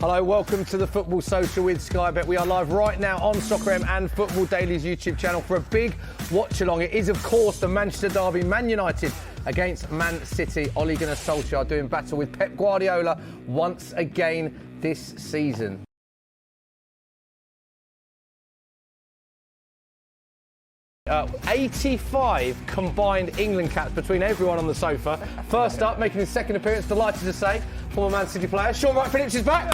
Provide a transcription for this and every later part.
Hello, welcome to the Football Social with Sky Bet. We are live right now on Soccer and Football Daily's YouTube channel for a big watch-along. It is, of course, the Manchester derby, Man United against Man City. Ole Gunnar Solskjaer doing battle with Pep Guardiola once again this season. Uh, 85 combined England caps between everyone on the sofa. First up, making his second appearance, delighted to say, former Man City player, Sean Wright-Phillips is back.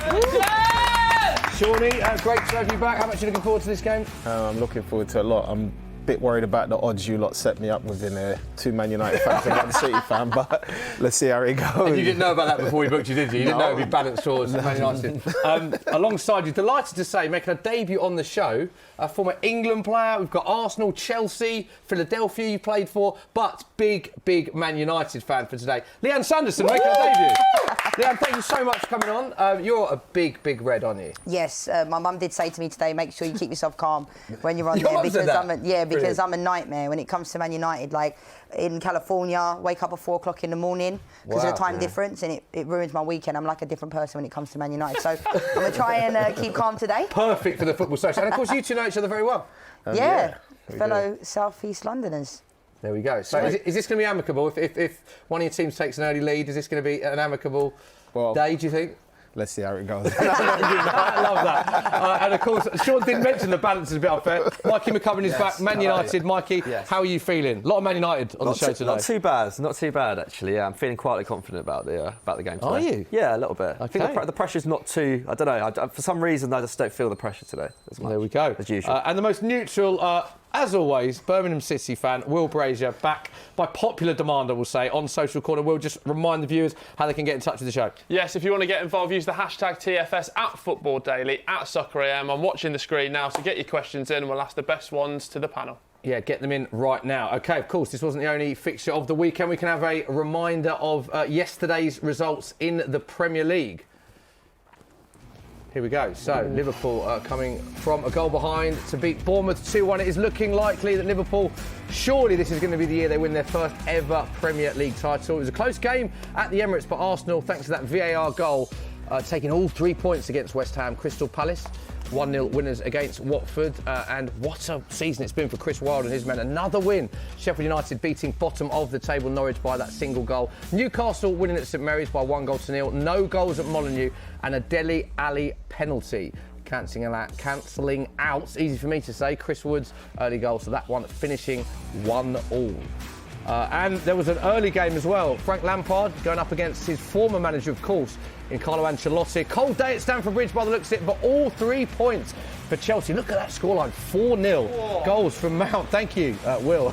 Shawnee, great to have you back. How much are you looking forward to this game? I'm looking forward to a lot. I'm a bit worried about the odds you lot set me up with in there. 2 Man United fans and 1 City fan, but let's see how it goes. And you didn't know about that before we booked you, did you? You didn't know it would be balanced towards Man United. Alongside you, delighted to say, making a debut on the show, a former England player. We've got Arsenal, Chelsea, Philadelphia you played for, but big Man United fan for today. Leanne Sanderson making a debut. Leanne, thank you so much for coming on. You're a big red, aren't you? Yes, my mum did say to me today, make sure you keep yourself calm when you're on Your there. mum said that? Because I'm a nightmare when it comes to Man United. Like, in California, wake up at 4 o'clock in the morning because of the time difference, and it ruins my weekend. I'm like a different person when it comes to Man United. So I'm going to try and keep calm today. Perfect for the Football Social. And of course, you two know each other very well. Fellow South East Londoners. There we go. So is this going to be amicable? If one of your teams takes an early lead, is this going to be an amicable day, do you think? Let's see how it goes. I love that. And of course, Sean didn't mention the balance is a bit unfair. Mikey McCubbin is back, Man United. Mikey, how are you feeling? A lot of Man United on the show today. Not too bad actually. Yeah, I'm feeling quietly confident about the game today. Are you? Yeah, a little bit. Okay. I think the pressure's not too. I don't know. For some reason, I just don't feel the pressure today as much. There we go. As usual. And the most neutral, as always, Birmingham City fan Will Brazier, back by popular demand, I will say, on Social Corner. We'll just remind the viewers how they can get in touch with the show. Yes, if you want to get involved, use the hashtag TFS at Football Daily, at Soccer AM. I'm watching the screen now, so get your questions in and we'll ask the best ones to the panel. Yeah, get them in right now. OK, of course, this wasn't the only fixture of the weekend. We can have a reminder of yesterday's results in the Premier League. Here we go. So, Liverpool coming from a goal behind to beat Bournemouth 2-1. It is looking likely that Liverpool, surely this is going to be the year they win their first ever Premier League title. It was a close game at the Emirates, but Arsenal, thanks to that VAR goal, taking all 3 points against West Ham. Crystal Palace, 1-0 winners against Watford. And what a season it's been for Chris Wilder and his men. Another win. Sheffield United beating bottom of the table Norwich by that single goal. Newcastle winning at St Mary's by 1-0. No goals at Molineux. And a Dele Alli penalty. Cancelling out, easy for me to say, Chris Wood's early goal. So that one finishing 1-1. And there was an early game as well. Frank Lampard going up against his former manager, of course, in Carlo Ancelotti. Cold day at Stamford Bridge by the looks of it, but all 3 points for Chelsea. Look at that scoreline, 4-0. Goals from Mount, thank you, Will.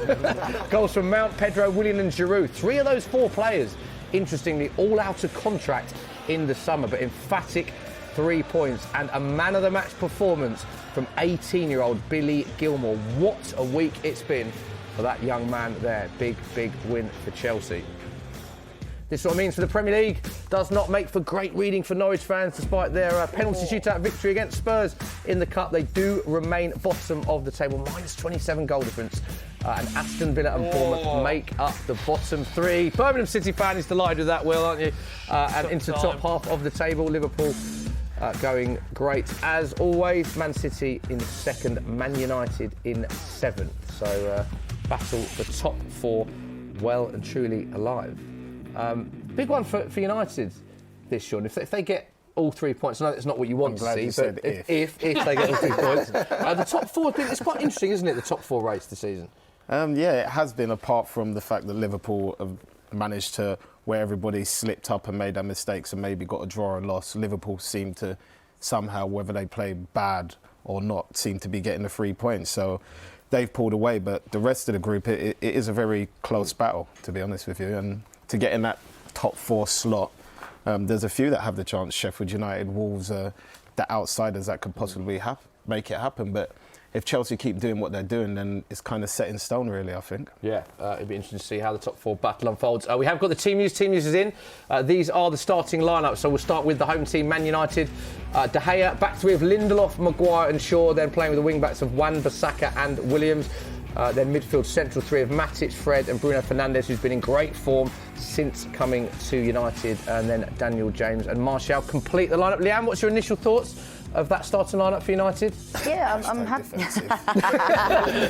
Goals from Mount, Pedro, Willian and Giroud. 3 of those 4 players, interestingly, all out of contract in the summer, but emphatic 3 points. And a man-of-the-match performance from 18-year-old Billy Gilmour. What a week it's been for that young man there. Big win for Chelsea. This is what it means for the Premier League. Does not make for great reading for Norwich fans, despite their penalty shootout victory against Spurs in the Cup. They do remain bottom of the table, minus 27 goal difference. And Aston Villa and Bournemouth make up the bottom 3. Birmingham City fan is delighted with that, Will, aren't you? And into the top half of the table, Liverpool going great as always. Man City in 2nd, Man United in 7th. So battle the top 4 well and truly alive. Big one for United this, Sean. If they get all 3 points, I know that's not what you want to see, but if they get all 3 points. The top 4, it's quite interesting, isn't it, the top 4 race this season? Yeah, it has been, apart from the fact that Liverpool have managed to, where everybody slipped up and made their mistakes and maybe got a draw and loss, Liverpool seem to somehow, whether they play bad or not, seem to be getting the 3 points. So they've pulled away, but the rest of the group, it is a very close battle, to be honest with you. And to get in that top 4 slot, there's a few that have the chance. Sheffield United, Wolves, the outsiders that could possibly make it happen. But if Chelsea keep doing what they're doing, then it's kind of set in stone, really, I think. Yeah, it'd be interesting to see how the top 4 battle unfolds. We have got the team news. Team news is in. These are the starting lineups. So we'll start with the home team, Man United. De Gea back three of Lindelof, Maguire and Shaw, then playing with the wing-backs of Wan-Bissaka and Williams. Then midfield central three of Matic, Fred and Bruno Fernandes, who's been in great form since coming to United. And then Daniel James and Martial complete the lineup. Leanne, what's your initial thoughts of that starting lineup for United? Yeah, I'm happy.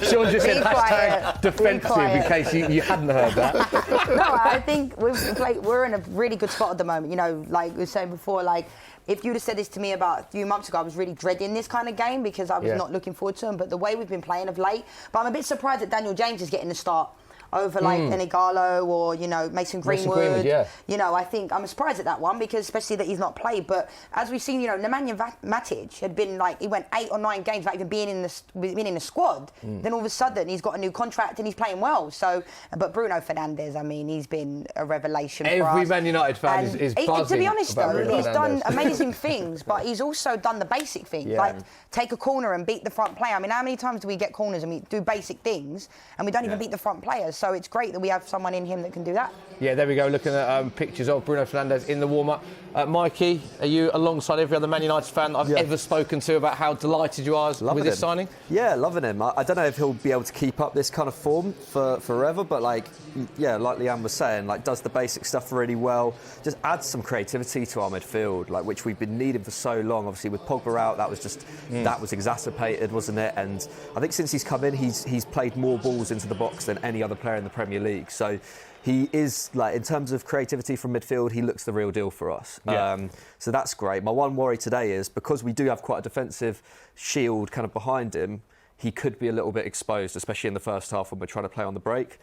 Sean just said Be quiet. hashtag defensive in case you hadn't heard that. No, I think we're in a really good spot at the moment. You know, like we were saying before, like if you'd have said this to me about a few months ago, I was really dreading this kind of game because I was not looking forward to them. But the way we've been playing of late, but I'm a bit surprised that Daniel James is getting the start over like Enigalo or, you know, Mason Greenwood. You know, I think I'm surprised at that one because especially that he's not played. But as we've seen, you know, Nemanja Matic had been like, he went 8 or 9 games without even being in the squad. Then all of a sudden he's got a new contract and he's playing well. So, but Bruno Fernandes, I mean, he's been a revelation for us. Every Man United fan is buzzing. To be honest about though, Bruno he's Fernandes. done amazing things, but he's also done the basic things. Like take a corner and beat the front player. I mean, how many times do we get corners and we do basic things and we don't even beat the front players? So it's great that we have someone in him that can do that. Yeah, there we go, looking at pictures of Bruno Fernandes in the warm-up. Mikey, are you alongside every other Man United fan I've ever spoken to about how delighted you are with this signing? Yeah, loving him. I don't know if he'll be able to keep up this kind of form for forever, but like Leanne was saying, like does the basic stuff really well, just adds some creativity to our midfield, like which we've been needing for so long. Obviously with Pogba out, that was exacerbated, wasn't it? And I think since he's come in, he's played more balls into the box than any other player in the Premier League. So he is, like, in terms of creativity from midfield, he looks the real deal for us. So that's great. My one worry today is because we do have quite a defensive shield kind of behind him, he could be a little bit exposed, especially in the first half when we're trying to play on the break.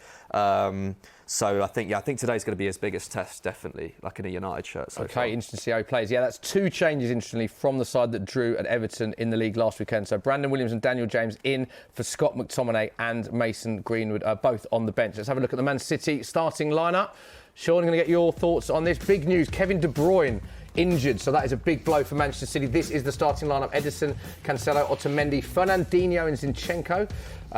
So I think today's going to be his biggest test, definitely, like in a United shirt. So far. Interesting to see how he plays. Yeah, that's 2 changes, interestingly, from the side that drew at Everton in the league last weekend. So Brandon Williams and Daniel James in for Scott McTominay and Mason Greenwood, both on the bench. Let's have a look at the Man City starting lineup. Sean, I'm going to get your thoughts on this. Big news, Kevin De Bruyne injured, so that is a big blow for Manchester City. This is the starting lineup: Ederson, Cancelo, Otamendi, Fernandinho and Zinchenko.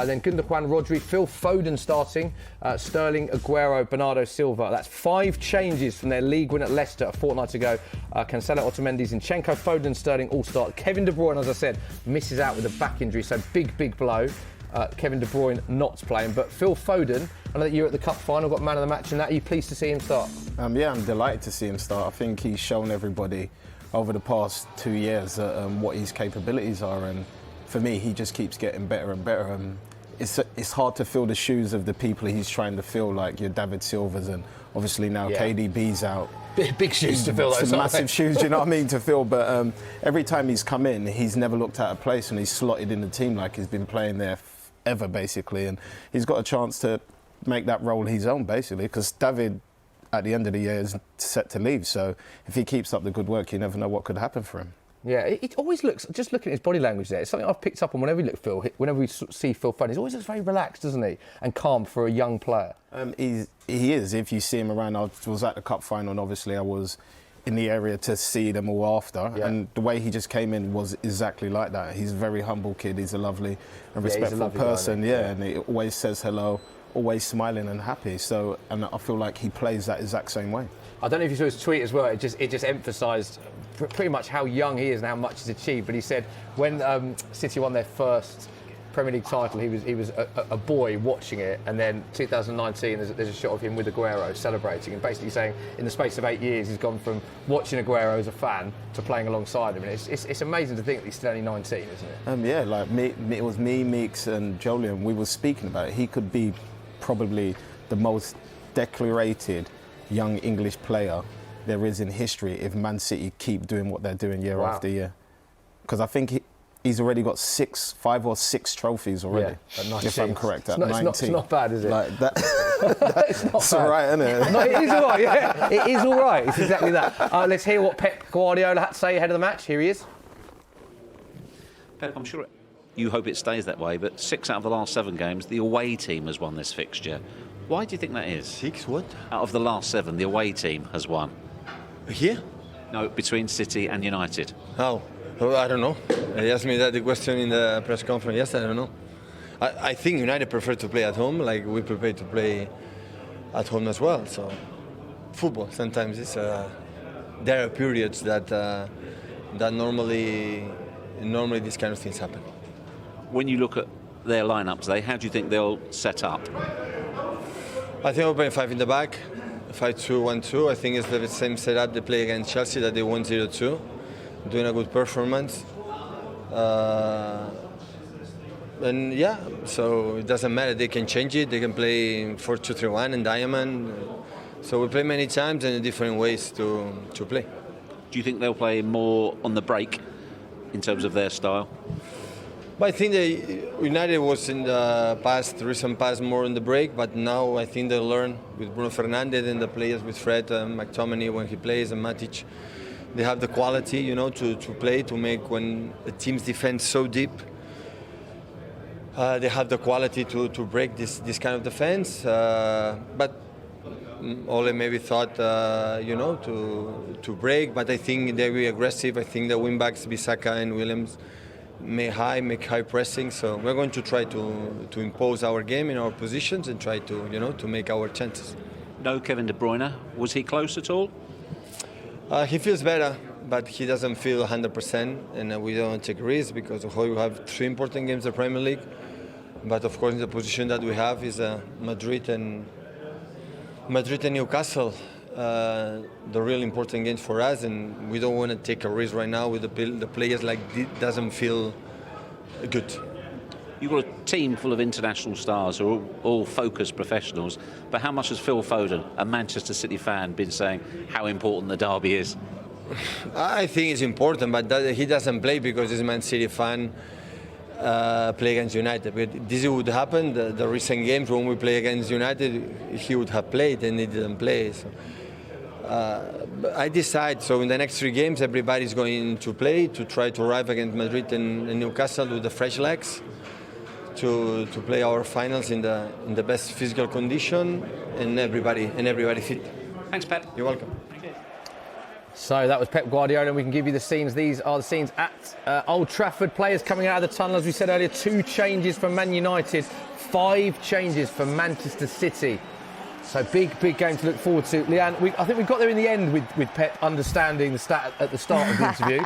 Then Gundogan, Rodri, Phil Foden starting, Sterling, Aguero, Bernardo Silva. That's 5 changes from their league win at Leicester a fortnight ago. Cancelo, Otamendi, Zinchenko, Foden, Sterling all start. Kevin De Bruyne, as I said, misses out with a back injury, so big blow. Kevin De Bruyne not playing, but Phil Foden, I know that you're at the cup final, got man of the match and that. Are you pleased to see him start? Yeah, I'm delighted to see him start. I think he's shown everybody over the past 2 years what his capabilities are, and for me, he just keeps getting better and better. It's hard to fill the shoes of the people he's trying to fill, like your David Silvas, and obviously now KDB's out. Big shoes to fill, those. Some massive shoes, you know what I mean, to fill. But every time he's come in, he's never looked out of place, and he's slotted in the team like he's been playing there ever, basically. And he's got a chance to make that role his own, basically, because David, at the end of the year, is set to leave. So if he keeps up the good work, you never know what could happen for him. Yeah, it always looks, just looking at his body language there, it's something I've picked up on whenever we see Phil Foden. He always looks very relaxed, doesn't he? And calm for a young player. He is. If you see him around, I was at the cup final, and obviously I was in the area to see them all after. And the way he just came in was exactly like that. He's a very humble kid. He's a lovely and respectful person. And he always says hello, always smiling and happy. So, and I feel like he plays that exact same way. I don't know if you saw his tweet as well. It just emphasised pretty much how young he is and how much he's achieved. But he said when City won their first Premier League title, he was a boy watching it, and then 2019 there's a shot of him with Aguero celebrating, and basically saying in the space of 8 years he's gone from watching Aguero as a fan to playing alongside him. And it's amazing to think that he's still only 19, isn't it? Like it was me, Meeks and Jolyon. We were speaking about it. He could be probably the most decorated young English player there is in history if Man City keep doing what they're doing year after year. Because I think he's already got 5 or 6 trophies already, if I'm correct, at 19. It's not bad, is it? Like that, it's all right, isn't it? No, it is all right, yeah. It is all right. It's exactly that. Let's hear what Pep Guardiola had to say ahead of the match. Here he is. Pep, I'm sure you hope it stays that way, but 6 out of the last 7 games, the away team has won this fixture. Why do you think that is? 6 what? Out of the last 7, the away team has won. Here? No, between City and United. How? Oh, I don't know. They asked me that the question in the press conference yesterday. I don't know. I think United prefer to play at home, like we prefer to play at home as well. So, football sometimes it's there are periods that normally these kind of things happen. When you look at their lineup today, how do you think they'll set up? I think we're playing 5 in the back, 5-2-1-2. I think it's the same setup they play against Chelsea that they won 0-2, doing a good performance. And yeah, so it doesn't matter. They can change it. They can play 4-2-3-1 and diamond. So we play many times and in different ways to play. Do you think they'll play more on the break in terms of their style? But I think United was in the recent past more on the break, but now I think they learn with Bruno Fernandes and the players with Fred, McTominay when he plays, and Matic. They have the quality, to play, to make when a team's defense so deep. They have the quality to break this kind of defense. But Ole maybe thought, to break, but I think they'll be aggressive. I think the wing-backs, Bissaka and Williams, make high pressing. So we're going to try to impose our game in our positions and try to make our chances. No Kevin De Bruyne. Was he close at all? He feels better, but he doesn't feel 100%, and we don't take risks because we have 3 important games in the Premier League. But of course, the position that we have is Madrid and Newcastle, the real important games for us, and we don't want to take a risk right now with the players like this. Doesn't feel good. You've got a team full of international stars who are all focused professionals, but how much has Phil Foden, a Manchester City fan, been saying how important the derby is? I think it's important, but he doesn't play because he's a Man City fan. Play against United. But this would happen. The recent games when we play against United, he would have played and he didn't play. So, I decide. So in the next 3 games, everybody's going to play to try to arrive against Madrid and Newcastle with the fresh legs to play our finals in the best physical condition and everybody fit. Thanks, Pep. You're welcome. So that was Pep Guardiola, and we can give you the scenes. These are the scenes at Old Trafford. Players coming out of the tunnel, as we said earlier. 2 changes for Man United, 5 changes for Manchester City. So big game to look forward to. Leanne, I think we got there in the end with Pep understanding the stat at the start of the interview.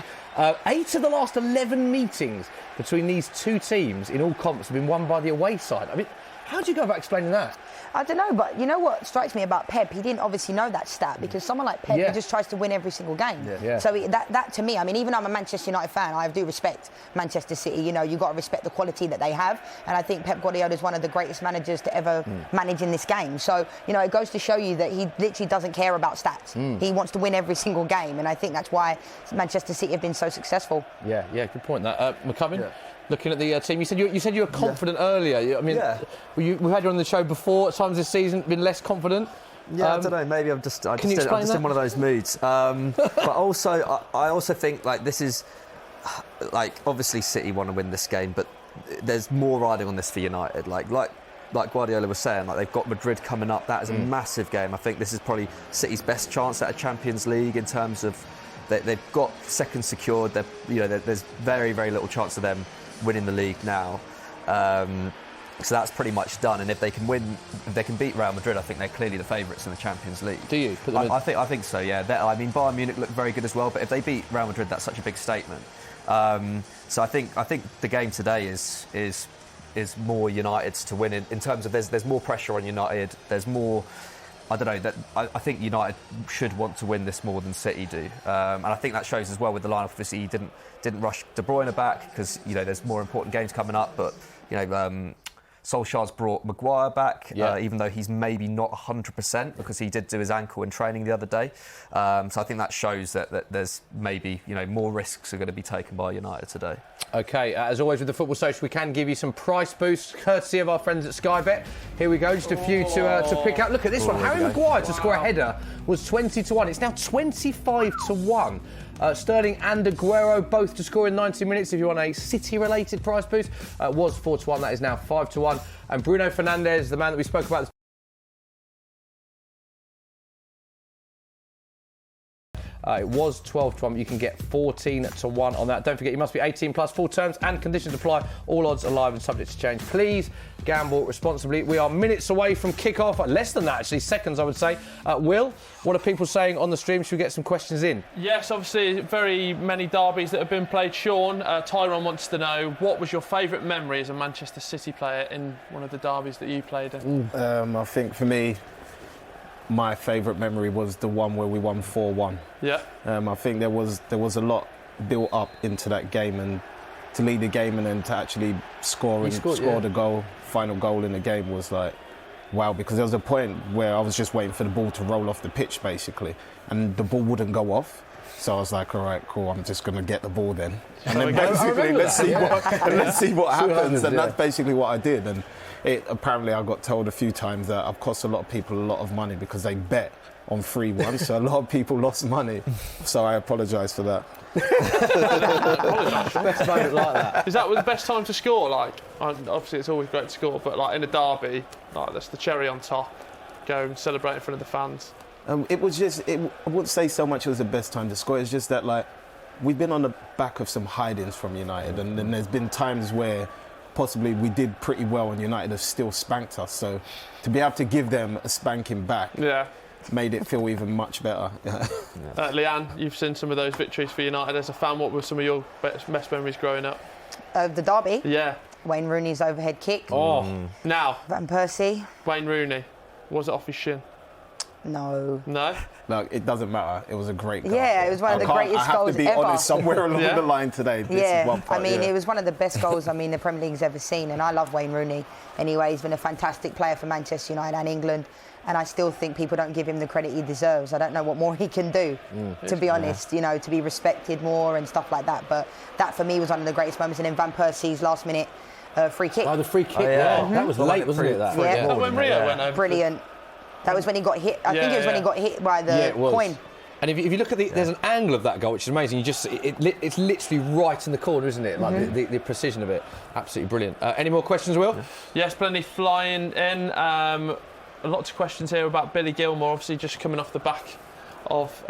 8 of the last 11 meetings between these 2 teams in all comps have been won by the away side. I mean, how do you go about explaining that? I don't know, but you know what strikes me about Pep? He didn't obviously know that stat because someone like Pep, he just tries to win every single game. Yeah. So that to me, I mean, even I'm a Manchester United fan, I do respect Manchester City. You've got to respect the quality that they have. And I think Pep Guardiola is one of the greatest managers to ever manage in this game. So, it goes to show you that he literally doesn't care about stats. He wants to win every single game. And I think that's why Manchester City have been so successful. Yeah, good point. That McCubbin? Yeah. Looking at the team, you said you were confident earlier. I mean, we've had you on the show before. At times this season, been less confident. Yeah, I don't know. Maybe I'm just in one of those moods. But also, I also think this is obviously City want to win this game, but there's more riding on this for United. Like Guardiola was saying, they've got Madrid coming up. That is a massive game. I think this is probably City's best chance at a Champions League in terms of they've got second secured. There's very, very little chance of them winning the league now, so that's pretty much done. And if they can beat Real Madrid, I think they're clearly the favourites in the Champions League. Do you? I think so. Yeah. I mean, Bayern Munich looked very good as well, but if they beat Real Madrid, that's such a big statement. So I think the game today is more United's to win in terms of there's more pressure on United. There's more. I don't know. I think United should want to win this more than City do, and I think that shows as well with the lineup. Obviously, he didn't rush De Bruyne back because there's more important games coming up. But Solskjaer's brought Maguire back, even though he's maybe not 100% because he did do his ankle in training the other day. So I think that shows that there's maybe more risks are going to be taken by United today. Okay, as always with the Football Social, we can give you some price boosts courtesy of our friends at Sky Bet. Here we go, just a few to pick out. Look at this one. Harry Maguire to score a header was 20-1. It's now 25-1. Sterling and Aguero both to score in 90 minutes. If you want a City-related price boost, was 4-1. That is now 5-1. And Bruno Fernandes, the man that we spoke about It was 12 to 1, but you can get 14 to 1 on that. Don't forget, you must be 18 plus. Full terms and conditions apply. All odds are live and subject to change. Please gamble responsibly. We are minutes away from kick-off. Less than that, actually. Seconds, I would say. Will, what are people saying on the stream? Should we get some questions in? Yes, obviously, very many derbies that have been played. Sean, Tyrone wants to know, what was your favourite memory as a Manchester City player in one of the derbies that you played in? I think for me, my favourite memory was the one where we won 4-1. Yeah. I think there was a lot built up into that game, and to lead the game and then to actually score the goal, final goal in the game was like, wow, because there was a point where I was just waiting for the ball to roll off the pitch, basically, and the ball wouldn't go off. So I was like, all right, cool, I'm just going to get the ball then. And then basically, let's see what happens. And that's basically what I did. And apparently I got told a few times that I've cost a lot of people a lot of money because they bet on 3-1. So a lot of people lost money. So I apologise for that. Best moment like that. Is that the best time to score? Like, obviously it's always great to score, but like in a derby, like that's the cherry on top. Go and celebrate in front of the fans. It was just, I wouldn't say so much it was the best time to score. It's just that, like, we've been on the back of some hidings from United, and then there's been times where possibly we did pretty well and United have still spanked us. So to be able to give them a spanking back made it feel even much better. Leanne, you've seen some of those victories for United as a fan. What were some of your best memories growing up? The derby? Yeah. Wayne Rooney's overhead kick. Oh. Now, Van Persie. Wayne Rooney, was it off his shin? No. No? No, it doesn't matter. It was a great goal. Yeah, it was one of the greatest goals ever. I have to be honest, somewhere along the line today. This is one part, it was one of the best goals the Premier League's ever seen, and I love Wayne Rooney. Anyway, he's been a fantastic player for Manchester United and England, and I still think people don't give him the credit he deserves. I don't know what more he can do, to be honest, you know, to be respected more and stuff like that. But that, for me, was one of the greatest moments. And then Van Persie's last-minute free kick. Oh, the free kick, That was late, wasn't it? That when Rio went over. Brilliant. That was when he got hit. I think it was when he got hit by the coin. And if you look at there's an angle of that goal which is amazing. It's literally right in the corner, isn't it? Like the precision of it, absolutely brilliant. Any more questions, Will? Yes, plenty flying in. Lots of questions here about Billy Gilmour, obviously just coming off the back of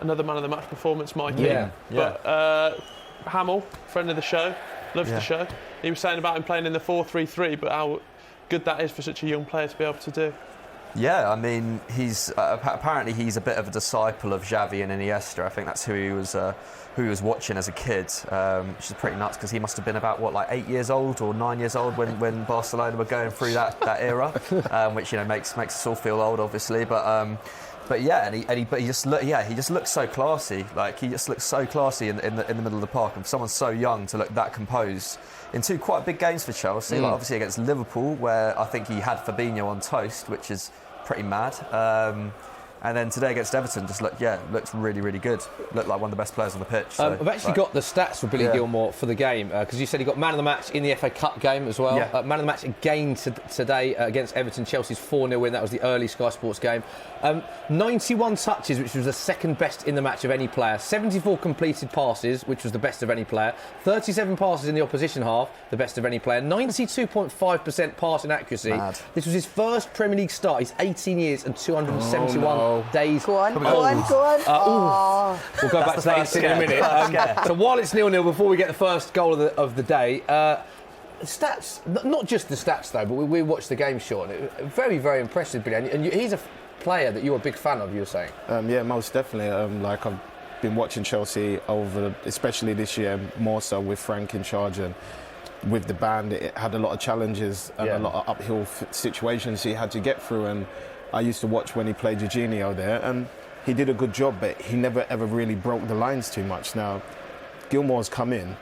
another man of the match performance, Mikey. But Hamill, friend of the show, loves the show. He was saying about him playing in the 4-3-3, but how good that is for such a young player to be able to do. Yeah, I mean, he's apparently he's a bit of a disciple of Xavi and Iniesta. I think that's who he was watching as a kid, which is pretty nuts because he must have been about 8 years old or 9 years old when Barcelona were going through that era, which makes us all feel old, obviously. But yeah, he just looks so classy. Like he just looks so classy in the middle of the park, and for someone so young to look that composed in two quite big games for Chelsea. Like obviously against Liverpool, where I think he had Fabinho on toast, which is pretty mad. And then today against Everton, looks really, really good. Looked like one of the best players on the pitch. So, I've actually got the stats for Billy Gilmour for the game, because you said he got man of the match in the FA Cup game as well. Yeah. Man of the match again today against Everton. Chelsea's 4-0 win. That was the early Sky Sports game. 91 touches, which was the second best in the match of any player. 74 completed passes, which was the best of any player. 37 passes in the opposition half, the best of any player. 92.5% passing accuracy. Mad. This was his first Premier League start. He's 18 years and 271 days. Go on. We'll go back to that in a minute. So while it's 0-0, before we get the first goal of the day, stats, not just the stats though, but we watched the game, Sean. Very, very impressive, Billy. And he's a player that you're a big fan of, you were saying. Yeah, most definitely. I've been watching Chelsea especially this year, more so with Frank in charge and with the band. It had a lot of challenges and a lot of uphill situations he had to get through. And I used to watch when he played Jorginho there, and he did a good job, but he never ever really broke the lines too much. Now, Gilmour's come in,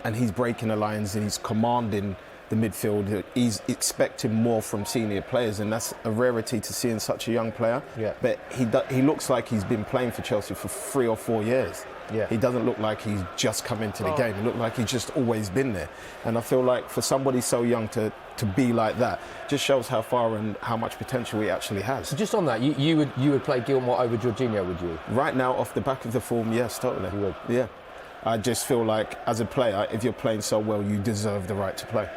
and he's breaking the lines and he's commanding the midfield. He's expecting more from senior players, and that's a rarity to see in such a young player. Yeah. But he looks like he's been playing for Chelsea for 3 or 4 years. Yeah. He doesn't look like he's just come into the game. He looked like he's just always been there. And I feel like for somebody so young to be like that just shows how far and how much potential he actually has. So just on that, you would play Gilmour over Jorginho, would you? Right now, off the back of the form, yes, totally. You would? Yeah. I just feel like, as a player, if you're playing so well, you deserve the right to play.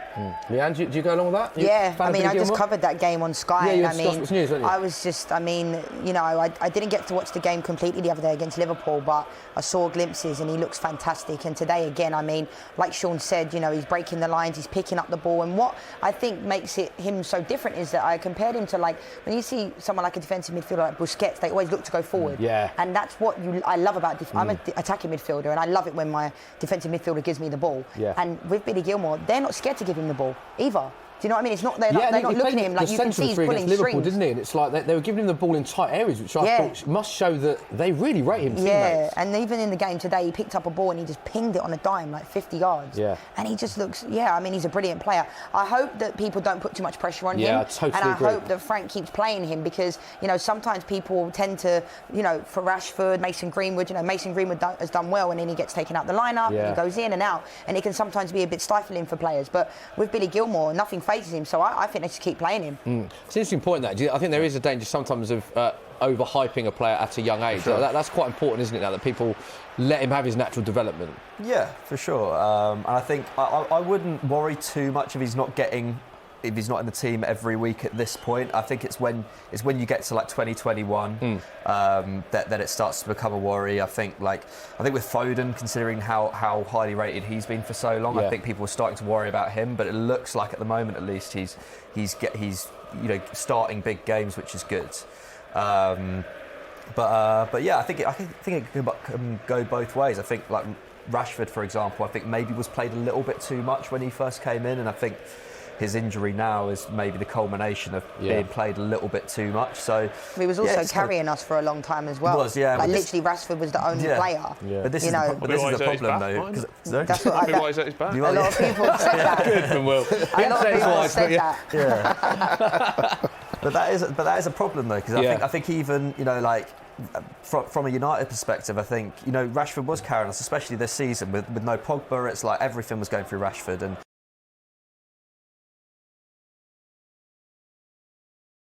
Leanne, do you go along with that? Yeah, I mean, I just covered that game on Sky. Yeah, you and had I mean, Sky News, didn't you? I was just, I mean, you know, I didn't get to watch the game completely the other day against Liverpool, but I saw glimpses and he looks fantastic. And today, again, I mean, like Sean said, you know, he's breaking the lines, he's picking up the ball. And what I think makes him so different is that I compared him to, like, when you see someone like a defensive midfielder like Busquets, they always look to go forward. Yeah. And that's what I love about I'm an attacking midfielder, and I love it when my defensive midfielder gives me the ball. Yeah. And with Billy Gilmour, they're not scared to give him the ball either. Do you know what I mean? It's not they're not looking at him like you can see he's pulling Liverpool, strings. didn't he? And it's like they were giving him the ball in tight areas, which I thought must show that they really rate him. Yeah, and even in the game today, he picked up a ball and he just pinged it on a dime, like 50 yards. Yeah. And he just looks, I mean, he's a brilliant player. I hope that people don't put too much pressure on him. Yeah, I totally agree. agree. Hope that Frank keeps playing him because, you know, sometimes people tend to, you know, for Rashford, Mason Greenwood, you know, Mason Greenwood has done well and then he gets taken out the lineup and he goes in and out and it can sometimes be a bit stifling for players. But with Billy Gilmour, nothing phases him, so I think they should keep playing him. It's an interesting point, that. I think there is a danger sometimes of overhyping a player at a young age. Sure. That's quite important, isn't it, now, that people let him have his natural development? Yeah, for sure. And I think I wouldn't worry too much if he's not in the team every week at this point. I think it's when you get to like 2021 that it starts to become a worry. I think with Foden, considering how highly rated he's been for so long, I think people are starting to worry about him. But it looks like at the moment, at least, he's starting big games, which is good. But yeah, I think it can go both ways. I think like Rashford, for example, I think maybe was played a little bit too much when he first came in, and I think his injury now is maybe the culmination of being played a little bit too much. So he was also carrying us for a long time as well. He was, yeah. Like literally, Rashford was the only player. Yeah. But this is the problem, though. That's what why is that his back? A lot of people have said that. Good from Will. A lot of people have said that. Yeah. But that is a problem, though, because I think even, you know, like from a United perspective, I think, you know, Rashford was carrying us, especially this season with no Pogba. It's like everything was going through Rashford, and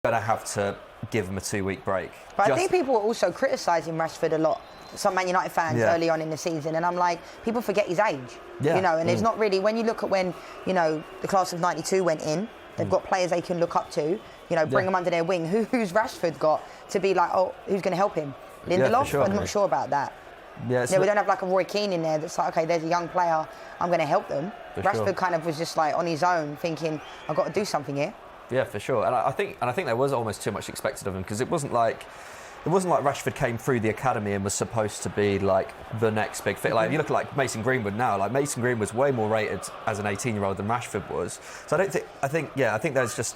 going to have to give him a 2-week break. But I think people were also criticising Rashford a lot. Some Man United fans early on in the season, and I'm like, people forget his age. You know, and it's not really, when you look at when, you know, the class of '92 went in, they've got players they can look up to, you know, bring them under their wing. Who's Rashford got to be like, oh, who's going to help him? Lindelof? Sure, I'm not sure about that. Yeah, we don't have like a Roy Keane in there that's like, okay, there's a young player, I'm going to help them. Rashford kind of was just like on his own, thinking, I've got to do something here. Yeah, for sure. And I think there was almost too much expected of him, because it wasn't like Rashford came through the academy and was supposed to be like the next big fit. Like if you look at like Mason Greenwood now, like Mason Greenwood's way more rated as an 18-year-old than Rashford was. So I think there's just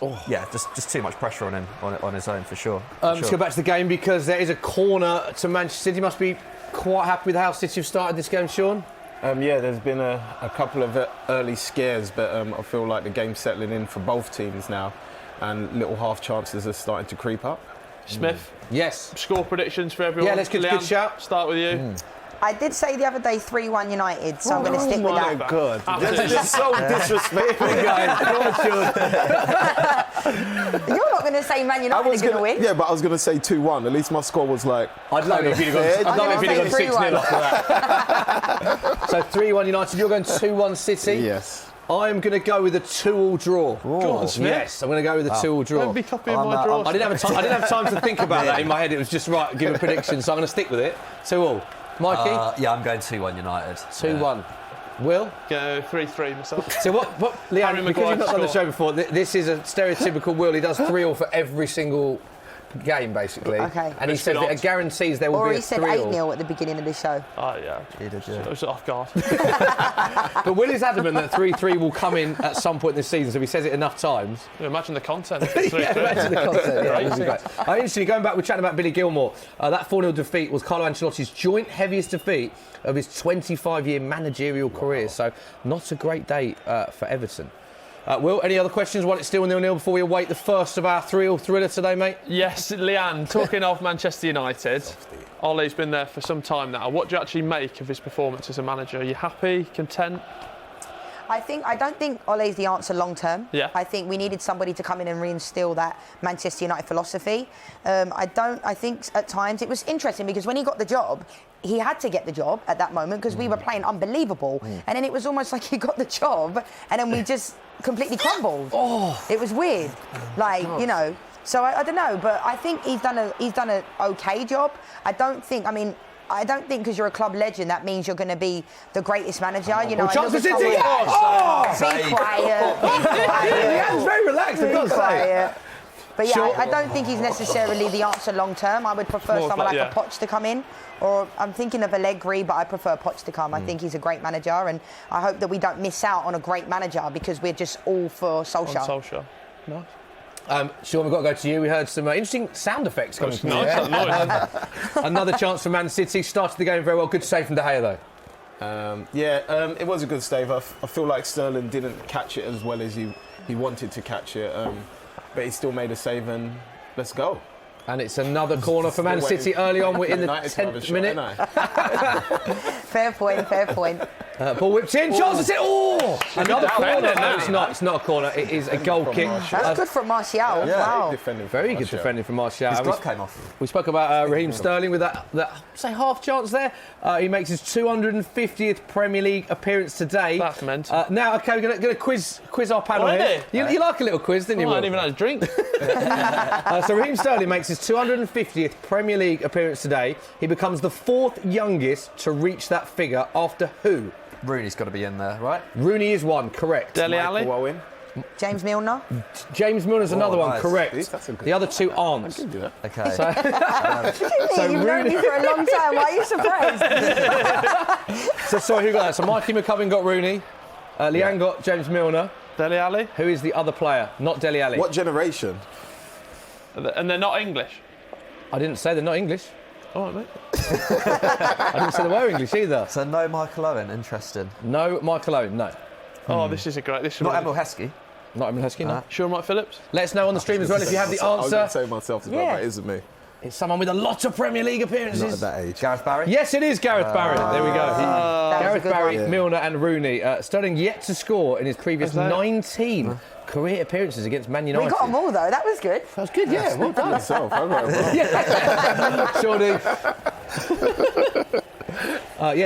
too much pressure on him on his own, for sure. Let's go back to the game, because there is a corner to Manchester City. Must be quite happy with how City have started this game, Sean. There's been a couple of early scares, but I feel like the game's settling in for both teams now, and little half chances are starting to creep up. Smith? Yes. Score predictions for everyone? Yeah, let's get a good shout. Start with you. I did say the other day 3-1 United, so I'm going to stick with that. God, this is so disrespectful, guys. You're not going to say Man United are going to win? Yeah, but I was going to say 2-1. At least my score was like... I'd love it if you'd have gone 6-0 after that. So 3-1 United, you're going 2-1 City? Yes. I'm going to go with a 2-2 draw. Go on, Smith. Yes, I'm going to go with a 2-2 draw. Don't be copying my draws. I didn't have time to think about that in my head. It was just right, give a prediction, so I'm going to stick with it. 2-2. Mikey? I'm going 2-1 United. 2-1. Will? Go 3-3 myself. So what Leanne, because you've not done the show before, this is a stereotypical Will. He does 3-3 for every single game, basically. Okay. And he said that it guarantees there will be a 3-3. Or he said 8-0 at the beginning of the show. Oh, yeah. He did, yeah. I was off guard. But Will is adamant that 3-3 will come in at some point this season, so if he says it enough times. Imagine the content. Imagine the content. Yeah, this is great. Interestingly, going back, we're chatting about Billy Gilmour. That 4-0 defeat was Carlo Ancelotti's joint heaviest defeat of his 25-year managerial career. So not a great day for Everton. Will, any other questions while it's still 0-0 before we await the first of our thriller today, mate? Yes, Leanne, talking of Manchester United, Ole's been there for some time now. What do you actually make of his performance as a manager? Are you happy, content? I don't think Ole's the answer long term. Yeah. I think we needed somebody to come in and reinstill that Manchester United philosophy. I think at times it was interesting because when he got the job, he had to get the job at that moment because we were playing unbelievable. And then it was almost like he got the job and then we just completely crumbled. It was weird. Like, you know, so I don't know, but I think he's done an okay job. I don't think because you're a club legend that means you're going to be the greatest manager. You know, Chelsea City! Be quiet. Leanne's very relaxed, I've got to say. Quiet. But yeah, Sure. I don't think he's necessarily the answer long term. I would prefer More someone like- like a Poch to come in. Or I'm thinking of Allegri, but I prefer Poch to come. I think he's a great manager, and I hope that we don't miss out on a great manager because we're just all for Solskjaer. Solskjaer. Nice. Sean, we've got to go to you. We heard some interesting sound effects coming from Nice, there. that noise. Another chance for Man City. Started the game very well. Good save from De Gea, though. It was a good save. I feel like Sterling didn't catch it as well as he wanted to catch it, but he still made a save, and let's go. And it's another corner for Man City early on. We're in the 10th minute. Fair point. Ball whipped in. Chance to Oh! Another corner. defending, No, isn't it's he? not. It's not a corner. It is a goal kick. That's good from Martial. Wow. Very good defending from Martial. His And we glove came off. We spoke about Raheem Sterling with that say half chance there. He makes his 250th Premier League appearance today. That's mental. Now, okay, we're going to quiz our panel Already? here. You like a little quiz, didn't you? I Will? hadn't even had a drink. So Raheem Sterling makes his 250th Premier League appearance today. He becomes the 4th youngest to reach that figure after who? Rooney's got to be in there, right? Rooney is one, correct. Dele Alli. Owen. James Milner. James Milner's another one, nice. correct. That's a good The other two aren't. do that. Okay. You've known me for a long time. Why are you surprised? So sorry, who got that? So Mikey McCubbin got Rooney. Leanne got James Milner. Dele Alli. Who is the other player? Not Dele Alli. What generation? And they're not English. I didn't say they're not English. All right, mate. I didn't say they were English either. So no Michael Owen, interesting. No Michael Owen, no. Oh, this is a great. This is Not really- Emil Heskey. Not Emil Heskey, no. Sean Mike Phillips. Let us know on the stream as well if you have the I was going answer. to say myself as well, Yeah. that isn't me. It's someone with a lot of Premier League Not at appearances. that age. Gareth Barry. Yes, it is Gareth Barry. There we go. That was a Gareth good Barry, one. Milner and Rooney. Sterling yet to score in his previous Is that- 19 career appearances against Man United. We got them all though. That was good. That was good, yeah. Well done. Myself, I got it wrong. Shorty.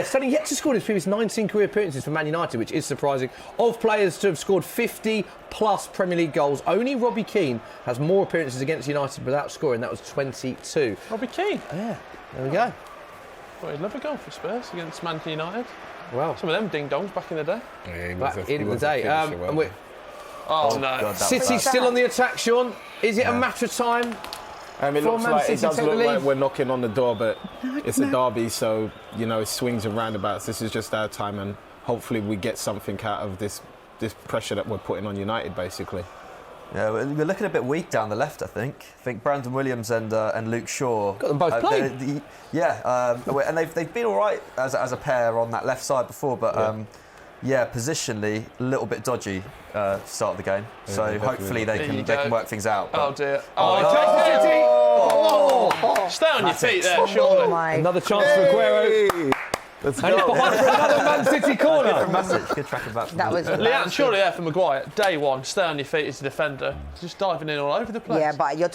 Sterling yet to score in his previous 19 career appearances for Man United, which is surprising. Of players to have scored 50-plus Premier League goals, only Robbie Keane has more appearances against United without scoring. That was 22. Robbie Keane. Yeah, there we go. Well, he'd love a goal for Spurs against Manchester United. Well, Some of them ding dongs back in the day. back in the day. And we're, Oh, no. God, that City was still on the attack, Sean. Is it a matter of time? It For looks Man like City it does take the look like lead? we're knocking on the door, but it's a derby, so you know it swings and roundabouts. This is just our time, and hopefully we get something out of this pressure that we're putting on United, basically. Yeah, we're looking a bit weak down the left, I think. I think Brandon Williams and Luke Shaw. Got them both playing. And they've been all right as a pair on that left side before, but positionally a little bit dodgy start of the game. So hopefully they There you can go. work things out. Oh, but- dear. Oh, Stay on your feet there, surely. Oh my. another chance for Aguero. Let's And it's behind for another Man City corner. Message, good tracking back. That was. Leanne, surely there for Maguire. Day one, stay on your feet as a defender. Just diving in all over the place. Yeah, but you're.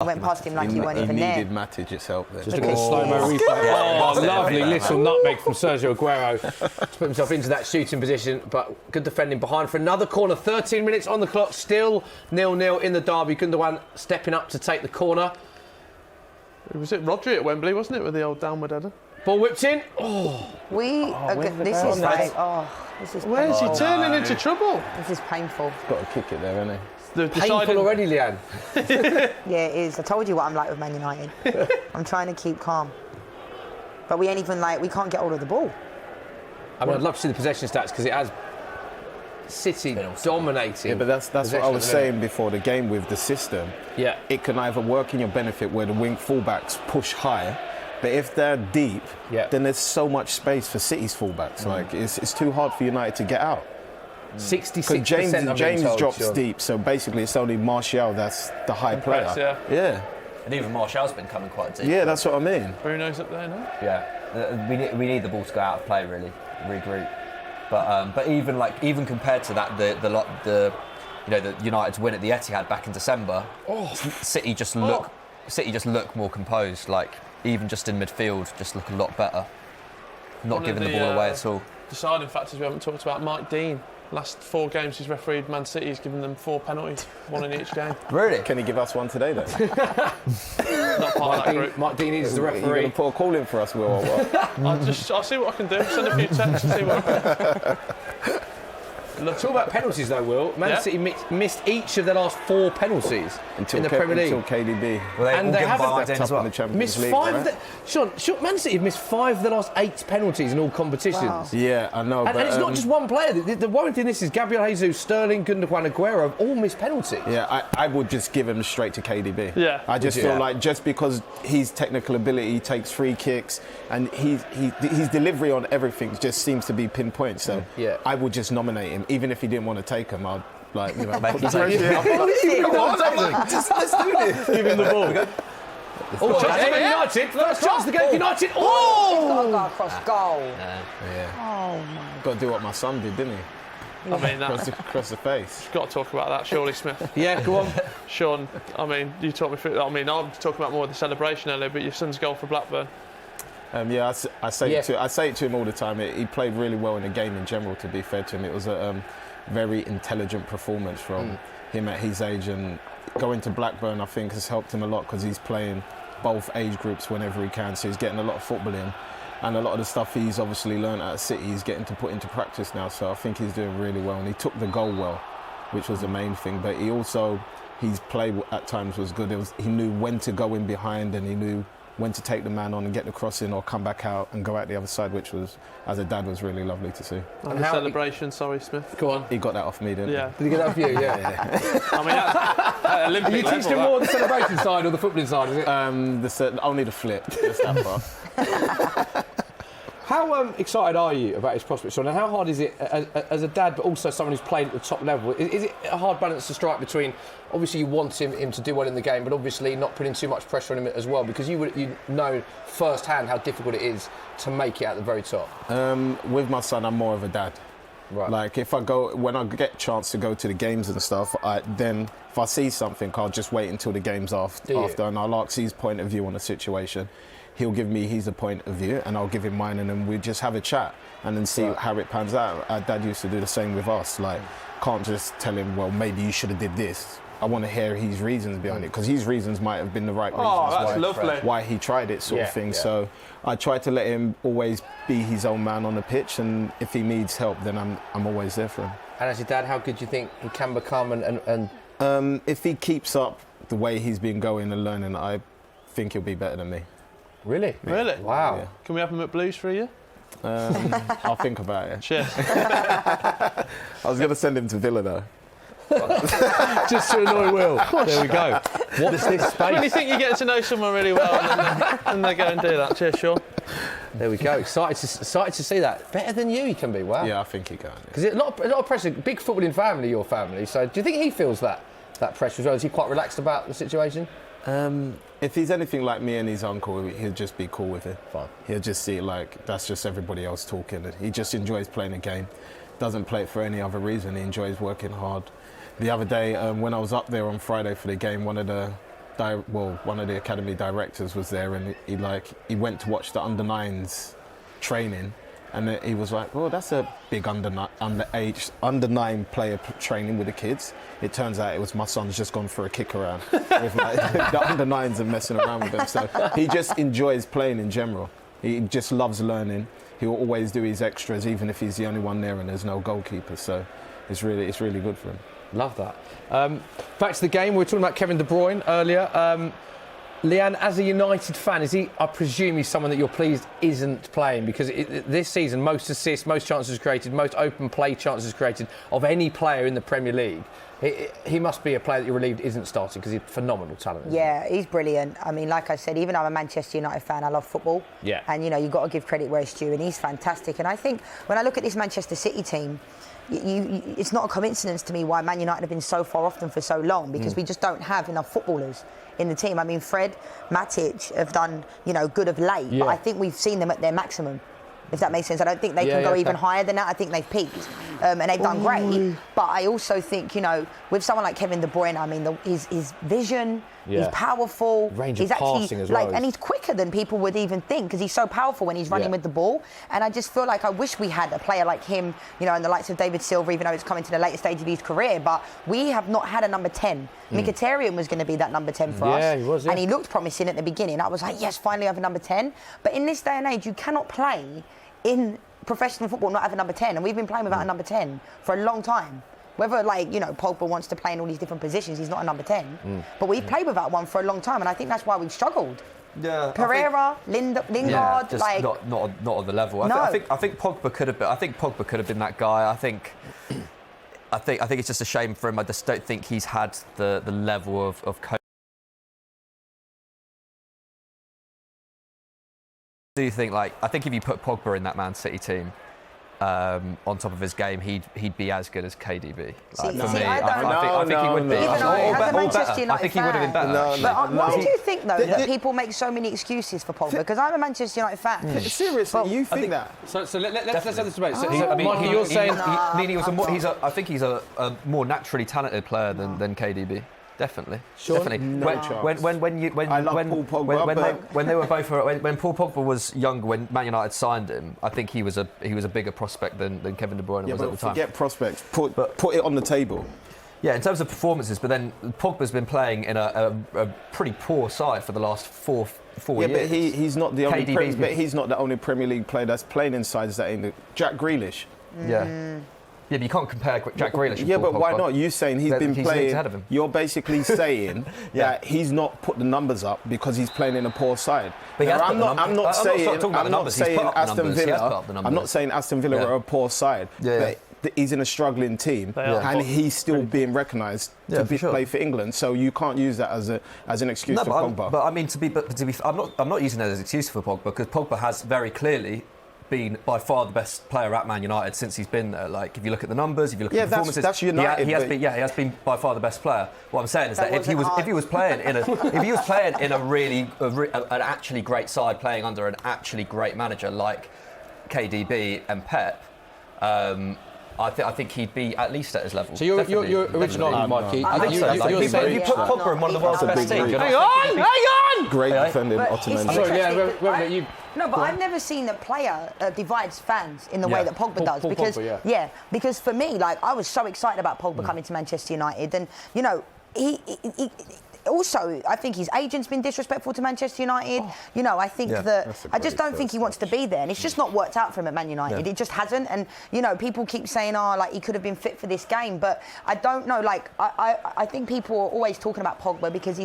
I went past him like he weren't even needed there. Matic itself there. Just look at the slow-mo replay. Oh, lovely little nutmeg from Sergio Aguero to put himself into that shooting position, but good defending behind for another corner. 13 minutes on the clock, still 0-0 in the derby. Gundogan stepping up to take the corner. Was it Rodri at Wembley, wasn't it, with the old downward header? Ball whipped in. Oh, This is like. Oh, this is. Where's painful. he turning into trouble? This is painful. Got to kick it there, hasn't he? The painful deciding- already, Leanne. Yeah, it is. I told you what I'm like with Man United. I'm trying to keep calm. But we ain't even like, we can't get hold of the ball. I mean, I'd love to see the possession stats because it has City dominating. Yeah, but that's what I was saying before the game with the system. Yeah. It can either work in your benefit where the wing fullbacks push high, but if they're deep, then there's so much space for City's fullbacks. Like it's too hard for United to get out. 66%. James drops deep, so basically it's only Martial that's the high player. press, yeah. And even Martial's been coming quite deep. Yeah, that's what I mean. Bruno's up there now. Yeah, we need the ball to go out of play really, regroup. But even compared to that, the United's win at the Etihad back in December, City just look more composed. Like even just in midfield, just look a lot better. Not giving the ball away at all. Deciding factors we haven't talked about. Mike Dean. Last 4 games he's refereed Man City, he's given them 4 penalties, 1 in each game. Really? Can he give us one today, then? Not part of that group. Mike Dean is the referee. You're going to put a call in for us, Will, or what? I'll see what I can do. Send a few texts and see what. Talk about penalties though, Will. Man City missed each of their last 4 penalties in the Premier League. Until KDB. Well, and they haven't Stepped up in the Champions League, right? Sean, Man City have missed 5 of the last 8 penalties in all competitions. Wow. Yeah, I know. And it's not just one player. The worrying thing is Gabriel Jesus, Sterling, Gundogan, Aguero have all missed penalties. Yeah, I would just give him straight to KDB. Yeah. I just feel like just because his technical ability takes free kicks and his delivery on everything just seems to be pinpoint. So I would just nominate him, even if he didn't want to take him. I'd put the pressure. Let's do this. Give him the ball. Oh, chance to get United. First chance to get United. Oh! Got across goal. Yeah. Oh my. Got to do what my son did, didn't he? I mean, Across the face. got to talk about that, surely, Smith. Yeah, go on. Sean, I mean, you talk me through. I mean, I'm talking about more of the celebration earlier, but your son's goal for Blackburn. I say it to him all the time. He played really well in the game in general. To be fair to him, it was a very intelligent performance from him at his age, and going to Blackburn I think has helped him a lot because he's playing both age groups whenever he can, so he's getting a lot of football in, and a lot of the stuff he's obviously learned at City he's getting to put into practice now, so I think he's doing really well, and he took the goal well, which was the main thing, but his play at times was good. He knew when to go in behind, and he knew when to take the man on and get the cross in or come back out and go out the other side, which was, as a dad, was really lovely to see. And the celebration, sorry, Smith. Go on. He got that off me, didn't he? Yeah. Did he get that off you? Yeah. I mean, at Olympic Are you level, teaching more the celebration side or the footballing side, is it? Only the flip, just that part. How excited are you about his prospects, Sean? And how hard is it as a dad, but also someone who's played at the top level? Is it a hard balance to strike between, obviously you want him to do well in the game, but obviously not putting too much pressure on him as well, because you know firsthand how difficult it is to make it at the very top? With my son, I'm more of a dad. Right. Like when I get a chance to go to the games and stuff, then if I see something, I'll just wait until the game's after, and I'll ask his point of view on the situation. He'll give me his point of view, and I'll give him mine, and then we just have a chat and then see how it pans out. Our dad used to do the same with us. Like, can't just tell him, well, maybe you should have did this. I want to hear his reasons behind it, because his reasons might have been the right reasons why he tried it, sort of thing. Yeah. So I try to let him always be his own man on the pitch, and if he needs help, then I'm always there for him. And as your dad, how good do you think he can become? And if he keeps up the way he's been going and learning, I think he'll be better than me. Really? Really? Wow. Yeah. Can we have him at Blues for a year? I'll think about it. Cheers. I was going to send him to Villa though. Just to annoy Will. There we go. What's this space? When you think you're getting to know someone really well, and they go and do that. Cheers, Sean. There we go. Excited to see that. Better than you, he can be. Wow. Yeah, I think he can. Because a lot of pressure. Big footballing family, your family. So do you think he feels that pressure as well? Is he quite relaxed about the situation? If he's anything like me and his uncle, he'll just be cool with it. Fine. He'll just see it like that's just everybody else talking. He just enjoys playing a game. Doesn't play it for any other reason. He enjoys working hard. The other day, when I was up there on Friday for the game, one of the academy directors was there, and he went to watch the under-9s training, and he was like, "Well, that's a big under 9 player training with the kids." It turns out it was my son's just gone for a kick around. With the under 9s are messing around with them, so he just enjoys playing in general. He just loves learning. He'll always do his extras, even if he's the only one there and there's no goalkeeper. So it's really good for him. Love that. Back to the game. We were talking about Kevin De Bruyne earlier. Leanne, as a United fan, I presume he's someone that you're pleased isn't playing, because this season, most assists, most chances created, most open play chances created of any player in the Premier League. He must be a player that you're relieved isn't starting because he's phenomenal talent. Yeah, he's brilliant. I mean, like I said, even though I'm a Manchester United fan, I love football. Yeah. And, you've got to give credit where it's due, and he's fantastic. And I think when I look at this Manchester City team, it's not a coincidence to me why Man United have been so far off them for so long, because we just don't have enough footballers in the team. I mean, Fred, Matic have done, good of late, but I think we've seen them at their maximum, if that makes sense. I don't think they can go even higher than that. I think they've peaked, and they've done great. But I also think, with someone like Kevin De Bruyne, I mean, his vision, he's powerful. Range he's of passing as well. and he's quicker than people would even think, because he's so powerful when he's running with the ball. And I just feel like I wish we had a player like him, and the likes of David Silva, even though it's coming to the later stage of his career. But we have not had a number 10. Mkhitaryan was going to be that number 10 for us. Yeah, he was. Yeah. And he looked promising at the beginning. I was like, yes, finally I have a number 10. But in this day and age, you cannot play in professional football not have a number 10. And we've been playing without a number 10 for a long time. Whether, Pogba wants to play in all these different positions, he's not a number 10. But we've played without one for a long time, and I think that's why we've struggled. Yeah, Pereira, Lingard, just not on the level. I think Pogba could have been. I think Pogba could have been that guy. I think it's just a shame for him. I just don't think he's had the level of coaching. I do think I think if you put Pogba in that Man City team, on top of his game, he'd be as good as KDB. I think he would be. I think he would have been better. But why do you think, though, that people make so many excuses for Pogba? Because I'm a Manchester United fan. Seriously, you think that? So let's have this debate. Mikey, you're saying I think he's a more naturally talented player than KDB. Definitely. Definitely. No chance. When they were both when Paul Pogba was younger, when Man United signed him, I think he was a bigger prospect than Kevin De Bruyne was at the time. Forget prospects. Put it on the table. Yeah, in terms of performances, but then Pogba's been playing in a pretty poor side for the last four years. But he's not the only. He's not the only Premier League player that's playing in sides that ain't. Jack Grealish. Yeah. Yeah, but you can't compare Jack Grealish with Paul Pogba. Why not? You're saying he's been playing. Ahead of him. You're basically saying that he's not put the numbers up because he's playing in a poor side. But I'm not saying Aston Villa. I'm not saying Aston Villa are a poor side. But he's in a struggling team, and he's still being recognised to play for England. So you can't use that as an excuse for Pogba. But I mean, to be, I'm not using that as an excuse for Pogba, because Pogba has very clearly been by far the best player at Man United since he's been there. If you look at the numbers, if you look at the performances, that's United. He has been by far the best player. What I'm saying is that if he was playing in a really an actually great side, playing under an actually great manager like KDB and Pep, I think he'd be at least at his level. So your original argument, Mikey. I think so. You're saying you put Pogba in one of the world's best teams. Hang on! Great defending Ottoman. No, but I've never seen a player divides fans in the way that Pogba does. Because for me, I was so excited about Pogba coming to Manchester United, and he also, I think his agent's been disrespectful to Manchester United. I think I just don't think he wants to be there, and it's just not worked out for him at Man United. It just hasn't. And people keep saying, he could have been fit for this game, but I don't know. I think people are always talking about Pogba because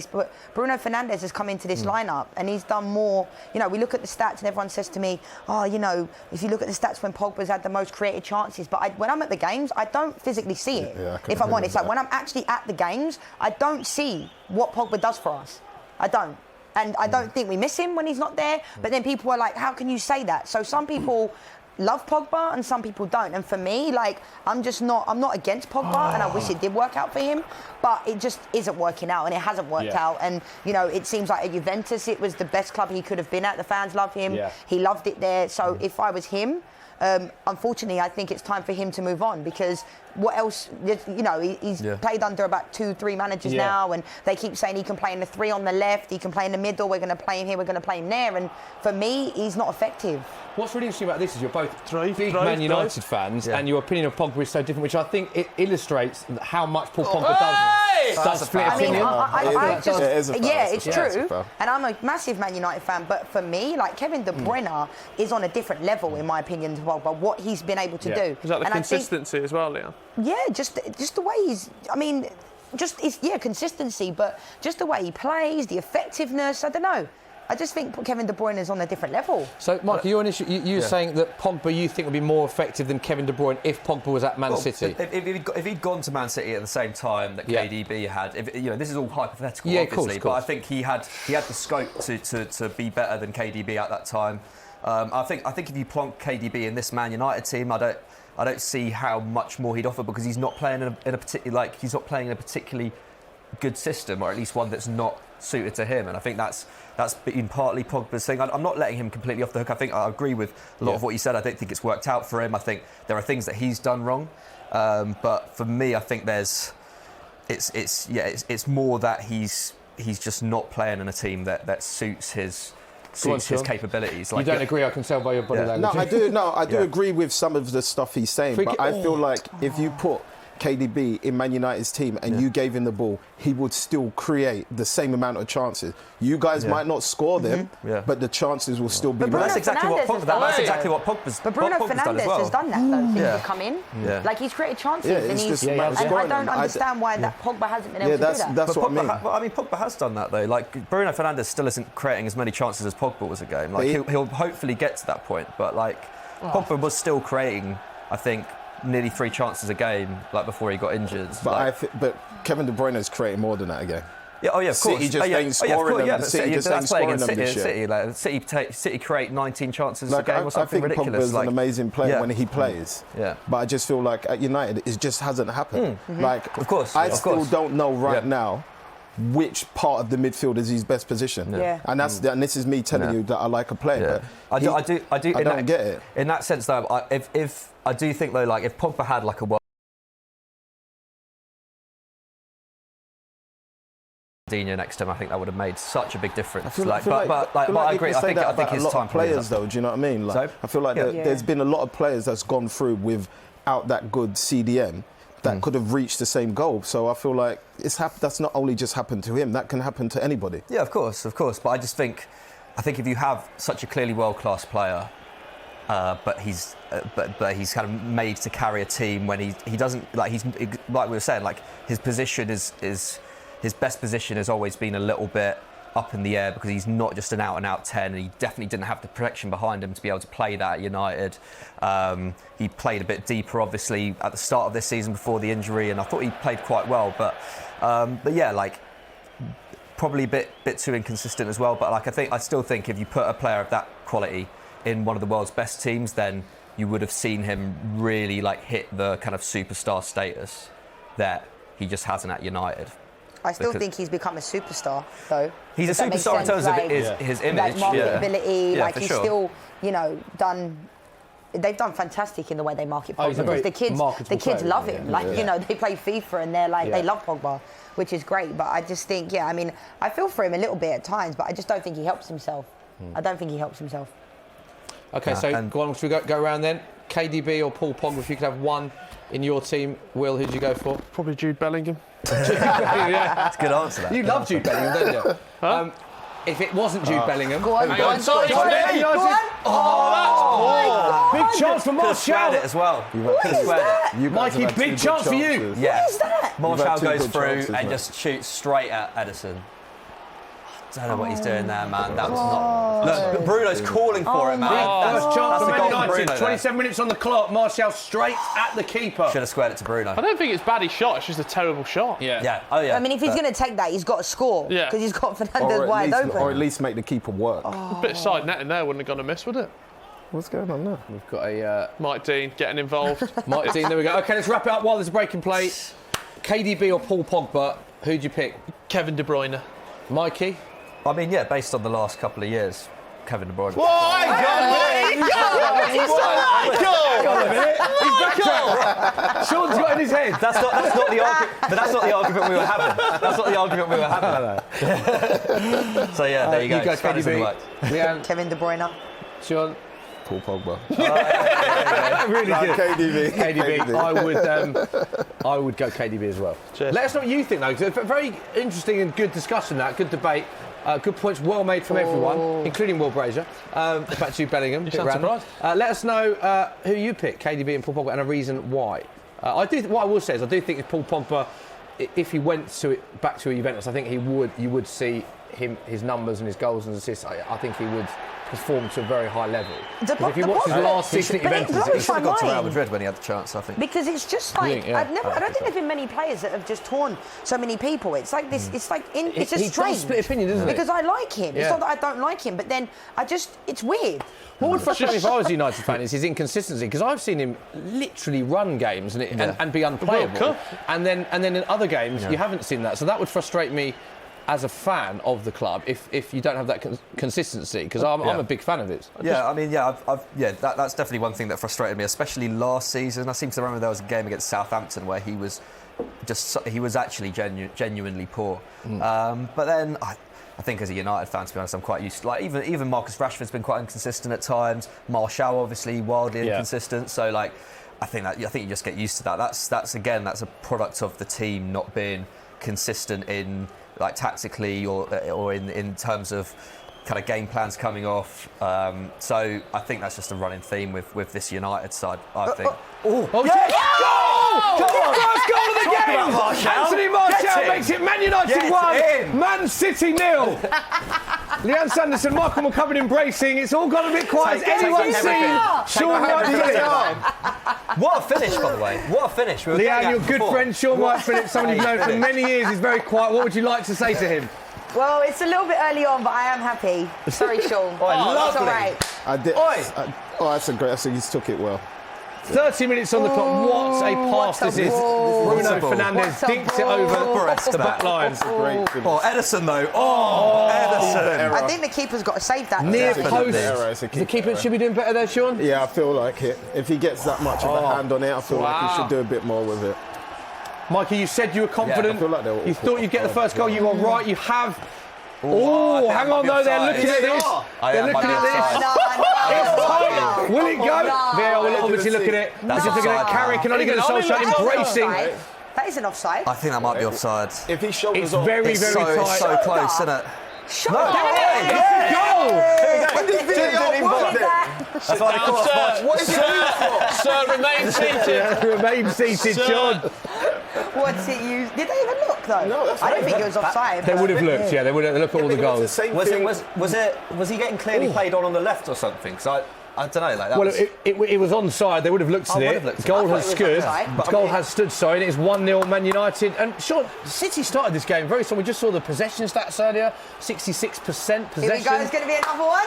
Bruno Fernandes has come into this lineup and he's done more. We look at the stats and everyone says to me, if you look at the stats when Pogba's had the most created chances, but when I'm at the games, I don't physically see it. If I'm honest, when I'm actually at the games, I don't see what Pogba does for us. I don't. And I don't think we miss him when he's not there. But then people are like, how can you say that? So some people love Pogba and some people don't. And for me, I'm not against Pogba and I wish it did work out for him. But it just isn't working out and it hasn't worked out. And, it seems like at Juventus, it was the best club he could have been at. The fans love him. He loved it there. So if I was him, unfortunately, I think it's time for him to move on because what else? He's played under about 2-3 managers now, and they keep saying he can play in the 3 on the left, he can play in the middle. We're going to play him here, we're going to play him there, and for me, he's not effective. What's really interesting about this is you're both big Man United fans, and your opinion of Pogba is so different, which I think it illustrates how much Paul Pogba does split opinion. It's true, and I'm a massive Man United fan, but for me, Kevin De Bruyne is on a different level, in my opinion, to Pogba, what he's been able to do. Is that the consistency as well, Leon? Yeah, just the way he's. Consistency, but just the way he plays, the effectiveness. I don't know. I just think Kevin De Bruyne is on a different level. So, Mike, you're you're saying that Pogba you think would be more effective than Kevin De Bruyne if Pogba was at Man City? If he'd gone to Man City at the same time that KDB had, this is all hypothetical, yeah, obviously, of course. but I think he had the scope to be better than KDB at that time. I think if you plonk KDB in this Man United team, I don't see how much more he'd offer because he's not playing in a particularly good system, or at least one that's not suited to him. And I think that's been partly Pogba's thing. I'm not letting him completely off the hook. I think I agree with a lot of what you said. I don't think it's worked out for him. I think there are things that he's done wrong, but for me, I think it's more that he's just not playing in a team that suits his capabilities. You don't agree? I can tell by your body language. I do agree with some of the stuff he's saying, but I feel like if you put KDB in Man United's team and you gave him the ball, he would still create the same amount of chances. You guys might not score them, but the chances will still be there. That's exactly what Pogba's But Bruno Fernandes has done that though, since he's come in. Yeah. Like he's created chances and I don't understand why that Pogba hasn't been able to do that. That's what I mean. Pogba has done that though. Like Bruno Fernandes still isn't creating as many chances as Pogba was a game. Like he'll hopefully get to that point, but Pogba was still creating, I think, nearly 3 chances a game, like before he got injured. But Kevin De Bruyne is creating more than that again. Yeah, of course. City just ain't scoring them. City just ain't scoring them this year. City create 19 chances a game or something ridiculous. I think Pogba's an amazing player when he plays. Yeah. But I just feel like at United, it just hasn't happened. Of course. I still don't know right now which part of the midfield is his best position. And this is me telling you that I like a player. But I don't get it. In that sense, though, if I do think though, like if Pogba had like a Dino next to him, I think that would have made such a big difference. But I agree. I think his time players though. Do you know what I mean? Like, I feel like there's been a lot of players that's gone through without that good CDM that could have reached the same goal. So I feel like that's not only just happened to him. That can happen to anybody. Yeah, of course. But I just think if you have such a clearly world-class player, but he's kind of made to carry a team when he doesn't, like we were saying, like his position is his best position has always been a little bit up in the air because he's not just an out-and-out 10, and he definitely didn't have the protection behind him to be able to play that at United. He played a bit deeper, obviously, at the start of this season before the injury, and I thought he played quite well. But yeah, like probably a bit too inconsistent as well. But I still think if you put a player of that quality in one of the world's best teams, then you would have seen him really hit the kind of superstar status that he just hasn't at United. I still think he's become a superstar, though. He's a superstar in terms of his image. Marketability, he's sure. still, done... They've done fantastic in the way they market Pogba because the kids love him. They play FIFA and they love Pogba, which is great. But I just think, I feel for him a little bit at times, but I just don't think he helps himself. I don't think he helps himself. Okay, so go on, should we go around then? KDB or Paul Pogba? If you could have one in your team, Will, who'd you go for? Probably Jude Bellingham. That's a good answer. You love Jude Bellingham, don't you? Huh? If it wasn't Jude Bellingham... Go on. That's big chance for Martial. Could have it as well. Mikey, big chance for you. Yeah. What is that? Martial goes through and just shoots straight at Edison. I don't know what he's doing there, man. That was not... Look, Bruno's calling for it, man. First chance for Man United. Bruno 27 minutes on the clock. Martial straight at the keeper. Should have squared it to Bruno. I don't think it's bad he shot. It's just a terrible shot. Yeah. Oh, yeah. I mean, if he's going to take that, he's got to score. Yeah. Because he's got Fernandes wide open. Or at least make the keeper work. A bit of side netting there wouldn't have gone amiss, would it? What's going on there? We've got a... Mike Dean getting involved. Mike Dean, there we go. OK, let's wrap it up while there's a break in play. KDB or Paul Pogba, who'd you pick? Kevin De Bruyne. Mikey? I mean, yeah, based on the last couple of years, Kevin De Bruyne. Sean's got in his head. That's not the argument. But that's not the argument we were having. That's not the argument we were having. So yeah, there you go. You go KDB. Leanne. Kevin De Bruyne. Sean. Paul Pogba. Really good. KDB. I would go KDB as well. Cheers. Let us know what you think, though. It's a very interesting and good discussion, that. Good debate. Good points, well made from everyone, including Will Brazier. Back to you, Bellingham. You sound surprised. Let us know who you pick, KDB and Paul Pogba, and a reason why. What I will say is I do think if Paul Pogba, if he went back to Juventus, I think you would see his numbers and his goals and assists, I think he would perform to a very high level. If you the watch his problem- last season at but it Juventus, blows He should have my got to Real mind. Madrid when he had the chance, I think. Because it's just like Yeah. I don't think there've been many players that have just torn so many people. It's like this. It's like it's just he strange. does split opinion, doesn't he? Because I like him. It's Yeah. not that I don't like him, but then it's weird. What would frustrate me if I was a United fan is his inconsistency, because I've seen him literally run games and be unplayable, and then in other games you haven't seen that. So that would frustrate me as a fan of the club if you don't have that consistency, because I'm a big fan of his. That's definitely one thing that frustrated me, especially last season. I seem to remember there was a game against Southampton where he was actually genuinely poor. But then I think as a United fan, to be honest, I'm quite used to, like, even Marcus Rashford's been quite inconsistent at times. Martial obviously wildly inconsistent. So like I think you just get used to that. That's a product of the team not being consistent in, like, tactically or in terms of kind of game plans coming off. So I think that's just a running theme with this United side, I think. First goal of the game! Anthony Martial makes it Man United 1, Man City 0. Leanne Sanderson, Michael McCubbin embracing. It's all gone a bit quiet. Has anyone seen Sean White Phillips? What a finish, by the way. What a finish. We were Leanne, your good friend Sean White Phillips, someone you've known for many years, is very quiet. What would you like to say to him? Well, it's a little bit early on, but I am happy. Sorry, Sean. It's all right. That's a great. I think he's took it well. 30 minutes on the clock. What a pass this is. Bruno Fernandes dinks it over the back line. Edison, though. Edison. I think the keeper's got to save that. Near post. It's a The keeper should be doing better there, Sean. Yeah, I feel like it. If he gets that much of a hand on it, I feel like he should do a bit more with it. Mikey, you said you were confident. I fil like you thought you'd get the first goal. You were right. You have. Oh, hang on, though. They're looking at this. They're looking at this. It's tight. Will it go? VAR will obviously look at it. Just looking at Carrick and Oliver Solskjaer embracing. That is an offside. I think that might be offside. If he shoulders It's off, very, It's very so tight. close, isn't it? Shut No, up. It's a goal. That's why they call it offside. What is it? Sir, remain seated. Remain seated, John. What's it used? Did they even look though? No, that's I don't right. think it was offside. They would have looked, yeah. They would have looked at all the goals. Was he getting clearly played on the left or something? Because I don't know. Like that. Well, it was onside. They would have looked at it. Goal has stood. Goal has stood. Sorry, and it's 1-0 Man United. And Sean, City started this game very strong. We just saw the possession stats earlier. 66% possession. Here we go. There's going to be another one.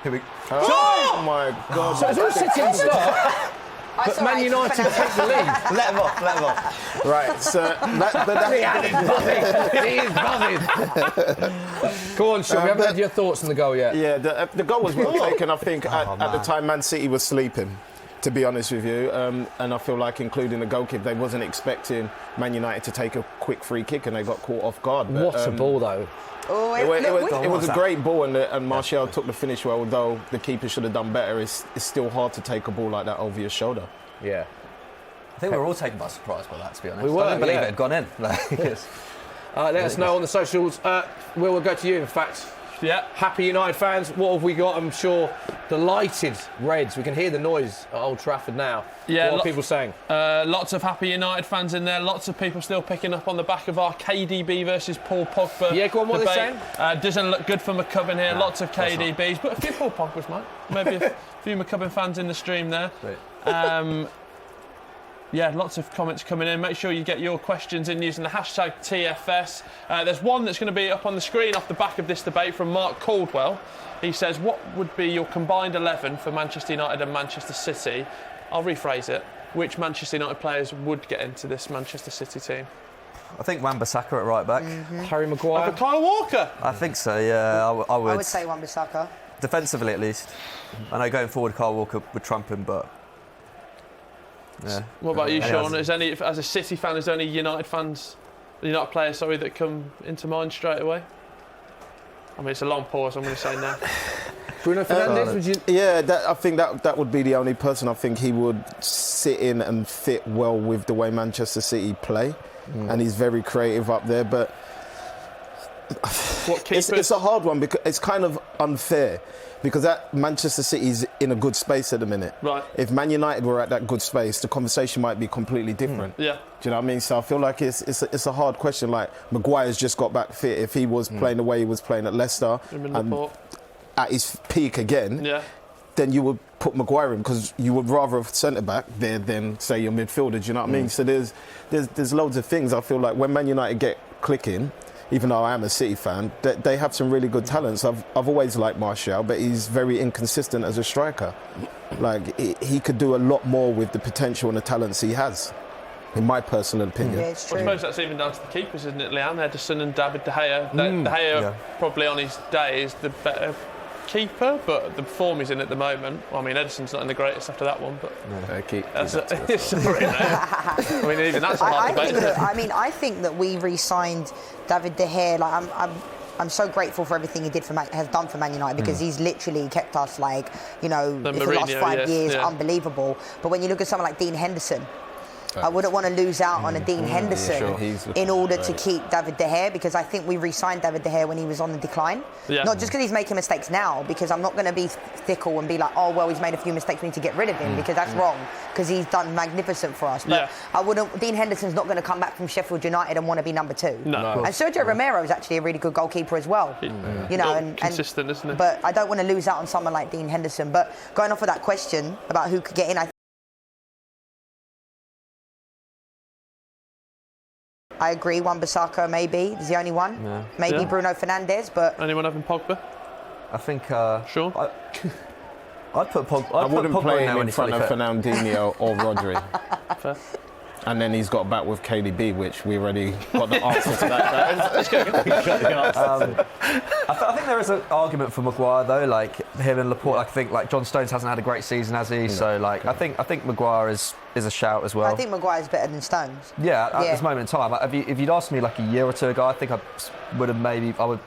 Here we. Oh my God! So it's all City at the start. But Man United take the lead. Let him off. Right, so He is buzzing. Go on, Sean. We haven't had your thoughts on the goal yet. yeah, the goal was well taken. I think at the time Man City was sleeping, to be honest with you, and I feel like, including the goalkeeper, they wasn't expecting Man United to take a quick free kick, and they got caught off guard. But, What a ball, though. Oh, it was a great ball, and Martial took the finish well, although the keeper should have done better. It's still hard to take a ball like that over your shoulder. Yeah. I think we were all taken by surprise by that, to be honest. We were, I didn't believe yeah. it had gone in. Let us know on the socials. We'll go to you, in fact. Yeah. Happy United fans, what have we got? I'm sure delighted Reds. We can hear the noise at Old Trafford now. Yeah, what are people saying? Lots of happy United fans in there. Lots of people still picking up on the back of our KDB versus Paul Pogba. Yeah, go on, what are they saying? Doesn't look good for McCubbin here. Lots of KDBs, but a few Paul Pogbas, mate. Maybe a few McCubbin fans in the stream there. Yeah, lots of comments coming in. Make sure you get your questions in using the hashtag TFS. There's one that's going to be up on the screen off the back of this debate from Mark Caldwell. He says, what would be your combined 11 for Manchester United and Manchester City? I'll rephrase it. Which Manchester United players would get into this Manchester City team? I think Wan-Bissaka at right back. Harry Maguire. For Kyle Walker? I think so, yeah. I would. I would say Wan-Bissaka. Defensively, at least. I know going forward, Kyle Walker would trump him, but... Yeah. What about you, Sean? As a City fan, is there any United players, that come into mind straight away? I mean, it's a long pause, I'm going to say now. Bruno Fernandes, would you... Yeah, I think that would be the only person I think he would sit in and fit well with the way Manchester City play. And he's very creative up there, but What keepers? It's a hard one because it's kind of unfair because that Manchester City's in a good space at the minute. Right. If Man United were at that good space, the conversation might be completely different. Yeah. Do you know what I mean? So I feel like it's a hard question. Like Maguire's just got back fit. If he was playing the way he was playing at Leicester and at his peak again, then you would put Maguire in because you would rather have centre back there than say your midfielder. Do you know what I mean? So there's loads of things. I feel like when Man United get clicking, even though I am a City fan, they have some really good talents. I've always liked Martial, but he's very inconsistent as a striker. Like he could do a lot more with the potential and the talents he has, in my personal opinion. Yeah, it's true. I suppose that's even down to the keepers, isn't it? Leanne Ederson and David De Gea. De Gea probably on his day is the better keeper, but the form he's in at the moment. Well, I mean, Ederson's not in the greatest after that one, but sorry, mate. I mean, even that's a hard debate. I think that we re-signed David De Gea. Like, I'm so grateful for everything he has done for Man United because he's literally kept us for the last 5 years, unbelievable. But when you look at someone like Dean Henderson, I wouldn't want to lose out on a Dean Henderson in order to keep David De Gea because I think we re-signed David De Gea when he was on the decline. Yeah. Not just because he's making mistakes now, because I'm not going to be fickle and be like, oh, well, he's made a few mistakes, we need to get rid of him because that's wrong because he's done magnificent for us. But Dean Henderson's not going to come back from Sheffield United and want to be number 2. No. And Sergio Romero is actually a really good goalkeeper as well. And consistent, isn't he? But I don't want to lose out on someone like Dean Henderson. But going off of that question about who could get in, I agree, Wan-Bissaka maybe is the only one. Yeah. Maybe Bruno Fernandes, but... Anyone having Pogba? I think... Sure. I'd put Pogba. I wouldn't play him in front of Fernandinho or Rodri. Fair. And then he's got back with KDB, which we already got the answer to that. I think there is an argument for Maguire though, like him and Laporte. I think like John Stones hasn't had a great season, has he? No. So like I think Maguire is a shout as well. I think Maguire's better than Stones. Yeah, at this moment in time. If you'd asked me like a year or two ago, I think I would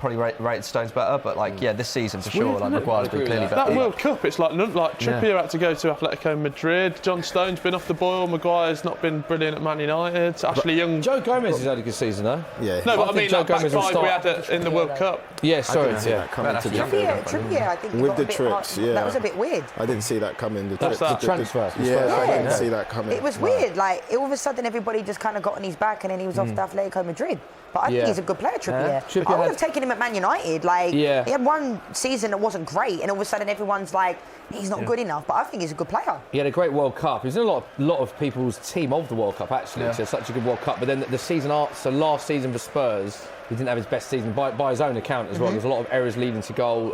probably rate Stones better. But like this season for sure, like Maguire's been clearly better. That World Cup, it's like Trippier had to go to Atletico Madrid. John Stone's been off the boil. Maguire's not been brilliant at Man United. Ashley Young. Joe Gomez has had a good season though. Yeah. No, but I mean like back five we had in the World Cup. Yeah, sorry. Trippier, I think with the trips, that was a bit weird. I didn't see that coming. The transfer. I didn't see that coming. It was weird. Like all of a sudden, everybody just kind of got on his back, and then he was off to Atletico Madrid. But I think he's a good player, Trippier. I would have taken him at Man United. Like he had one season that wasn't great, and all of a sudden, everyone's like, he's not good enough. But I think he's a good player. He had a great World Cup. He was in a lot of people's team of the World Cup actually. So such a good World Cup. But then the season after, last season for Spurs, he didn't have his best season by his own account as well. There's a lot of errors leading to goal.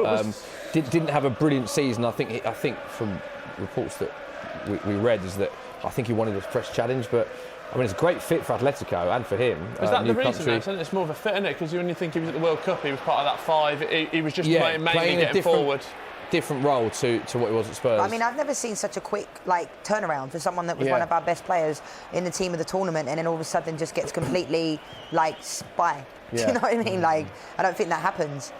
Didn't have a brilliant season. I think from reports that we read is that I think he wanted a fresh challenge, but. I mean, it's a great fit for Atletico and for him. Is that the reason, isn't it? It's more of a fit, isn't it? Because when you think he was at the World Cup, he was part of that five. He was just mainly getting forward. Different role to what he was at Spurs. I mean, I've never seen such a quick turnaround for someone that was one of our best players in the team of the tournament, and then all of a sudden just gets completely spy. Do you know what I mean? I don't think that happens.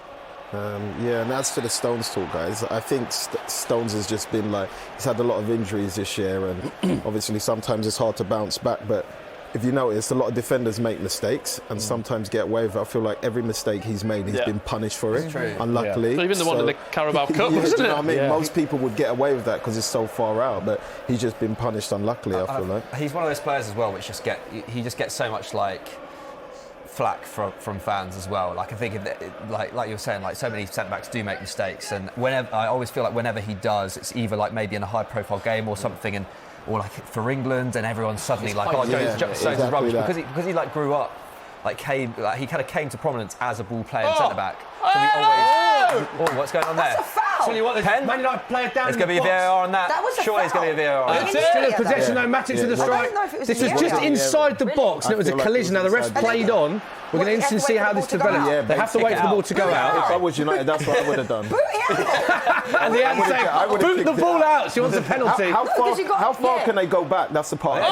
And as for the Stones talk, guys, I think Stones has just been he's had a lot of injuries this year, and obviously sometimes it's hard to bounce back. But if you notice, a lot of defenders make mistakes and sometimes get away with it. I feel like every mistake he's made, he's been punished for it, unluckily. So even the one in the Carabao Cup, wasn't it? You know what I mean? Most people would get away with that because it's so far out, but he's just been punished unluckily, I feel like. He's one of those players as well, which he just gets so much flack from fans as well. I think like you were saying, so many centre backs do make mistakes, and I always feel like whenever he does, it's either maybe in a high profile game or something, or for England, and everyone's suddenly Stones is rubbish because he grew up he kind of came to prominence as a ball playing centre back. So we always what's going on there? That's a foul. Tell you what, there's Man United player down. There's going to be a VAR on that. That was a Surely foul. There's going to be a VAR on that. Still in possession, though. Matic to the strike. I don't know if it was This was just inside the box, and it was a collision. Now the ref's played on. We're going to interesting see how this develops. They have to wait for the ball to go out. If I was United, that's what I would have done. And the answer saying, boot the ball out. She wants a penalty. How far can they go back? That's the part.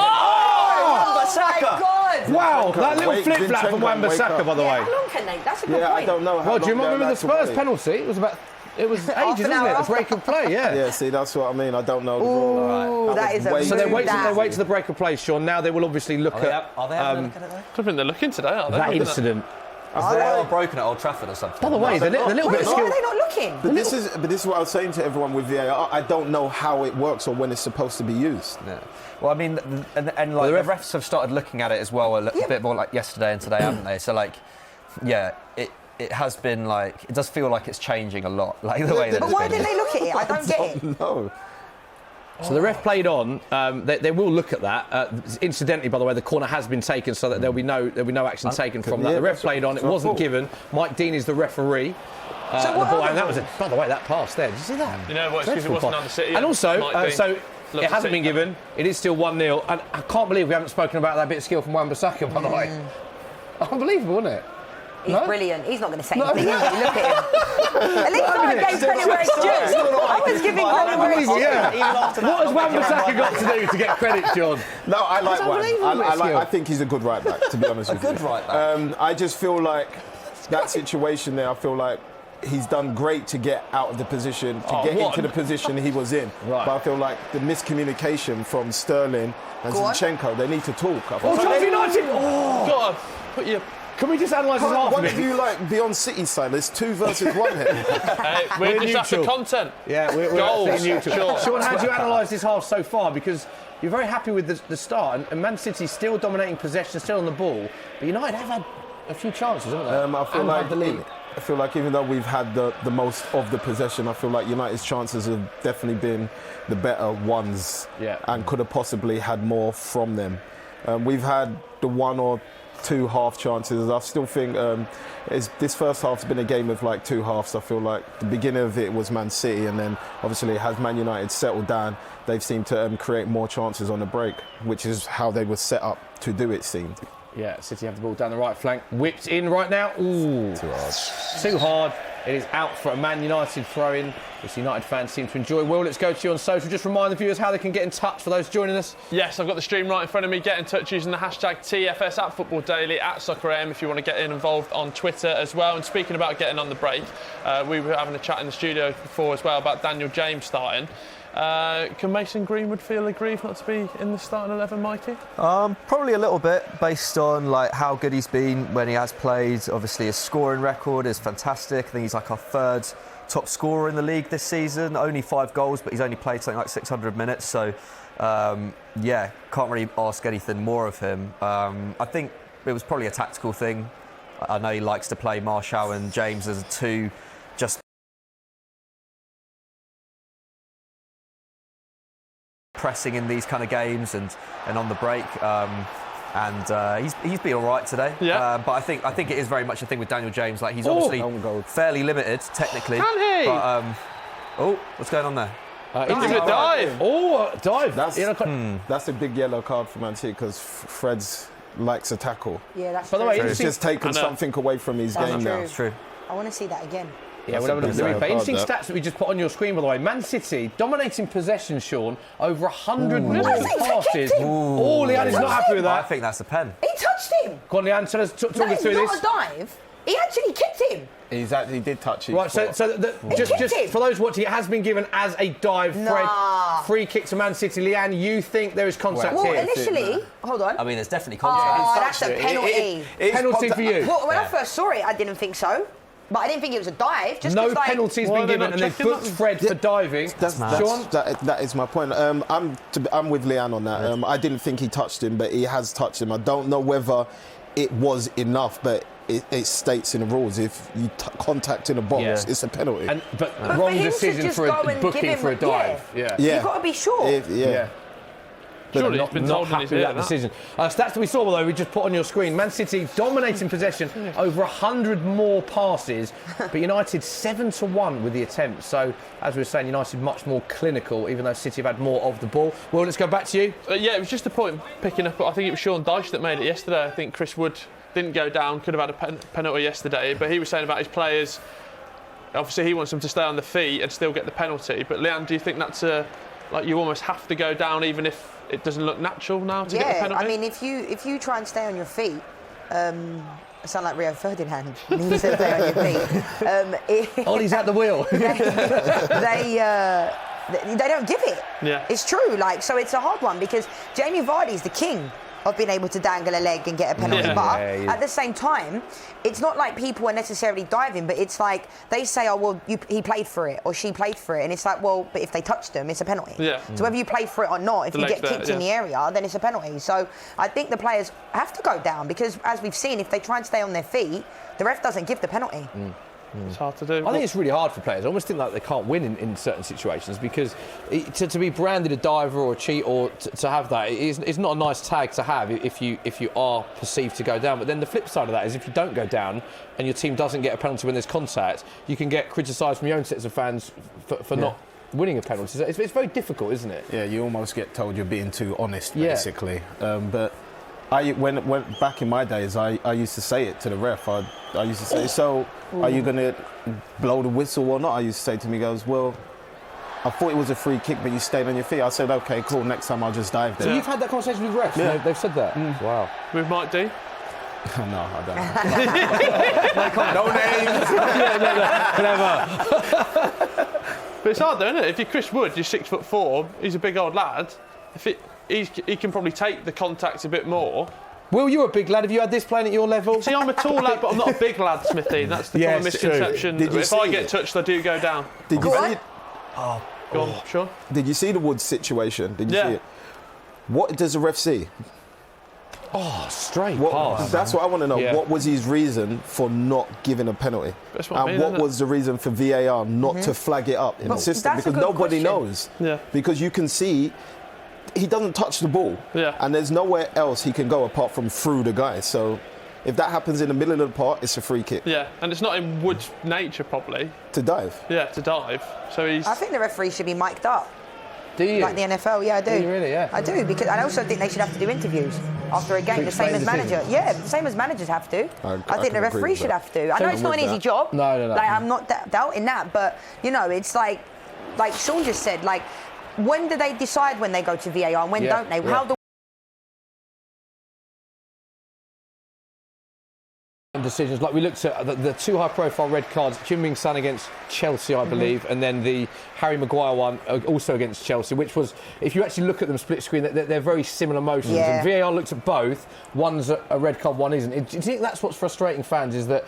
Wan-Bissaka! Wow, that little flip-flap from Wan-Bissaka, by the way. How long can they? That's a good point. I don't know. Well, do you remember the Spurs penalty? It was ages, wasn't it? A break of play, Yeah, see, that's what I mean. I don't know the rule. That is so they wait to the break of play, Sean. Now they will obviously look at... I think they're looking today, aren't they? That incident. They are broken at Old Trafford or something. By the way, the little bit of Why skill. are they not looking? But this is what I was saying to everyone with VAR. I don't know how it works or when it's supposed to be used. Yeah. Well, I mean, and like the refs have started looking at it as well a little bit more like yesterday and today, haven't they? So like, yeah, it has been like, it does feel like it's changing a lot, like the way that. But why didn't they look at it? I don't get it. No. So the ref played on. They will look at that. Incidentally, by the way, the corner has been taken, so that there'll be no action taken from that. The ref played on. It wasn't given. Mike Dean is the referee. So what and that was by the way, that pass there. Did you see that? You know what? It's because it wasn't on the City. And also, Mike so Dean. it hasn't been given. It is still 1-0. And I can't believe we haven't spoken about that bit of skill from Wan-Bissaka, by the way. Unbelievable, isn't it? He's brilliant. He's not going to say anything. Look at him. At least I gave credit where it's due. I was giving credit where it's due. What has Wan-Bissaka got to do to get credit, John? No, I like unbelievable Wan. skill. I think he's a good right back, to be honest with you. good right back. I just feel like that situation there, I feel like he's done great to get out of the position, to get into the position he was in. Right. But I feel like the miscommunication from Sterling and Zinchenko, they need to talk. Sheffield United! Go on, put your. Can we just analyse this half One a of bit? you like be on City side? There's 2 versus 1 here. Hey, we're just after neutral. content. Yeah, we're Goals. absolutely neutral. Sure. Sean, how do you analyse this half so far? Because you're very happy with the start, and Man City still dominating possession, still on the ball. But United have had a few chances, haven't they? I feel like even though we've had the most of the possession, I feel like United's chances have definitely been the better ones, and could have possibly had more from them. We've had the 1 or 2 half chances. I still think this first half's been a game of like 2 halves. I feel like the beginning of it was Man City, and then obviously as Man United settled down, they've seemed to create more chances on the break, which is how they were set up to do, it seemed. Yeah, City have the ball down the right flank. Whipped in right now. Ooh. Too hard. Too hard. It is out for a Man United throw-in, which United fans seem to enjoy. Will, let's go to you on social. Just remind the viewers how they can get in touch for those joining us. Yes, I've got the stream right in front of me. Get in touch using the hashtag TFS at Football Daily, at SoccerAM if you want to get involved on Twitter as well. And speaking about getting on the break, we were having a chat in the studio before as well about Daniel James starting. Can Mason Greenwood feel aggrieved not to be in the starting 11, Mikey? Probably a little bit, based on like how good he's been when he has played. Obviously, his scoring record is fantastic. I think he's like our 3rd top scorer in the league this season. Only 5 goals, but he's only played something like 600 minutes. So, can't really ask anything more of him. I think it was probably a tactical thing. I know he likes to play Martial and James as 2, just pressing in these kind of games and on the break, he's been all right today. But I think it is very much a thing with Daniel James. Like he's obviously fairly limited technically. Can he? But, what's going on there? He's a dive. Dive. That's a big yellow card for Man City because Fred's likes a tackle. Yeah, that's By the true. way, He's just taken something away from his game now. It's true. I want to see that again. Yeah, we'll have a look at the bizarre replay. Interesting card, stats that we just put on your screen, by the way. Man City dominating possession, Sean, over 100 million passes. Oh, Leanne is not happy with I that. think that's a pen. He touched him. Go on, Leanne, tell us, talk That us is through not this. a dive. He actually kicked him. He did touch it. Right, so just for those watching, it has been given as a dive. Fred, free kick to Man City. Leanne, you think there is contact Well, here? initially, hold on. I mean, there's definitely contact. Oh, that's a penalty. Penalty for you. Well, when I first saw it, I didn't think so. But I didn't think it was a dive. Just No 'cause, penalty's Why been are they given, not and they've checking booked that? Fred for diving. Sean? That is my point. I'm with Leanne on that. I didn't think he touched him, but he has touched him. I don't know whether it was enough, but it states in the rules if you contact in a box, it's a penalty. But for wrong him to decision just for go a and booking give him for a a- dive. Yeah. You've got to be sure. But Surely not, he's been not told in happy his with ear that that. decision. Stats that we saw, though, we just put on your screen. Man City dominating possession, over 100 more passes, but United 7-1 with the attempts. So, as we were saying, United much more clinical, even though City have had more of the ball. Well, let's go back to you. Yeah, it was just a point picking up. I think it was Sean Dyche that made it yesterday. I think Chris Wood didn't go down, could have had a penalty yesterday, but he was saying about his players. Obviously, he wants them to stay on the feet and still get the penalty. But Leanne, do you think that's like you almost have to go down even if it doesn't look natural now to get the penalty? I mean, if you try and stay on your feet, I sound like Rio Ferdinand. He needs to stay on your feet. Ollie's at the wheel. They don't give it. Yeah. It's true. So it's a hard one because Jamie Vardy's the king of being able to dangle a leg and get a penalty. Yeah. But Yeah. at the same time, it's not like people are necessarily diving, but it's like they say, oh, well, he played for it or she played for it. And it's like, well, but if they touched them, it's a penalty. Yeah. So whether you play for it or not, if The you leg's get kicked there, in the area, then it's a penalty. So I think the players have to go down because, as we've seen, if they try and stay on their feet, the ref doesn't give the penalty. It's hard to do. I think it's really hard for players. I almost think like they can't win in certain situations because to be branded a diver or a cheat or to have that it's not a nice tag to have if you are perceived to go down. But then the flip side of that is if you don't go down and your team doesn't get a penalty when there's contact, you can get criticised from your own sets of fans for not winning a penalty. So it's very difficult, isn't it? Yeah, you almost get told you're being too honest, Yeah. basically. But when back in my days, I used to say it to the ref. I used to say, so are you going to blow the whistle or not? I used to say to him, he goes, well, I thought it was a free kick, but you stayed on your feet. I said, okay, cool, next time I'll just dive there. So you've had that conversation with refs? Yeah. They've said that? Wow. With Mike D. No, I don't. No names. But it's hard though, isn't it? If you're Chris Wood, you're 6'4", he's a big old lad. He can probably take the contact a bit more. Will, you're a big lad. Have you had this playing at your level? See, I'm a tall lad, but I'm not a big lad, Smithy. That's the common misconception. Did you If see I get it? touched, I do go down. Did you see it? Go on, Sean. Did you see the Woods situation? Did you Yeah. see it? What does the ref see? Straight What, that's what I want to know. Yeah. What was his reason for not giving a penalty? That's what I And mean, what isn't it? was the reason for VAR not to flag it up in the But system? that's a Because good nobody question. knows. Yeah. Because you can see he doesn't touch the ball. Yeah. And there's nowhere else he can go apart from through the guy. So if that happens in the middle of the park, it's a free kick Yeah, and it's not in Wood's nature, probably. to dive. Yeah, to dive. So he's. I think the referee should be mic'd up. Do you? Like the NFL, yeah, I do. Do you really? Yeah. I do, because I also think they should have to do interviews after a game, To the same explain as the manager. decision. Yeah, the same as managers have to. I I think can the agree referee with should that. have to. I know Same it's not with an easy that. job. No. Like, I'm not doubting that, but you know, it's like Sean just said, like, when do they decide when they go to VAR and when Yeah, don't they? yeah. How do decisions like we looked at the two high-profile red cards, Jim Son against Chelsea, I believe, and then the Harry Maguire one also against Chelsea, which was, if you actually look at them split screen, they're very similar motions. Yeah. And VAR looks at both. One's a red card, one isn't. Do you think that's what's frustrating fans? Is that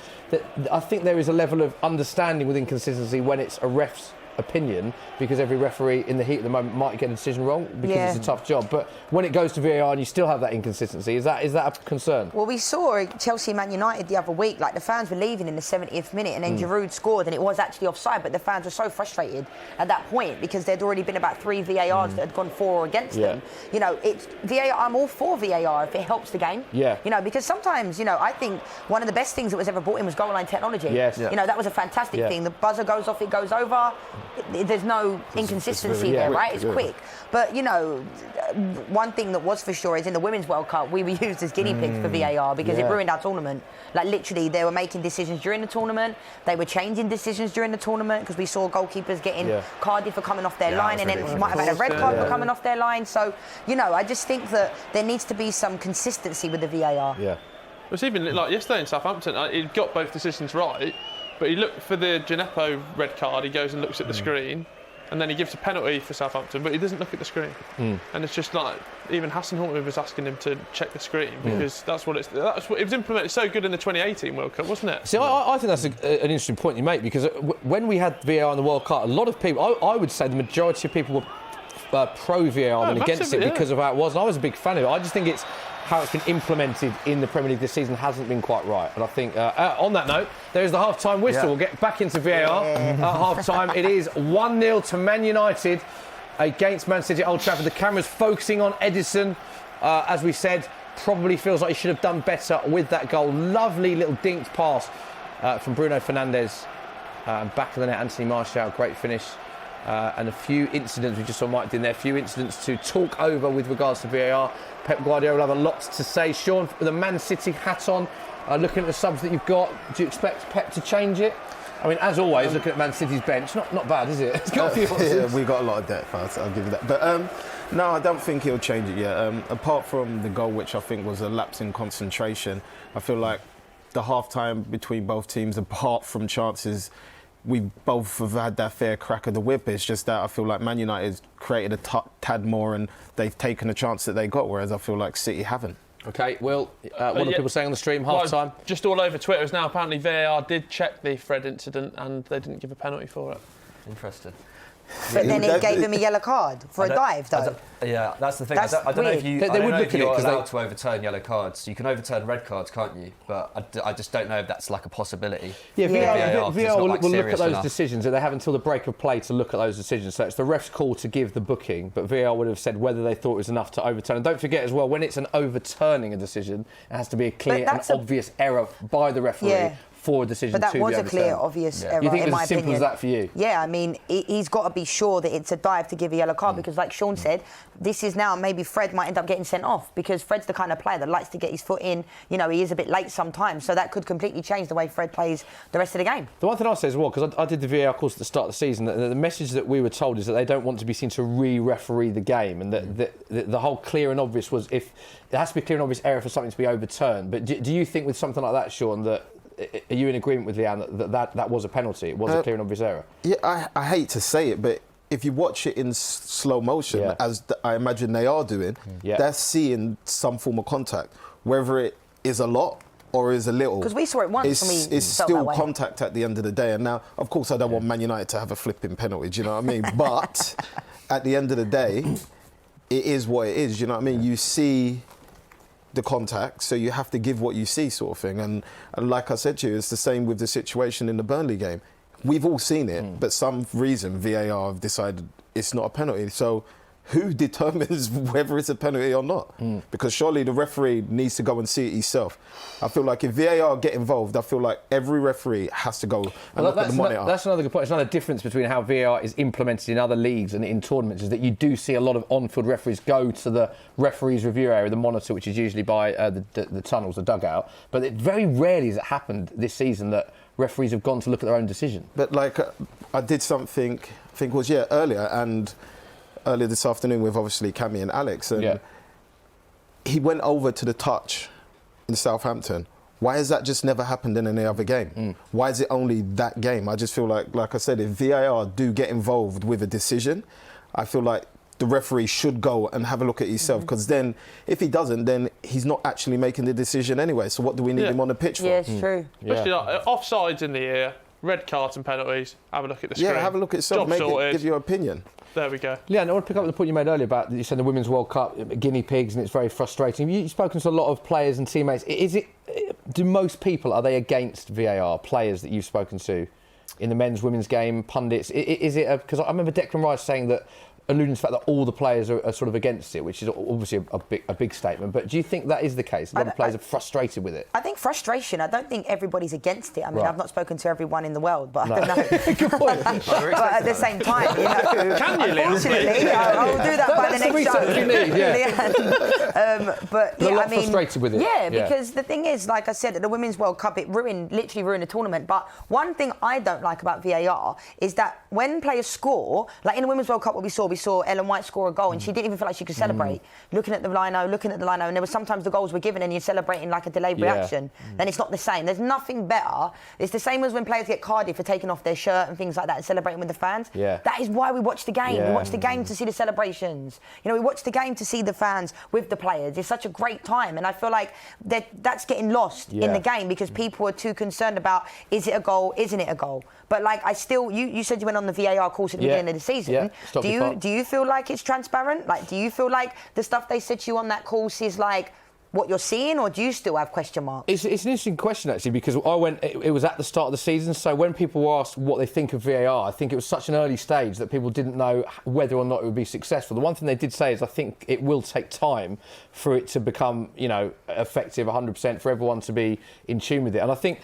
I think there is a level of understanding with inconsistency when it's a ref's opinion, because every referee in the heat of the moment might get a decision wrong because Yeah. it's a tough job. But when it goes to VAR and you still have that inconsistency, is that a concern? Well, we saw Chelsea Man United the other week, like the fans were leaving in the 70th minute and then Giroud scored and it was actually offside, but the fans were so frustrated at that point because there'd already been about 3 VARs that had gone for or against them. You know, it's VAR, I'm all for VAR if it helps the game. Yeah. You know, because sometimes, you know, I think one of the best things that was ever brought in was goal line technology. Yes. Yeah. You know, that was a fantastic Yeah. thing. The buzzer goes off, it goes over. There's no inconsistency there, quick, right? It's yeah. quick. But, you know, one thing that was for sure is in the Women's World Cup, we were used as guinea pigs for VAR because it Yeah. ruined our tournament. Like, literally, they were making decisions during the tournament. They were changing decisions during the tournament because we saw goalkeepers getting carded for coming off their line and then might have had a red card for coming off their line. So, you know, I just think that there needs to be some consistency with the VAR. Yeah. It was even like yesterday in Southampton, he got both decisions right, but he looked for the Gineppo red card, he goes and looks at the screen, and then he gives a penalty for Southampton, but he doesn't look at the screen. And it's just like, even Hassan-Houghton was asking him to check the screen because that's what it was implemented so good in the 2018 World Cup, wasn't it? See, I think that's an interesting point you make, because when we had VAR in the World Cup, a lot of people, I would say the majority of people were pro VAR than against it massively, because of how it was, and I was a big fan of it. I just think it's how it's been implemented in the Premier League this season hasn't been quite right. And I think, on that note, there's the half-time whistle. We'll get back into VAR at half-time. It is 1-0 to Man United against Man City at Old Trafford. The camera's focusing on Edison. As we said, probably feels like he should have done better with that goal. Lovely little dinked pass from Bruno Fernandes. And back of the net, Anthony Martial, great finish. And a few incidents, we just saw Mike in there, a few incidents to talk over with regards to VAR. Pep Guardiola will have a lot to say. Sean, with the Man City hat on, looking at the subs that you've got, do you expect Pep to change it? I mean, as always, looking at Man City's bench, not bad, is it? It's got a few options. Yeah, we've got a lot of depth, I'll give you that. But no, I don't think he'll change it yet. Apart from the goal, which I think was a lapse in concentration, I feel like the half-time between both teams, apart from chances, we both have had that fair crack of the whip. It's just that I feel like Man United created a tad more and they've taken a chance that they got, whereas I feel like City haven't. Okay, Will, what are people saying on the stream? Half-time? Well, just all over Twitter is now apparently VAR did check the Fred incident and they didn't give a penalty for it. Interesting. But then it gave him a yellow card for a dive, though. Yeah, that's the thing. That's I don't know if weird. I don't know if you're allowed to overturn yellow cards. You can overturn red cards, can't you? But I just don't know if that's like a possibility. Yeah, VAR will look at those enough. decisions, and they have until the break of play to look at those decisions. So it's the ref's call to give the booking, but VAR would have said whether they thought it was enough to overturn. And don't forget as well, when it's an overturning a decision, it has to be a clear and obvious error by the referee. For a decision but that to was be a clear, obvious error, you think in it was my as simple opinion. as that for you? Yeah, I mean, he's got to be sure that it's a dive to give a yellow card because, like Sean said, this is now maybe Fred might end up getting sent off because Fred's the kind of player that likes to get his foot in. You know, he is a bit late sometimes, so that could completely change the way Fred plays the rest of the game. The one thing I'll say as well, because I did the VAR course at the start of the season, the message that we were told is that they don't want to be seen to re-referee the game, and that the whole clear and obvious was if it has to be a clear and obvious error for something to be overturned. But do you think with something like that, Sean, that are you in agreement with Leanne that was a penalty? It was a clear and obvious error? Yeah, I hate to say it, but if you watch it in slow motion, as I imagine they are doing, they're seeing some form of contact. Whether it is a lot or is a little. Because we saw it once and we it's felt still that way. Contact at the end of the day. And now, of course, I don't want Man United to have a flipping penalty, do you know what I mean? But at the end of the day, it is what it is, do you know what I mean? You see the contact, so you have to give what you see, sort of thing. And like I said to you, it's the same with the situation in the Burnley game. We've all seen it, but some reason VAR have decided it's not a penalty. So who determines whether it's a penalty or not? Because surely the referee needs to go and see it himself. I feel like if VAR get involved, I feel like every referee has to go and look at the monitor. That's another good point. It's another difference between how VAR is implemented in other leagues and in tournaments is that you do see a lot of on-field referees go to the referee's review area, the monitor, which is usually by the tunnels, the dugout. But it very rarely has it happened this season that referees have gone to look at their own decision. But like, I did something, I think it was earlier this afternoon with obviously Cammy and Alex, and he went over to the touch in Southampton. Why has that just never happened in any other game? Why is it only that game? I just feel like I said, if VAR do get involved with a decision, I feel like the referee should go and have a look at himself, because then if he doesn't, then he's not actually making the decision anyway. So what do we need him on the pitch for? Yeah, it's true. Especially like, offsides in the ear, red cards and penalties. Have a look at the screen. Yeah, have a look at yourself. Give your opinion. There we go. Yeah, I want to pick up the point you made earlier about you said the Women's World Cup, guinea pigs, and it's very frustrating. You've spoken to a lot of players and teammates. Do most people, are they against VAR, players that you've spoken to in the men's, women's game, pundits? Is it because I remember Declan Rice saying that, alluding to the fact that all the players are sort of against it, which is obviously a big statement. But do you think that is the case? A lot of players are frustrated with it. I think frustration. I don't think everybody's against it. I mean, I've not spoken to everyone in the world, but I don't know. Good point. But at the same time, you know, Can you, Liam? unfortunately, I'll do that by the next show. That's the research you need, but a lot frustrated with it. Yeah, because the thing is, like I said, at the Women's World Cup, it literally ruined the tournament. But one thing I don't like about VAR is that when players score, like in the Women's World Cup, what we saw Ellen White score a goal and she didn't even feel like she could celebrate. Looking at the lino, and there was sometimes the goals were given and you're celebrating like a delayed reaction. Then it's not the same. There's nothing better. It's the same as when players get carded for taking off their shirt and things like that and celebrating with the fans. That is why we watch the game. We watch the game to see the celebrations. You know, we watch the game to see the fans with the players. It's such a great time, and I feel like that's getting lost in the game because people are too concerned about, is it a goal, isn't it a goal? But like, you said you went on the VAR course at the beginning of the season. Do you feel like it's transparent? Like, do you feel like the stuff they said to you on that course is like what you're seeing, or do you still have question marks? It's an interesting question, actually, because it was at the start of the season, so when people were asked what they think of VAR, I think it was such an early stage that people didn't know whether or not it would be successful. The one thing they did say is I think it will take time for it to become, effective 100%, for everyone to be in tune with it. And I think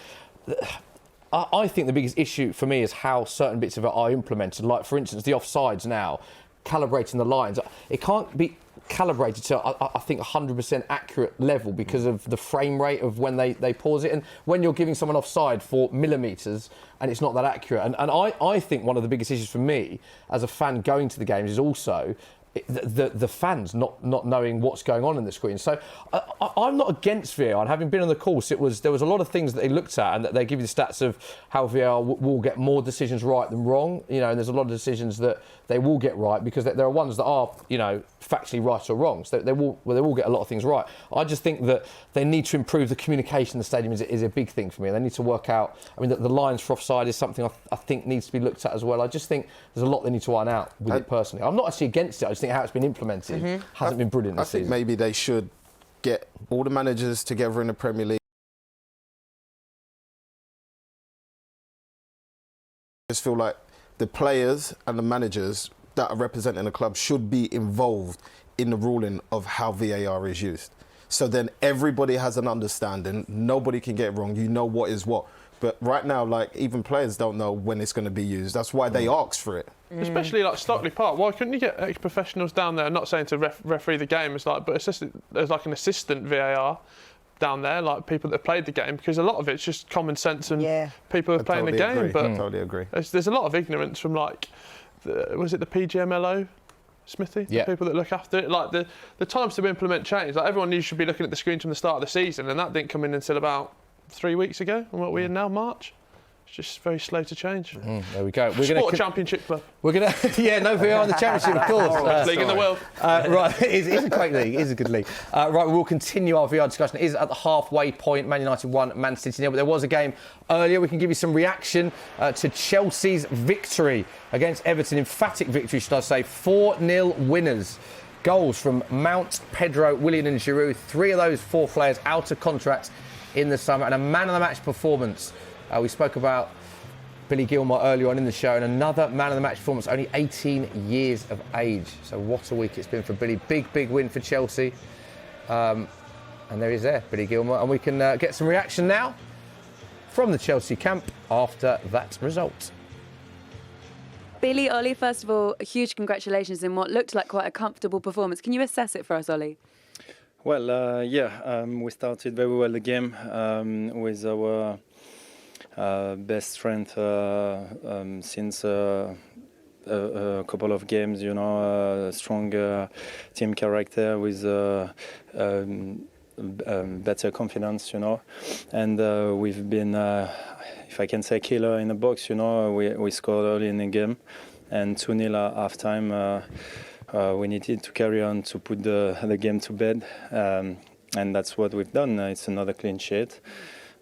the biggest issue for me is how certain bits of it are implemented. Like, for instance, the offsides now, calibrating the lines. It can't be calibrated to, I think, 100% accurate level because of the frame rate of when they pause it. And when you're giving someone offside for millimetres and it's not that accurate. And I think one of the biggest issues for me as a fan going to the games is also the fans not knowing what's going on in the screen. So I'm not against VAR, and having been on the course, there was a lot of things that they looked at, and that they give you the stats of how VAR will get more decisions right than wrong. You know, and there's a lot of decisions that they will get right because there are ones that are, you know, factually right or wrong. So they will get a lot of things right. I just think that they need to improve the communication in the stadium is a big thing for me. They need to work out. I mean, the lines for offside is something I think needs to be looked at as well. I just think there's a lot they need to iron out with it personally. I'm not actually against it. I just think how it's been implemented hasn't been brilliant this season. I think maybe they should get all the managers together in the Premier League. I just feel like the players and the managers that are representing the club should be involved in the ruling of how VAR is used. So then everybody has an understanding. Nobody can get it wrong. You know what is what. But right now, like, even players don't know when it's going to be used. That's why they ask for it. Especially like Stockley Park. Why couldn't you get ex-professionals down there? I'm not saying to referee the game, but there's like an assistant VAR down there, like people that have played the game, because a lot of it's just common sense and people who are playing the game. Agree. But I totally agree. There's a lot of ignorance from like, was it the PGMLO? Smithy, the people that look after it, like the times to implement change. Like everyone knew you should be looking at the screen from the start of the season, and that didn't come in until about 3 weeks ago. And what we're in now, March. It's just very slow to change. There we go. We're Championship club. We're going to, no VAR in the Championship, of course. League in the world. Right, it's a great league. It is a good league. Right, we'll continue our VAR discussion. It is at the halfway point. Man United 1, Man City 0. But there was a game earlier. We can give you some reaction to Chelsea's victory against Everton. Emphatic victory, should I say. 4-0 winners. Goals from Mount, Pedro, Willian and Giroud. 3 of those 4 players out of contract in the summer. And a man-of-the-match performance. We spoke about Billy Gilmour earlier on in the show, and another man-of-the-match performance, only 18 years of age. So what a week it's been for Billy. Big win for Chelsea. And there he is there, Billy Gilmour. And we can get some reaction now from the Chelsea camp after that result. Billy, Ollie, first of all, huge congratulations in what looked like quite a comfortable performance. Can you assess it for us, Ollie? Well, we started very well the game with our best strength since a couple of games, you know, strong team character with better confidence, you know, and we've been, if I can say, killer in the box, you know. We scored early in the game, and 2-0 at half-time. We needed to carry on to put the game to bed, and that's what we've done. It's another clean sheet.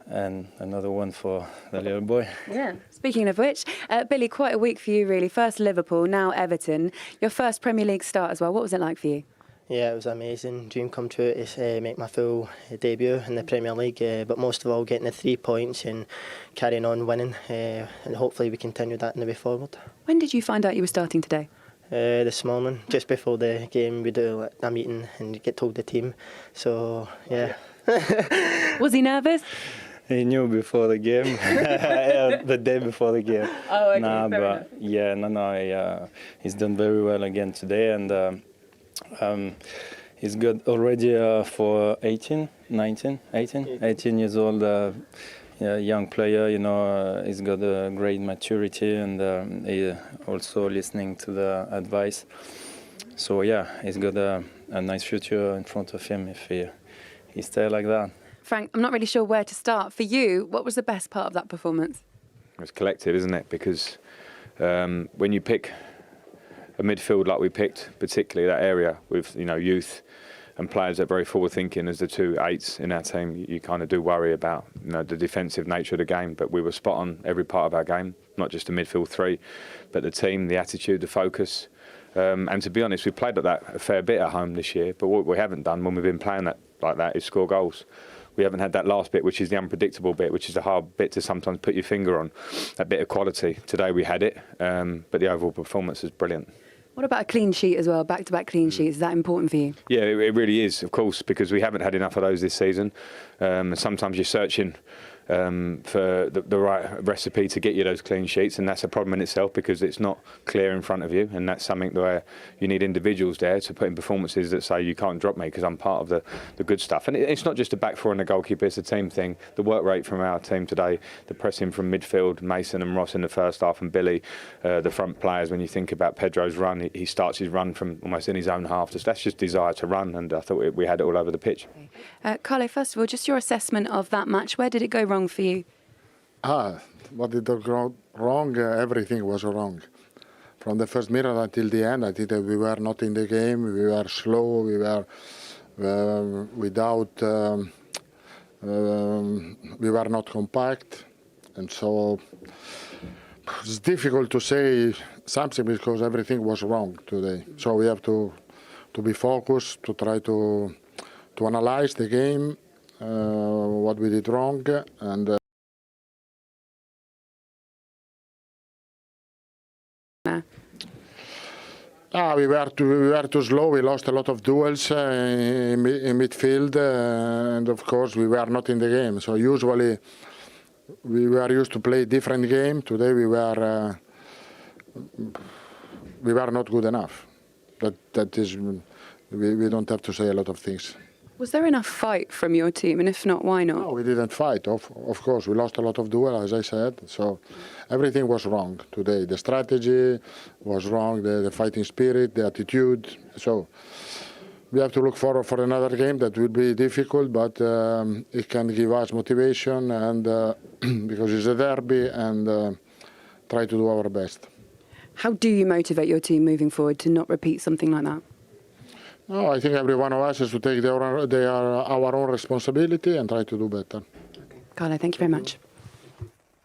And another one for the little boy. Yeah. Speaking of which, Billy, quite a week for you, really. First Liverpool, now Everton. Your first Premier League start as well. What was it like for you? Yeah, it was amazing. Dream come true to make my full debut in the Premier League. But most of all, getting the 3 points and carrying on winning. And hopefully we continue that in the way forward. When did you find out you were starting today? This morning, just before the game, we do a meeting and get told the team. So, yeah. Was he nervous? He knew before the game, the day before the game. Oh, okay, he's done very well again today, and he's got already for 18 years old, young player, you know. He's got a great maturity, and he also listening to the advice. So yeah, he's got a nice future in front of him if he stays like that. Frank, I'm not really sure where to start. For you, what was the best part of that performance? It's collective, isn't it? Because when you pick a midfield like we picked, particularly that area with, you know, youth and players that are very forward-thinking as the 2 8s in our team, you kind of do worry about, you know, the defensive nature of the game. But we were spot on every part of our game, not just the midfield 3, but the team, the attitude, the focus. And to be honest, we played like that a fair bit at home this year. But what we haven't done when we've been playing like that is score goals. We haven't had that last bit, which is the unpredictable bit, which is the hard bit to sometimes put your finger on, that bit of quality. Today we had it, but the overall performance is brilliant. What about a clean sheet as well, back-to-back clean sheets? Is that important for you? Yeah, it really is, of course, because we haven't had enough of those this season. Sometimes you're searching for the right recipe to get you those clean sheets, and that's a problem in itself because it's not clear in front of you, and that's something where you need individuals there to put in performances that say you can't drop me because I'm part of the good stuff. And it's not just a back four and the goalkeeper, it's a team thing. The work rate from our team today, the pressing from midfield, Mason and Ross in the first half, and Billy, the front players. When you think about Pedro's run, he starts his run from almost in his own half. That's just desire to run, and I thought we had it all over the pitch. Carlo, first of all, just your assessment of that match. Where did it go wrong for you? What did go wrong? Everything was wrong. From the first minute until the end, I think that we were not in the game. We were slow. We were we were not compact, and so it's difficult to say something because everything was wrong today. So we have to be focused, to try to analyze the game, what we did wrong, and. We were too slow. We lost a lot of duels in midfield, and of course we were not in the game. So usually we were used to play different game. Today we were not good enough. That is, we don't have to say a lot of things. Was there enough fight from your team, and if not, why not? No, we didn't fight. Of course, we lost a lot of duel, as I said. So everything was wrong today. The strategy was wrong, the fighting spirit, the attitude. So we have to look forward for another game that will be difficult, but it can give us motivation, and because it's a derby, and try to do our best. How do you motivate your team moving forward to not repeat something like that? No, I think every one of us has to take our own responsibility and try to do better. Carlo, thank you very much.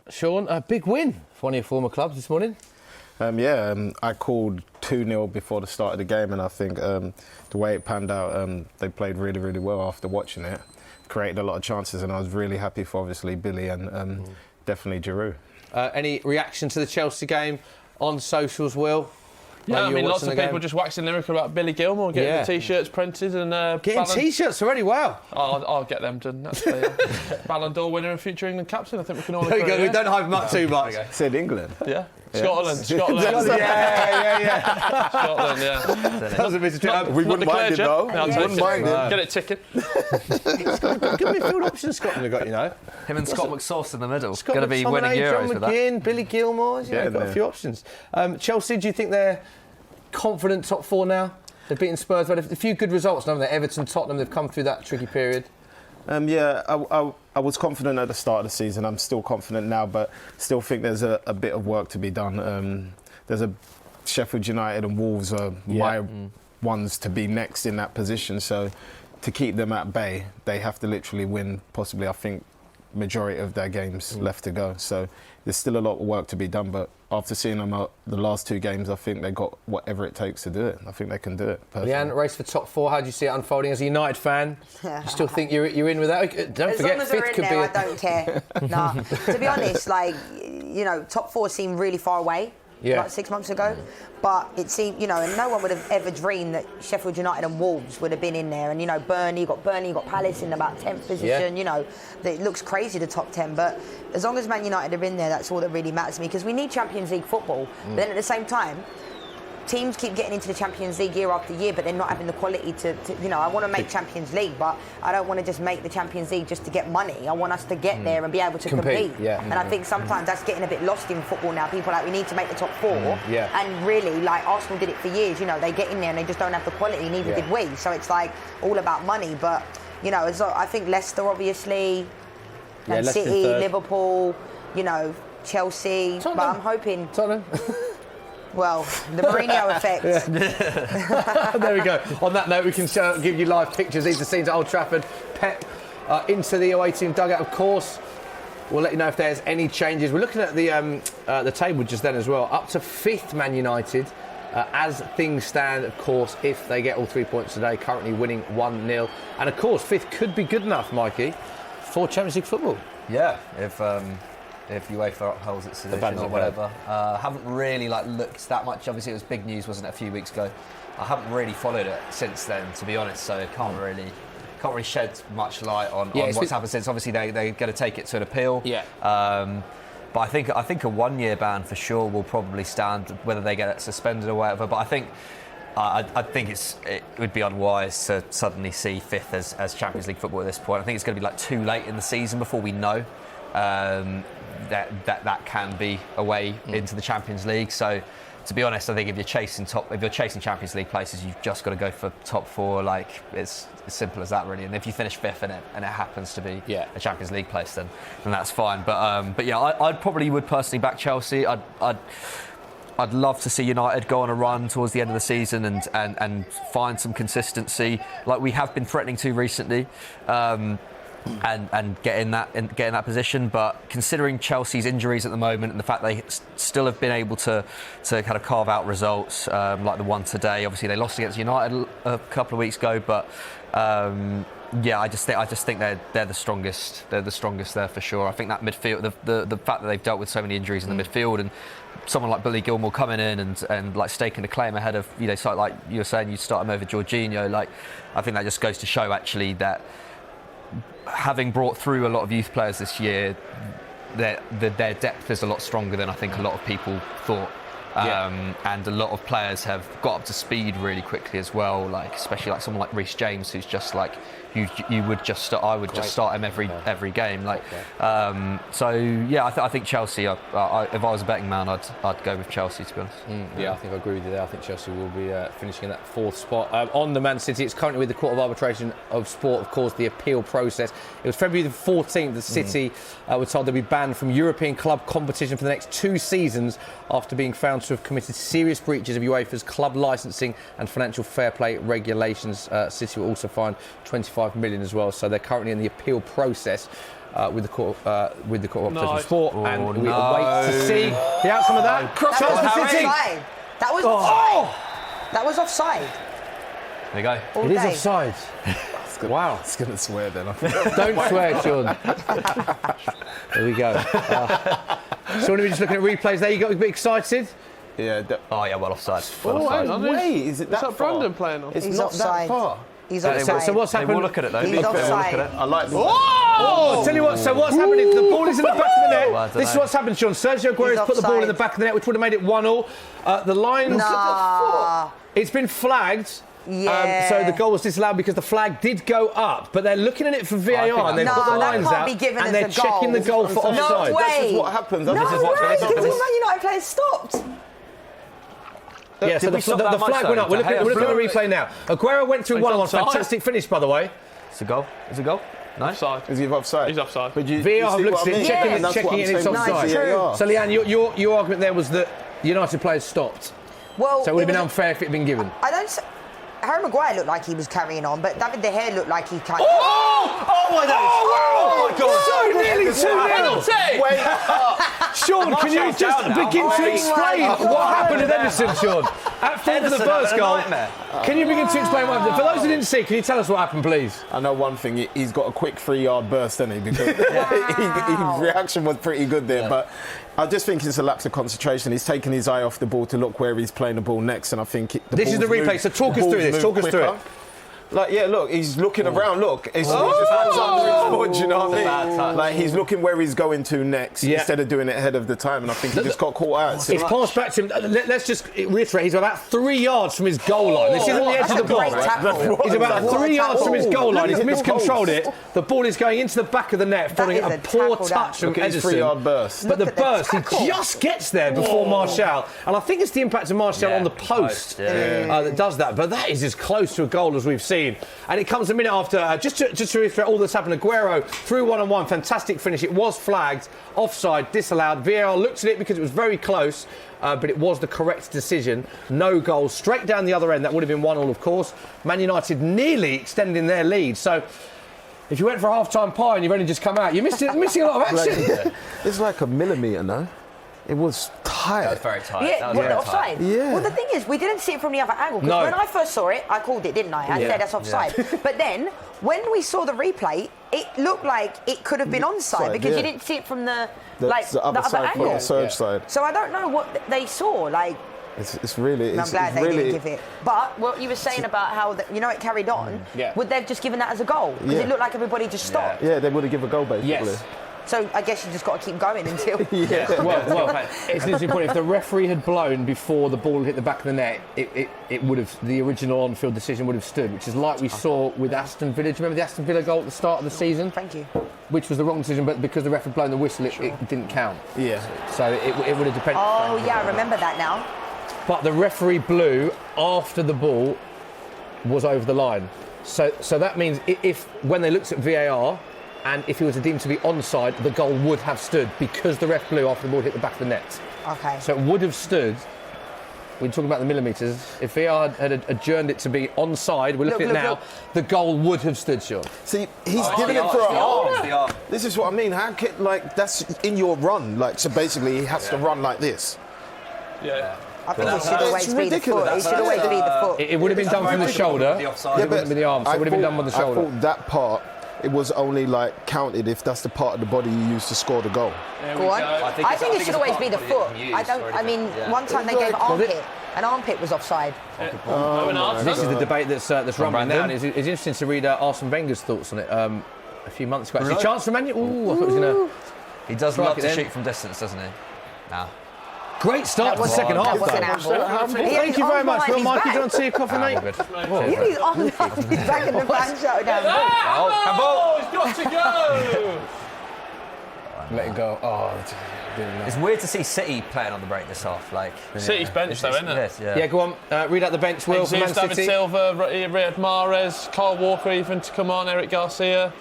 Sean, a big win for one of your former clubs this morning. I called 2-0 before the start of the game, and I think the way it panned out, they played really, really well after watching it. Created a lot of chances, and I was really happy for obviously Billy and definitely Giroud. Any reaction to the Chelsea game on socials, Will? Yeah, I mean, lots of people just waxing lyrical about Billy Gilmour getting the T-shirts printed and getting T-shirts already. Wow! I'll get them done. That's the Ballon d'Or winner and future England captain. I think we can all agree. We don't hype him up too much. Said England. Yeah. Scotland. Scotland, yeah. That was a bit we wouldn't mind it though. No, we wouldn't mind it. Get it ticking. Good midfield options Scotland have got, you know. Him and Scott McSauce in the middle. Going to be winning Euros with that. John McGinn, Billy Gilmour. Yeah, got a few options. Chelsea, do you think they're confident top four now? They've beaten Spurs, but a few good results. Now they're Everton, Tottenham. They've come through that tricky period. I was confident at the start of the season. I'm still confident now, but still think there's a bit of work to be done. There's a Sheffield United and Wolves are my ones to be next in that position. So to keep them at bay, they have to literally win, possibly, I think, majority of their games left to go. So there's still a lot of work to be done, but after seeing them the last two games, I think they got whatever it takes to do it. I think they can do it. Leanne, race for top four. How do you see it unfolding as a United fan? You still think you're in with that? Don't forget, fifth could be. I don't care. Nah, to be honest, top four seemed really far away. Like 6 months ago, but it seemed, and no one would have ever dreamed that Sheffield United and Wolves would have been in there. And Burnley, you got Palace in about 10th position. It looks crazy, the top 10. But as long as Man United are in there, that's all that really matters to me, because we need Champions League football. But then at the same time, teams keep getting into the Champions League year after year, but they're not having the quality to I want to make Champions League, but I don't want to just make the Champions League just to get money. I want us to get there and be able to compete. And I think sometimes that's getting a bit lost in football now. People we need to make the top four. And really, Arsenal did it for years. They get in there and they just don't have the quality, neither did we. So it's all about money. But, I think Leicester, obviously, and City, Liverpool, Chelsea. Tottenham. But I'm hoping... Tottenham. Well, the Mourinho effect. There we go. On that note, we can give you live pictures. These are scenes at Old Trafford. Pep into the away team dugout, of course. We'll let you know if there's any changes. We're looking at the table just then as well. Up to 5th Man United. As things stand, of course, if they get all 3 points today, currently winning 1-0. And, of course, 5th could be good enough, Mikey, for Champions League football. Yeah, if UEFA upholds its decision or whatever. Haven't really looked that much. Obviously, it was big news, wasn't it, a few weeks ago. I haven't really followed it since then, to be honest. So can't can't really shed much light on what's happened since. Obviously, they're going to take it to an appeal. Yeah. But I think a 1 year ban for sure will probably stand, whether they get it suspended or whatever. But I think it would be unwise to suddenly see fifth as Champions League football at this point. I think it's going to be like too late in the season before we know that can be a way into the Champions League. So, to be honest, I think if you're chasing Champions League places, you've just got to go for top four. Like, it's as simple as that, really. And if you finish fifth in it and it happens to be a Champions League place, then that's fine. But yeah, I probably would personally back Chelsea. I'd love to see United go on a run towards the end of the season and find some consistency, like we have been threatening to recently. And get in that position, but considering Chelsea's injuries at the moment and the fact they still have been able to kind of carve out results like the one today. Obviously, they lost against United a couple of weeks ago, but I just think they're the strongest. They're the strongest there for sure. I think that midfield, the fact that they've dealt with so many injuries in the midfield, and someone like Billy Gilmour coming in and like staking a claim ahead of, you know, so like you were saying, you start him over Jorginho. Like, I think that just goes to show actually that, having brought through a lot of youth players this year, their depth is a lot stronger than I think a lot of people thought. And a lot of players have got up to speed really quickly as well, like especially like someone like Reece James, who's just like you would just start. I would just start him every game. Like, so yeah, I think Chelsea. If I was a betting man, I'd go with Chelsea, to be honest. Yeah, I think I agree with you there. I think Chelsea will be finishing in that fourth spot. On the Man City, it's currently with the Court of Arbitration of Sport, of course, the appeal process. It was February the 14th. The City were told they'd be banned from European club competition for the next 2 seasons after being found to have committed serious breaches of UEFA's club licensing and financial fair play regulations. City were also fined 25 million as well. So they're currently in the appeal process with the Court of Arbitration of Sport, and we await to see the outcome of that. That was offside. That was offside. There you go. It is offside. Wow. It's going to swear then. Don't swear, Sean. There we go. Sean, are we just looking at replays there? You got a bit excited? Yeah. Well offside. Wait, is it that far? Brandon playing on? It's not that far. He's offside. So what's happened? They will look at it though. He's offside. I like the. Oh! Tell you what. So what's happened is the ball is in the back of the net. This is what's happened, Sean. Sergio Aguero's put the ball in the back of the net, which would have made it 1-1. The lines. Nah. It's been flagged. Yeah. So the goal was disallowed because the flag did go up, but they're looking at it for VAR and they've put the lines out and they're checking the goal for offside. No way. This is what happens. No way, because the Man United players stopped. Yeah, so the flag went up. We're looking at the replay now. Aguero went through 1-1. Fantastic finish, by the way. It's a goal. Is it a goal? No. Offside. Is he offside? He's offside. But VAR have looked at it, checking it, and it's offside. So, Leanne, your argument there was that United players stopped. Well, so it would have been unfair if it had been given. Harry Maguire looked like he was carrying on, but David De Gea looked like he kind of... Oh my God! So nearly 2-0. Wait up. Sean, can you just begin to explain what happened at Edison, Sean? At full for the first goal. Can you begin to explain what happened? For those who didn't see, can you tell us what happened, please? I know one thing. He's got a quick 3-yard burst, hasn't he? Because his reaction was pretty good there, but I just think it's a lapse of concentration. He's taken his eye off the ball to look where he's playing the ball next, and I think this is the replay. So talk us through this. Talk us through it. Like, yeah, look, he's looking around. Look, it's just hands under his foot. You know what I mean? Like, he's looking where he's going to next instead of doing it ahead of the time. And I think he just got caught out. It's passed back to him. Let's just reiterate. He's about 3 yards from his goal line. This isn't the edge of the box. He's about 3 yards from his goal line. He's miscontrolled it. The ball is going into the back of the net, following a poor touch from Edison. 3-yard burst. But the burst, he just gets there before Martial. And I think it's the impact of Martial on the post that does that. But that is as close to a goal as we've seen. And it comes a minute after, just to reiterate all that's happened, Aguero through 1-on-1, fantastic finish. It was flagged, offside, disallowed. VAR looked at it because it was very close, but it was the correct decision. No goal, straight down the other end. That would have been 1-1, of course. Man United nearly extending their lead. So if you went for a half-time pie and you've only just come out, you're missing a lot of action. It's like a millimetre, no? It was tight. That was very tight. Yeah, what, offside? Yeah. Well, the thing is, we didn't see it from the other angle. Because when I first saw it, I called it, didn't I? I said that's offside. But then, when we saw the replay, it looked like it could have been onside because you didn't see it from the other side, angle. the surge side. So I don't know what they saw. Like, It's really. I'm glad they didn't give it. But what you were saying about how it carried on. Yeah. Would they have just given that as a goal? Because it looked like everybody just stopped. Yeah, they would have given a goal basically. Yes. So I guess you just got to keep going until. Well, it's an interesting point. If the referee had blown before the ball hit the back of the net, it would have, the original on-field decision would have stood, which is like we saw with Aston Villa. Do you remember the Aston Villa goal at the start of the season? Thank you. Which was the wrong decision, but because the ref had blown the whistle, it didn't count. Yeah. So it would have depended. Oh yeah, I remember that now. But the referee blew after the ball was over the line. So that means if when they looked at VAR, and if he was deemed to be onside, the goal would have stood because the ref blew after the ball hit the back of the net. Okay. So it would have stood. We're talking about the millimetres. If VAR had adjourned it to be onside, we're looking at it now, the goal would have stood, Sean. See, he's giving it for a arm. This is what I mean. How can, that's in your run. So basically, he has to run like this. Yeah. I think it should always be the foot. It should always be the foot. It would have been done from the shoulder. It wouldn't be the arm, so it would have been done with the shoulder. I thought that part, it was only counted if that's the part of the body you use to score the goal. Go on. I think it should always be the foot. One time they gave an armpit was offside. This is the debate that's rumbling now. It's interesting to read Arsene Wenger's thoughts on it a few months ago. Actually, chance for Man U. Ooh, I thought he was going to. He does love to shoot from distance, doesn't he? Nah. Great start to the second half. Thank you very much. Well, Mike, you don't see a coffee, mate? He had his arms behind his back and the fan shouted down. Oh, he's got to go! Let it go. It's weird to see City playing on the break this half. City's bench, though, isn't it? Yeah, go on. Read out the bench, Will, for Man David City. Silva, Riyad Mahrez, Kyle Walker even to come on, Eric Garcia.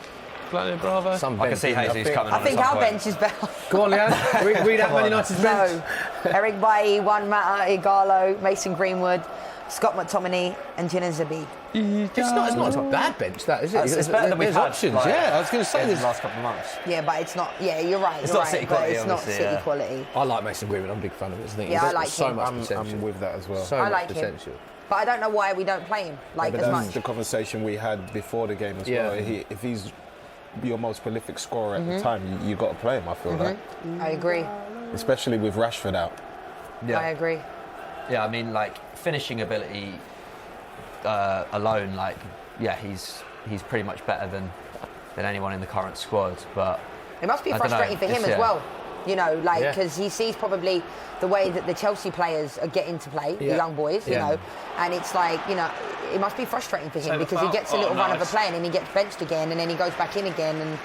Bravo. I can see Jesus coming on. I think our bench is better. Go on, Leanne. Read out Man United's bench. No. Eric Bailly, Juan Mata, Igalo, Mason Greenwood, Scott McTominay and Jinan Zabi. It's not a bad bench, that, is it? It's better than we've had. Options, I was going to say this the last couple of months. Yeah, but it's not. Yeah, you're right. It's not City quality, it's not City quality. I like Mason Greenwood. I'm a big fan of it. Isn't he? Yeah, I like so him. much potential. I'm with that as well. I like potential. But I don't know why we don't play him as that's much. the conversation we had before the game as well. If he's your most prolific scorer at the time, you got to play him. I feel like. I agree. Especially with Rashford out. Yeah. I agree. Yeah, I mean, finishing ability alone, he's pretty much better than anyone in the current squad. But it must be frustrating for him as well. Because he sees probably the way that the Chelsea players are getting to play, the young boys, and it's it must be frustrating for him because he gets a little run of a play and then he gets benched again and then he goes back in again. And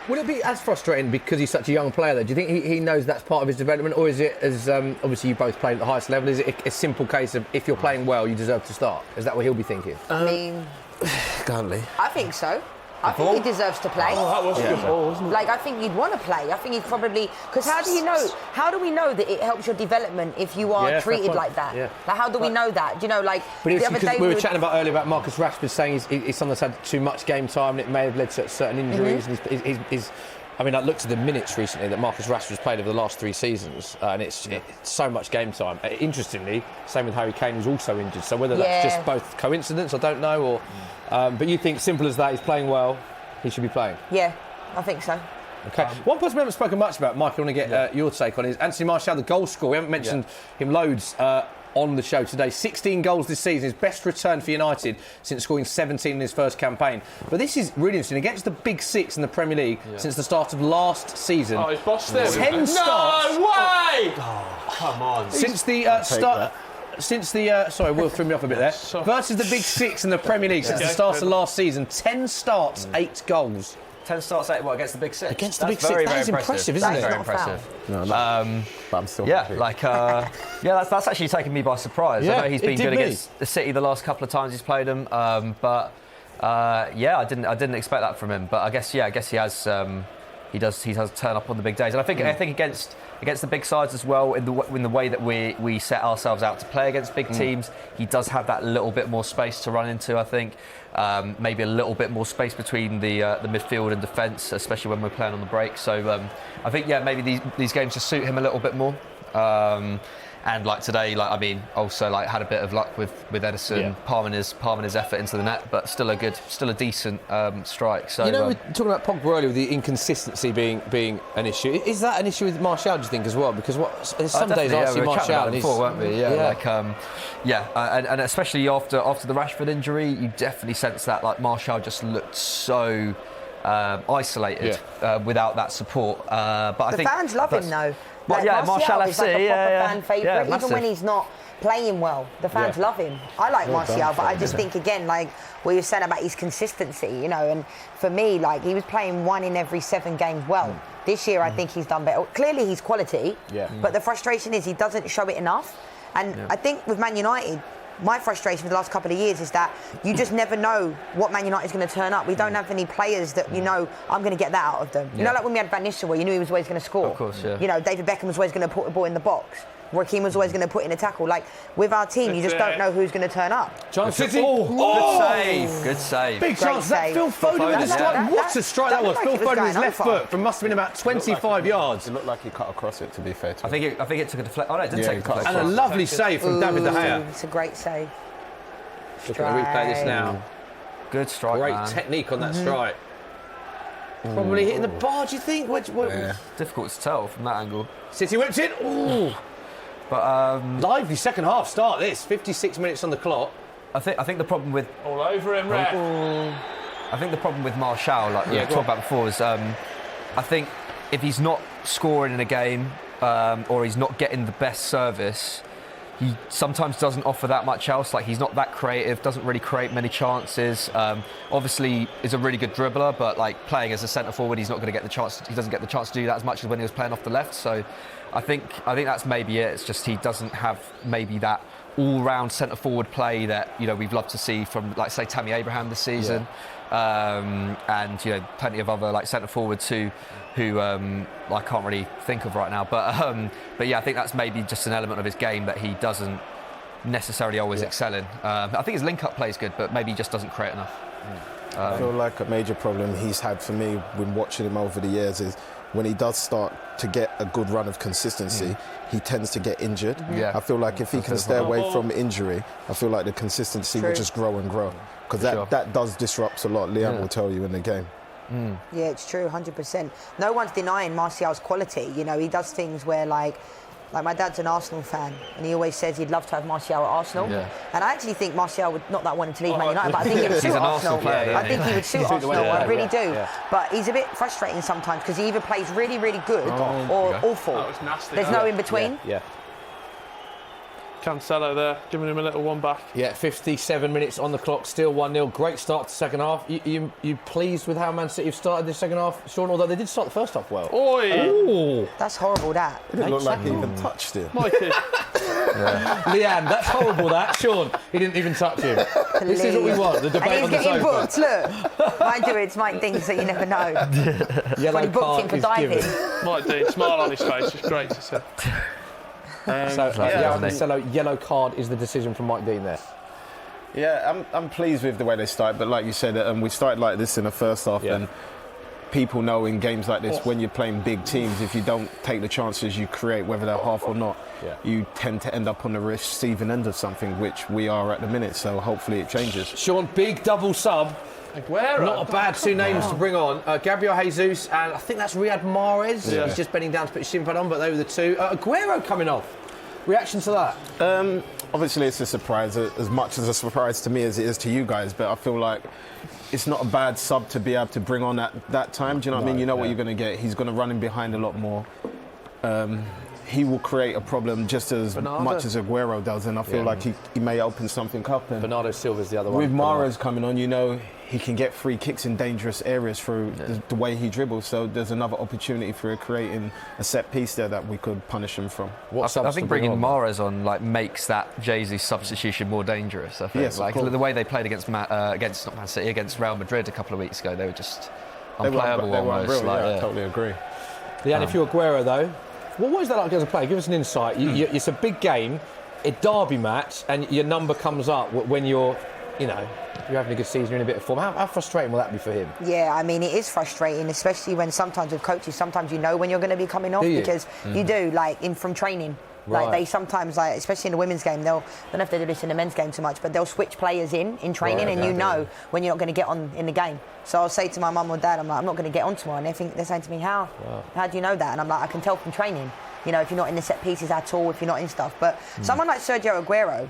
would it be as frustrating because he's such a young player, though? Do you think he knows that's part of his development, or is it, as obviously you both played at the highest level, is it a simple case of if you're playing well, you deserve to start? Is that what he'll be thinking? I mean, Gantly. I think so. I think he deserves to play. Oh, that was a good ball, wasn't it? I think you'd want to play. I think he'd probably... Because how do we know that it helps your development if you are treated like that? Yeah. How do we know that? Do you know, But the other day... We were chatting about earlier about Marcus Rashford saying he's someone that's had too much game time and it may have led to certain injuries. And I looked at the minutes recently that Marcus Rashford's played over the last 3 seasons, and it's so much game time. Interestingly, same with Harry Kane, who's also injured. So whether that's just both coincidence, I don't know, or... but you think, simple as that, he's playing well, he should be playing? Yeah, I think so. Okay. One person we haven't spoken much about, Mike, I want to get your take on is Anthony Martial, the goal scorer. We haven't mentioned him loads on the show today. 16 goals this season, his best return for United since scoring 17 in his first campaign. But this is really interesting. Against the Big Six in the Premier League since the start of last season. Oh, he's bossed them. 10 starts. No way! Oh, come on. Since the start... sorry, Will threw me off a bit there. Versus the Big Six in the Premier League since the start of last season. 10 starts, 8 goals. 10 starts, 8 against the Big Six? Against the Big Six, that is impressive, isn't it? Very impressive. No, but I'm still happy. That's actually taken me by surprise. I know he's been good against the City the last couple of times he's played them, I didn't expect that from him. But I guess he has. He does turn up on the big days, and I think against the big sides as well, in the way that we set ourselves out to play against big teams, he does have that little bit more space to run into. I think maybe a little bit more space between the midfield and defence, especially when we're playing on the break. So I think maybe these games just suit him a little bit more. And like today, like I mean, also like had a bit of luck with Edison palming his effort into the net, but still a decent strike. So you know, we're talking about Pogba earlier with the inconsistency being an issue. Is that an issue with Martial, do you think, as well? Because some days I see Martial and he's before, weren't we? And especially after the Rashford injury, you definitely sense that like Martial just looked so isolated without that support. But I think fans love him though. But Martial is like a proper fan favourite, even when he's not playing well. The fans love him. I like Martial, but I just think again, like what you're saying about his consistency, you know. And for me, like he was playing 1 in every 7 games well. This year, I think he's done better. Clearly, he's quality. But the frustration is he doesn't show it enough. And I think with Man United, my frustration for the last couple of years is that you just never know what Man United is going to turn up. We don't have any players that you know I'm going to get that out of them. You know, like when we had Van Nistelrooy, you knew he was always going to score. Of course, yeah. You know, David Beckham was always going to put the ball in the box. Joaquin was always going to put in a tackle. Like with our team, you just don't know who's going to turn up. Chance City. Good save. Big chance. That Phil Foden with a strike. What a strike that was. Phil Foden with his left foot from must have been about 25 yards. It looked like he cut across it, to be fair to I think it took a deflection. Oh no, it didn't take a deflection. And a lovely save from David De Gea. It's a great save. Look at the replay this now. Good strike. Great technique on that strike. Probably hitting the bar, do you think? Difficult to tell from that angle. City whipped in. Ooh. But lively second half start. 56 minutes on the clock. I think the problem with all over him, ref. I think the problem with Martial, like we talked about before, is I think if he's not scoring in a game or he's not getting the best service, he sometimes doesn't offer that much else. Like he's not that creative, doesn't really create many chances. Obviously, is a really good dribbler, but like playing as a centre forward, he's not going to get the chance. He doesn't get the chance to do that as much as when he was playing off the left. So, I think that's maybe it. It's just he doesn't have maybe that all-round centre forward play that we've loved to see from like say Tammy Abraham this season, and plenty of other like centre forwards who I can't really think of right now. But yeah, I think that's maybe just an element of his game that he doesn't necessarily always excel in. I think his link-up play is good, but maybe he just doesn't create enough. I feel like a major problem he's had for me when watching him over the years is when he does start to get a good run of consistency, he tends to get injured. I feel like if he can stay away from injury, I feel like the consistency will just grow and grow. Because that does disrupt a lot. Liam will tell you in the game. Yeah, it's true, 100%. No one's denying Martial's quality. You know, he does things where like my dad's an Arsenal fan, and he always says he'd love to have Martial at Arsenal. And I actually think Martial would not that wanted to leave Man United, but I think he would suit Arsenal. I think he would suit Arsenal. I really do. But he's a bit frustrating sometimes because he either plays really, really good or awful. That was nasty. There's no in between. Cancelo there, giving him a little one back. 57 minutes on the clock, still 1-0. Great start to second half. You pleased with how Man City have started this second half, Sean? Although they did start the first half well. Oi! That's horrible, that. It didn't look like he even touched him. Mikey. Leanne, that's horrible, that. Sean, he didn't even touch him. This is what we want, the debate on the sofa. And he's getting booked, look. Mind you, it's Mike Dean, so you never know. Yellow when he booked him for diving. Mike Dean, smile on his face, it's great to see. Yellow card is the decision from Mike Dean there. Yeah, I'm pleased with the way they started, but like you said, we started like this in the first half, and people know in games like this, when you're playing big teams, if you don't take the chances you create, whether they're half or not, you tend to end up on the receiving end of something, which we are at the minute, so hopefully it changes. Sean, big double sub. Aguero. Not a bad two names to bring on. Gabriel Jesus, and I think that's Riyad Mahrez. He's just bending down to put his shin pad on, but they were the two. Aguero coming off. Reaction to that? Obviously, it's a surprise, as much as a surprise to me as it is to you guys, but I feel like it's not a bad sub to be able to bring on at that time. Do you know what I mean? You know what you're going to get. He's going to run in behind a lot more. He will create a problem just as much as Aguero does, and I feel like he may open something up. And Bernardo Silva's the other one. With Mahrez coming on, he can get free kicks in dangerous areas through the way he dribbles, so there's another opportunity for creating a set piece there that we could punish him from. I think bringing Mahrez on makes that Jesus substitution more dangerous. I think the way they played against Real Madrid a couple of weeks ago, they were just unplayable almost. I totally agree. Leanne, if you're Aguero though, what is that like as a player? Give us an insight. It's a big game, a derby match, and your number comes up when you're having a good season, you're in a bit of form. How frustrating will that be for him? Yeah, I mean, it is frustrating, especially when sometimes with coaches, sometimes you know when you're going to be coming off because you do, from training. Like they sometimes, like especially in the women's game, they'll, I don't know if they do this in the men's game too much, but they'll switch players in training, and you know when you're not going to get on in the game. So I'll say to my mum or dad, I'm like, I'm not going to get on tomorrow, and they're saying to me, how do you know that? And I'm like, I can tell from training. You know, if you're not in the set pieces at all, if you're not in stuff. But someone like Sergio Aguero,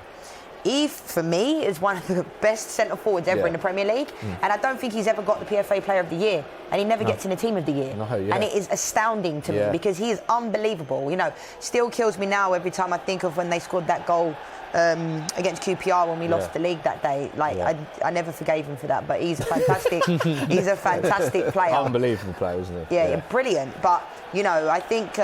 he, for me, is one of the best centre forwards ever in the Premier League, and I don't think he's ever got the PFA Player of the Year, and he never gets in the Team of the Year. And it is astounding to me because he is unbelievable. You know, still kills me now every time I think of when they scored that goal against QPR when we lost the league that day. Like I never forgave him for that, but he's a fantastic, he's a fantastic player. Unbelievable player, isn't he? Yeah, brilliant. But you know, I think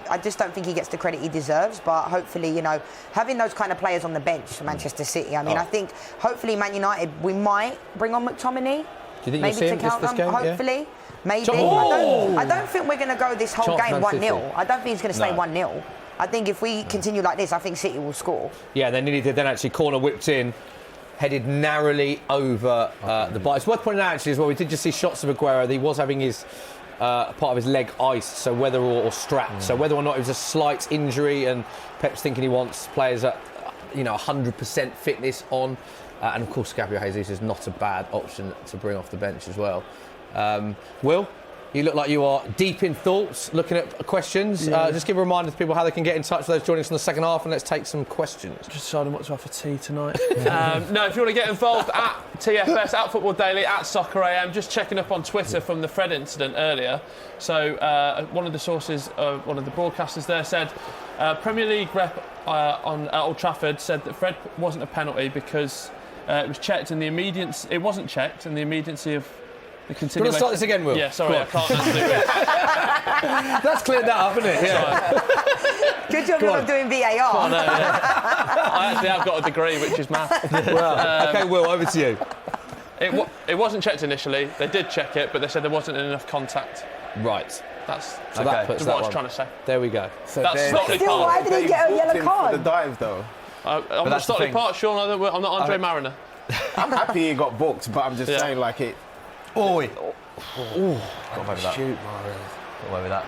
I just don't think he gets the credit he deserves. But hopefully, you know, having those kind of players on the bench for Manchester City. I mean, I think hopefully Man United, we might bring on McTominay. Do you think maybe you'll see him to this game? Hopefully, maybe. Oh! I don't think we're going to go this whole Chance game Man 1-0. I don't think it's going to stay No. 1-0. I think if we continue like this, I think City will score. Yeah, they nearly did. Then actually corner whipped in, headed narrowly over the bar. It's worth pointing out actually as well, we did just see shots of Aguero. He was having his part of his leg iced, so whether or strapped. So whether or not it was a slight injury, and Pep's thinking he wants players at 100% fitness on. And of course, Gabriel Jesus is not a bad option to bring off the bench as well. Will, you look like you are deep in thoughts, looking at questions. Just give a reminder to people how they can get in touch with those joining us in the second half, and let's take some questions. Just deciding what to have for tea tonight. No, if you want to get involved, at TFS, at Football Daily, at Soccer AM, just checking up on Twitter from the Fred incident earlier. So one of the sources, one of the broadcasters there said, Premier League rep on Old Trafford said that Fred wasn't a penalty because it was checked in the immediacy. It wasn't checked in the immediacy of the continuation. Do you want to start this again, Will? Yeah, sorry, I can't undo it. That's cleared that up, isn't it? Yeah. Good job you're not doing VAR. I know, yeah. I actually have got a degree, which is math. Well, okay, Will, over to you. It wasn't checked initially. They did check it, but they said there wasn't enough contact. Right. That's So that puts what that I was one. trying to say. There we go. So That's then- Stockley Still, why Park. did he get a yellow For the card? dive, though. I'm not that's the Stockley thing. Park, Sean. I'm not Andre Mariner. I'm happy he got booked, but I'm just Yeah. saying, like, it. Oi. Got away with that. Shoot, Got away with that.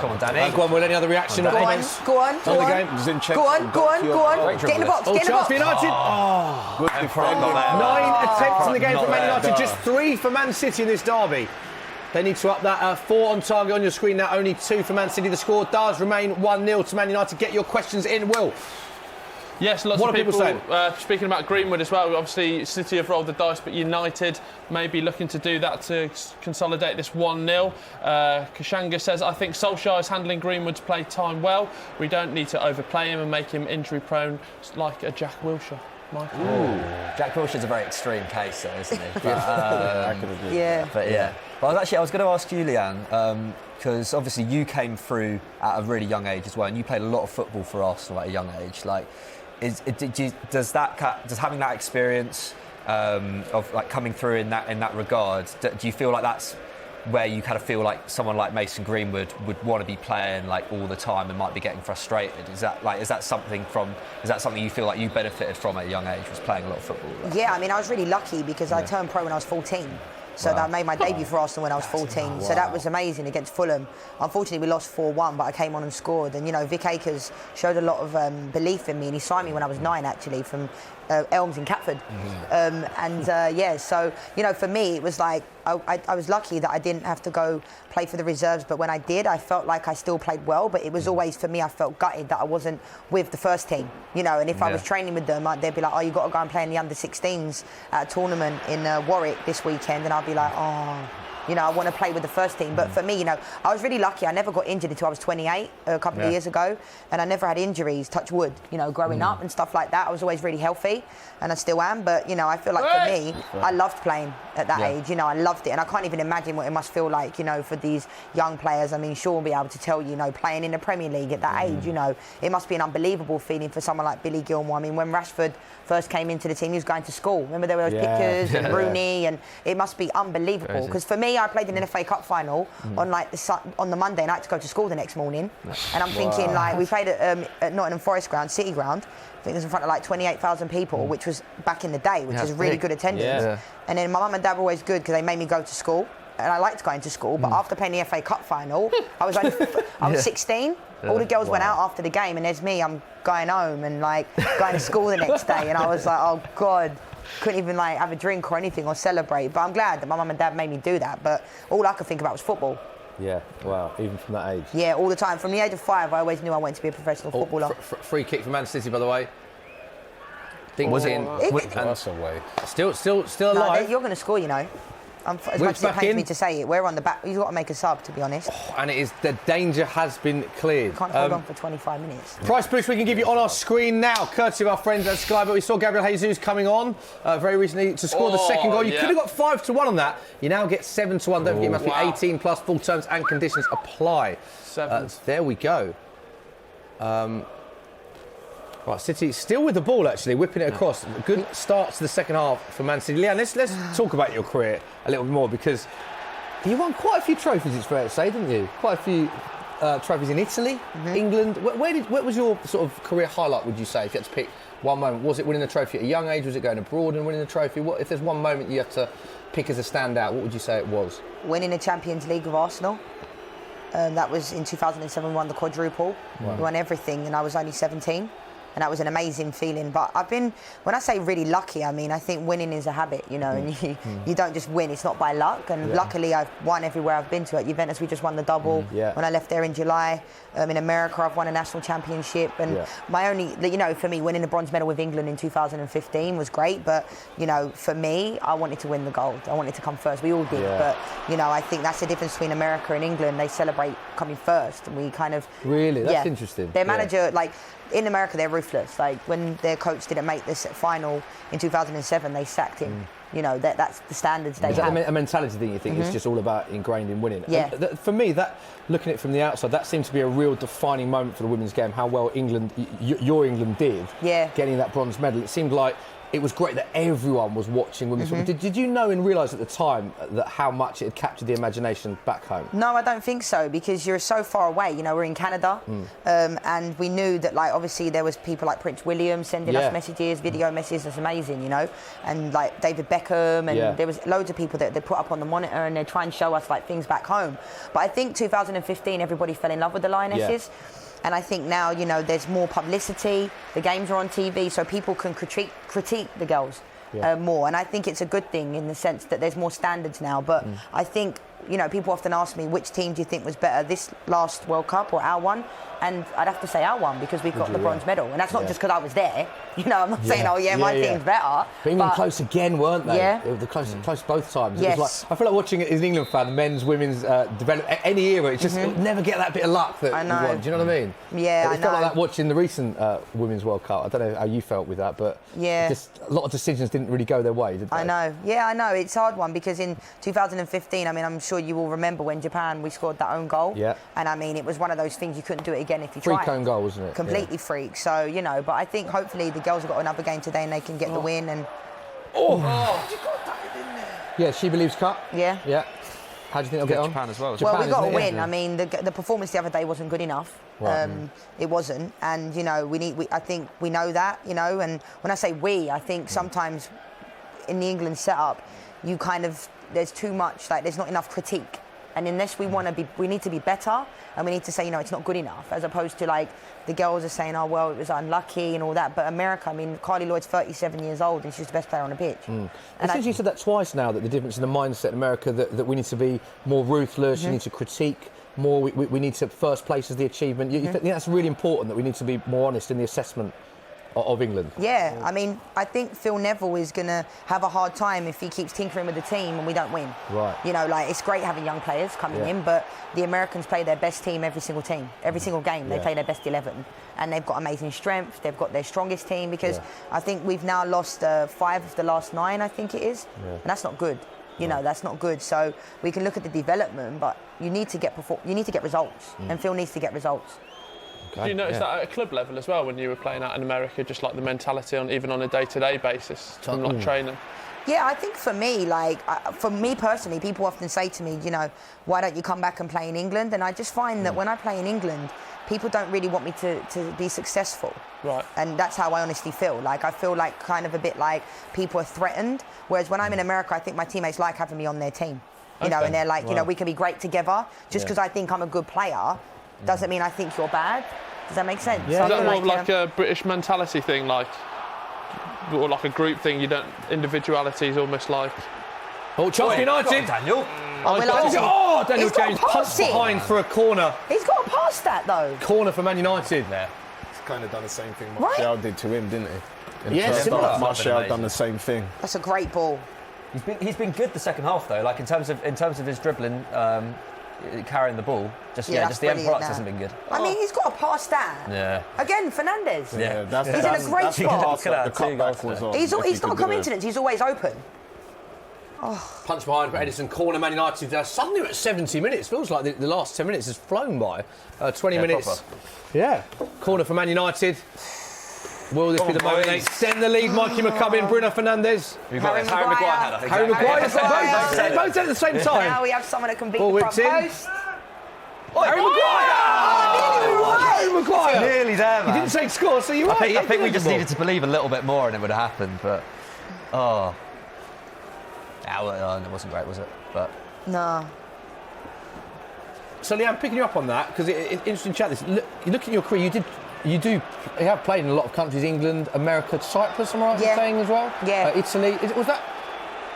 Come on, Danny. Go on, Will, any other reaction? Go on, comments? go on, On go the on. game? Zinchenko Go on, go on, got go on. your- Get in the box, Oh, get in the chance box. for United. Good defending. 9 attempts in the game Not for Man there. United, just 3 for Man City in this derby. They need to up that 4 on target on your screen now, only 2 for Man City. The score does remain 1-0 to Man United. Get your questions in, Will. Yes, lots What of are people saying? speaking about Greenwood as well. Obviously, City have rolled the dice, but United may be looking to do that to consolidate this 1-0. Kashanga says, I think Solskjaer is handling Greenwood's play time well. We don't need to overplay him and make him injury prone like a Jack Wilshere. Michael. Jack Wilshere's a very extreme case, though, isn't he? But, I could agree. Yeah. But yeah. Well, I was going to ask you, Leanne, because obviously you came through at a really young age as well, and you played a lot of football for Arsenal at a young age. Like, does having that experience of like coming through in that regard, do you feel like that's where you kind of feel like someone like Mason Greenwood would want to be playing like all the time and might be getting frustrated? Is that something you feel like you benefited from at a young age, was playing a lot of football? Yeah, I mean, I was really lucky because I turned pro when I was 14. So that made my debut for Arsenal when I was 14. So that was amazing against Fulham. Unfortunately, we lost 4-1, but I came on and scored. And, Vic Akers showed a lot of belief in me, and he signed me when I was 9, actually, from Elms in Catford. So, for me, it was like, I was lucky that I didn't have to go play for the reserves, but when I did, I felt like I still played well, but it was always, for me, I felt gutted that I wasn't with the first team, and if I was training with them, they'd be like, oh, you've got to go and play in the under-16s at a tournament in Warwick this weekend, and I'd be like, oh, I want to play with the first team. But for me, I was really lucky. I never got injured until I was 28 a couple of years ago, and I never had injuries, touch wood, growing up and stuff like that. I was always really healthy, and I still am. But, I feel like for me, I loved playing at that age. I loved it, and I can't even imagine what it must feel like, for these young players. I mean, Sean will be able to tell you, playing in the Premier League at that age, it must be an unbelievable feeling for someone like Billy Gilmour. I mean, when Rashford first came into the team, he was going to school. Remember there were those pictures and Rooney, and it must be unbelievable. Because for me, I played in an FA Cup final on the Monday night to go to school the next morning, and I'm thinking we played at Nottingham Forest ground, City ground. I think it was in front of like 28,000 people, which was back in the day, which is really good attendance. And then my mum and dad were always good because they made me go to school. and I liked going to school, but after playing the FA Cup final, I was 16. All the girls went out after the game, and there's me. I'm going home and like going to school the next day, and I was like, oh God, couldn't even like have a drink or anything or celebrate. But I'm glad that my mum and dad made me do that. But all I could think about was football. Yeah, wow, even from that age. Yeah, all the time. From the age of 5, I always knew I wanted to be a professional footballer. Free kick for Man City, by the way. Was it in? That's away. Still No, alive. you're going to score, you know. As much as it pains me to say it, we're on the back. You've got to make a sub, to be honest. And it is, the danger has been cleared. Can't hold on for 25 minutes. Price boost we can give you on our screen now, courtesy of our friends at Sky. But we saw Gabriel Jesus coming on very recently to score the second goal. You could have got 5-1 on that. You now get 7-1. Don't forget, you must be 18 plus. Full terms and conditions apply. There we go. Right, City still with the ball, actually, whipping it across. Good start to the second half for Man City. Leanne, let's talk about your career a little bit more, because you won quite a few trophies, it's fair to say, didn't you? Quite a few trophies in Italy, England. Where was your sort of career highlight, would you say, if you had to pick one moment? Was it winning the trophy at a young age? Was it going abroad and winning the trophy? If there's one moment you have to pick as a standout, what would you say it was? Winning the Champions League with Arsenal. That was in 2007, we won the quadruple. Wow. We won everything, and I was only 17. And that was an amazing feeling. But I've been, when I say really lucky, I mean, I think winning is a habit, you know, and you don't just win, it's not by luck. And luckily, I've won everywhere I've been to. At Juventus, we just won the double. When I left there in July. In America, I've won a national championship. And my only, you know, for me, winning the bronze medal with England in 2015 was great. But, you know, for me, I wanted to win the gold. I wanted to come first. We all did. But, you know, I think that's the difference between America and England. They celebrate coming first. And we kind of... Really? That's interesting. Their manager, like... In America, they're ruthless. Like, when their coach didn't make this final in 2007, they sacked him. You know, that's the standards they have. Is that a mentality thing, you think? It's just all about ingrained in winning? Yeah. And for me, looking at it from the outside, that seems to be a real defining moment for the women's game, how well England, your England did, getting that bronze medal. It seemed like it was great that everyone was watching women's football. Did you know and realise at the time that how much it had captured the imagination back home? No, I don't think so, because you're so far away. You know, we're in Canada, and we knew that, like, obviously there was people like Prince William sending us messages, video messages. That's amazing, you know, and like David Beckham, and there was loads of people that they put up on the monitor, and they try and show us like things back home. But I think 2015, everybody fell in love with the Lionesses. And I think now, you know, there's more publicity, the games are on TV, so people can critique the girls more. And I think it's a good thing in the sense that there's more standards now. But I think, you know, people often ask me, which team do you think was better, this last World Cup or our one? And I'd have to say our one, because we got the bronze medal. And that's not just because I was there. You know, I'm not saying, my team's better. But England close again, weren't they? Yeah. They were close both times. Yes. It was like, I feel like watching it as an England fan, men's, women's, any era, it's just never get that bit of luck that you want. Do you know what I mean? Yeah, I know. It felt like that watching the recent Women's World Cup. I don't know how you felt with that, but just a lot of decisions didn't really go their way, did they? I know. Yeah, I know. It's a hard one, because in 2015, I mean, I'm sure you will remember when Japan, we scored that own goal. Yeah. And I mean, it was one of those things you couldn't do it again if you tried. Freak own goal, wasn't it? Completely freak. So, you know, but I think hopefully the girls have got another game today and they can get the win. And yeah, She Believes Cup. Yeah. How do you think they'll get on? Japan as well. Well, we got to win. I mean, the performance the other day wasn't good enough. It wasn't, and you know, I think we know that, you know. And when I say we, I think sometimes in the England setup, you kind of, there's too much, like there's not enough critique. And unless we want to be, we need to be better, and we need to say, you know, it's not good enough, as opposed to like the girls are saying, oh well, it was unlucky and all that. But America, I mean, Carly Lloyd's 37 years old and she's the best player on the pitch. And since you said that twice now, that the difference in the mindset in America, that we need to be more ruthless, you need to critique more, we need to first place as the achievement. You think that's really important, that we need to be more honest in the assessment of England? Yeah, I mean, I think Phil Neville is going to have a hard time if he keeps tinkering with the team and we don't win. Right. You know, like, it's great having young players coming in, but the Americans play their best team every single game. They play their best 11. And they've got amazing strength. They've got their strongest team, because I think we've now lost 5 of the last 9, I think it is. And that's not good. You know, that's not good. So we can look at the development, but you need to get results. And Phil needs to get results. Did you notice that at a club level as well when you were playing out in America, just like the mentality even on a day-to-day basis from like training? Yeah, I think for me, like, for me personally, people often say to me, you know, why don't you come back and play in England? And I just find that when I play in England, people don't really want me to be successful. Right. And that's how I honestly feel. Like, I feel like kind of a bit like people are threatened. Whereas when I'm in America, I think my teammates like having me on their team. You know, Okay. and they're like, you know, we can be great together. Just because I think I'm a good player doesn't mean I think you're bad. Does that make sense? Yeah. So I Is that feel more of like you know, a British mentality thing, like, or like a group thing? You don't, individuality is almost like. Oh, Chelsea United. Daniel. Daniel He's got James a pass punched in. behind for a corner. He's got to pass that though. Corner for Man United. He's kind of done the same thing Right. Martial did to him, didn't he? In Yeah, the first similar. half, Martial Amazing. done the same thing. That's a great ball. He's been good the second half though. Like in terms of his dribbling, carrying the ball. Just Yeah, just the that's end product brilliant hasn't been good. I mean, he's got to pass that. Yeah. Again, Fernandes. Yeah. He's in a great that's the spot. pass that the Look at that, cutback was on. He's if not he a could do it. coincidence. He's always open. Punch behind for Edison, corner Man United. Suddenly we're at 70 minutes. Feels like the last 10 minutes has flown by. 20 minutes. proper. Yeah. Corner for Man United. Will this be the moment they extend the lead? Mikey McCubbin, Bruno Fernandes. We've got Harry Harry Maguire Maguire. had, I think. Harry Maguire. Maguire. Both at the same Now time. we have someone that can beat Ball the whipped front in. post. Harry Maguire! Harry Maguire! Nearly there, You man. didn't say score, so you're right. I think we just needed to believe a little bit more and it would have happened, but it wasn't great, was it? But No. So, Leanne, picking you up on that, because it's interesting chat. You look at your career, you have played in a lot of countries, England, America, Cyprus, am I right in saying as well? Yeah. Italy. Was that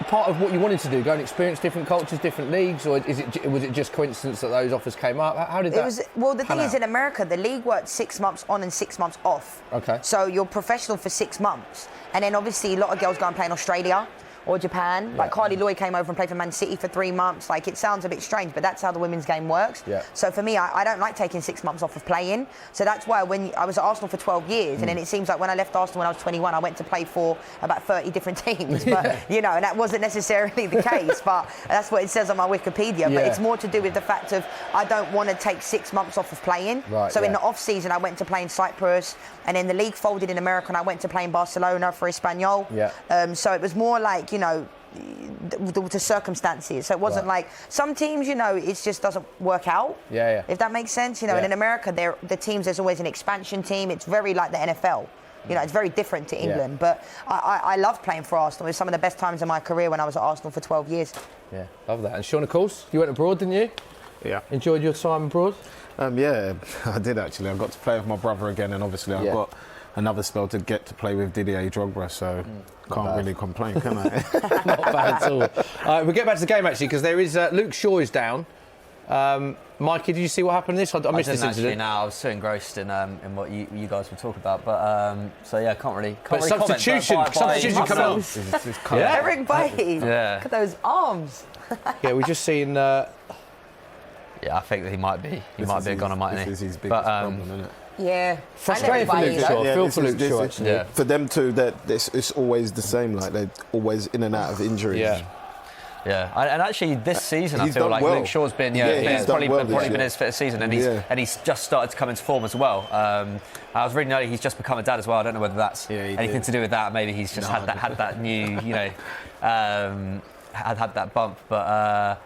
part of what you wanted to do, go and experience different cultures, different leagues, or was it just coincidence that those offers came up? How did that The thing pan is, out? in America, the league worked 6 months on and 6 months off. Okay. So you're professional for 6 months. And then obviously a lot of girls go and play in Australia or Japan. Like Carly Lloyd came over and played for Man City for 3 months. Like, it sounds a bit strange, but that's how the women's game works. Yeah. So for me, I don't like taking 6 months off of playing. So that's why when I was at Arsenal for 12 years, and then it seems like when I left Arsenal when I was 21, I went to play for about 30 different teams. But, you know, and that wasn't necessarily the case, but that's what it says on my Wikipedia. But it's more to do with the fact of I don't want to take 6 months off of playing. Right, So in the off season, I went to play in Cyprus, and then the league folded in America, and I went to play in Barcelona for Espanyol. Yeah. So it was more like, you know, the circumstances. So it wasn't like some teams, you know, it just doesn't work out. Yeah. If that makes sense, you know. And in America, the teams, there's always an expansion team. It's very like the NFL. You know, it's very different to England. But I love playing for Arsenal. It was some of the best times of my career when I was at Arsenal for 12 years. Yeah, love that. And Sean, of course, you went abroad, didn't you? Yeah. Enjoyed your time abroad? Yeah, I did actually. I got to play with my brother again, and obviously I got another spell to get to play with Didier Drogba, so can't really complain, can I? Not bad at all. We'll get back to the game actually, because there is Luke Shaw is down. Mikey, did you see what happened in this? I missed this incident. No, I was so engrossed in what you guys were talking about. But so yeah, can't really. Substitution coming on. Eric Bailly. Yeah. Look at those arms. Yeah, we're just seeing. Yeah, I think that he might be. He might be a goner, mightn't he? This is his biggest problem, isn't it? Yeah. Frustrating for Luke Shaw. I feel for Luke Shaw, actually. Yeah. For them too, it's always the same. Like they're always in and out of injuries. Yeah. Yeah, and actually this season I He's feel done like well. Luke Shaw's been he's probably done well this been year. his fittest season, and he's just started to come into form as well. I was reading earlier he's just become a dad as well. I don't know whether that's anything to do with that. Maybe he's just had that new, you know, had that bump. But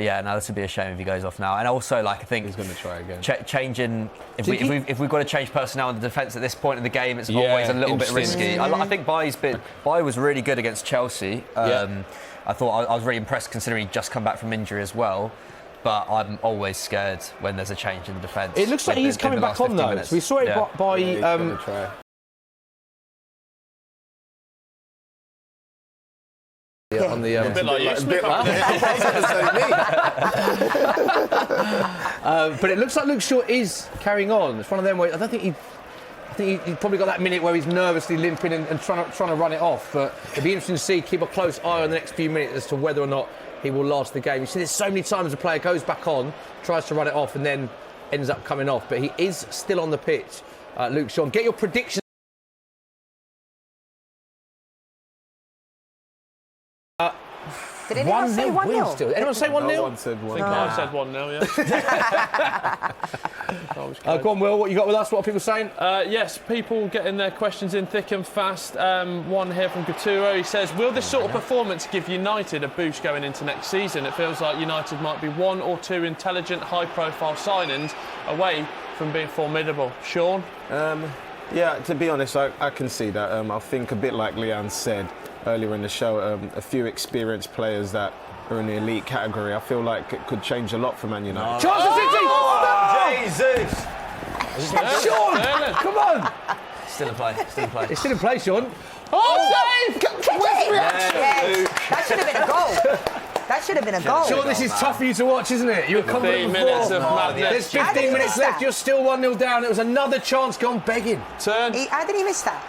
yeah, no, this would be a shame if he goes off now. And also, like, I think he's going to try again. Changing if we've got to change personnel in the defence at this point in the game, it's always a little bit risky. I think Bailly was really good against Chelsea. I thought I was really impressed considering he'd just come back from injury as well. But I'm always scared when there's a change in the defence. It looks like he's coming back on though. We saw it by. On the A bit like you. But it looks like Luke Shaw is carrying on. It's one of them where I think he probably got that minute where he's nervously limping and trying to run it off. But it'd be interesting to see, keep a close eye on the next few minutes as to whether or not he will last the game. You see, there's so many times a player goes back on, tries to run it off, and then ends up coming off. But he is still on the pitch. Luke Shaw, get your predictions. Did anyone say 1-0? Still. Anyone say 1-0? No one said 1-0. I said 1-0, yeah. Go on, Will, what you got with us? What are people saying? Yes, people getting their questions in thick and fast. One here from Gaturo. He says, will this sort of performance give United a boost going into next season? It feels like United might be one or two intelligent, high-profile signings away from being formidable. Sean? Yeah, to be honest, I can see that. I think a bit like Leanne said earlier in the show, a few experienced players that are in the elite category. I feel like it could change a lot for Man United. Chance for City! Jesus! Sean, come on! Still in play. It's still in play, Sean. Save! Yes. That should have been a goal. That should have been a goal. Sean, this is tough for you to watch, isn't it? You were confident 15 minutes of before. madness. There's 15 minutes left. You're still 1-0 down. It was another chance gone begging. Turn. How did he miss that?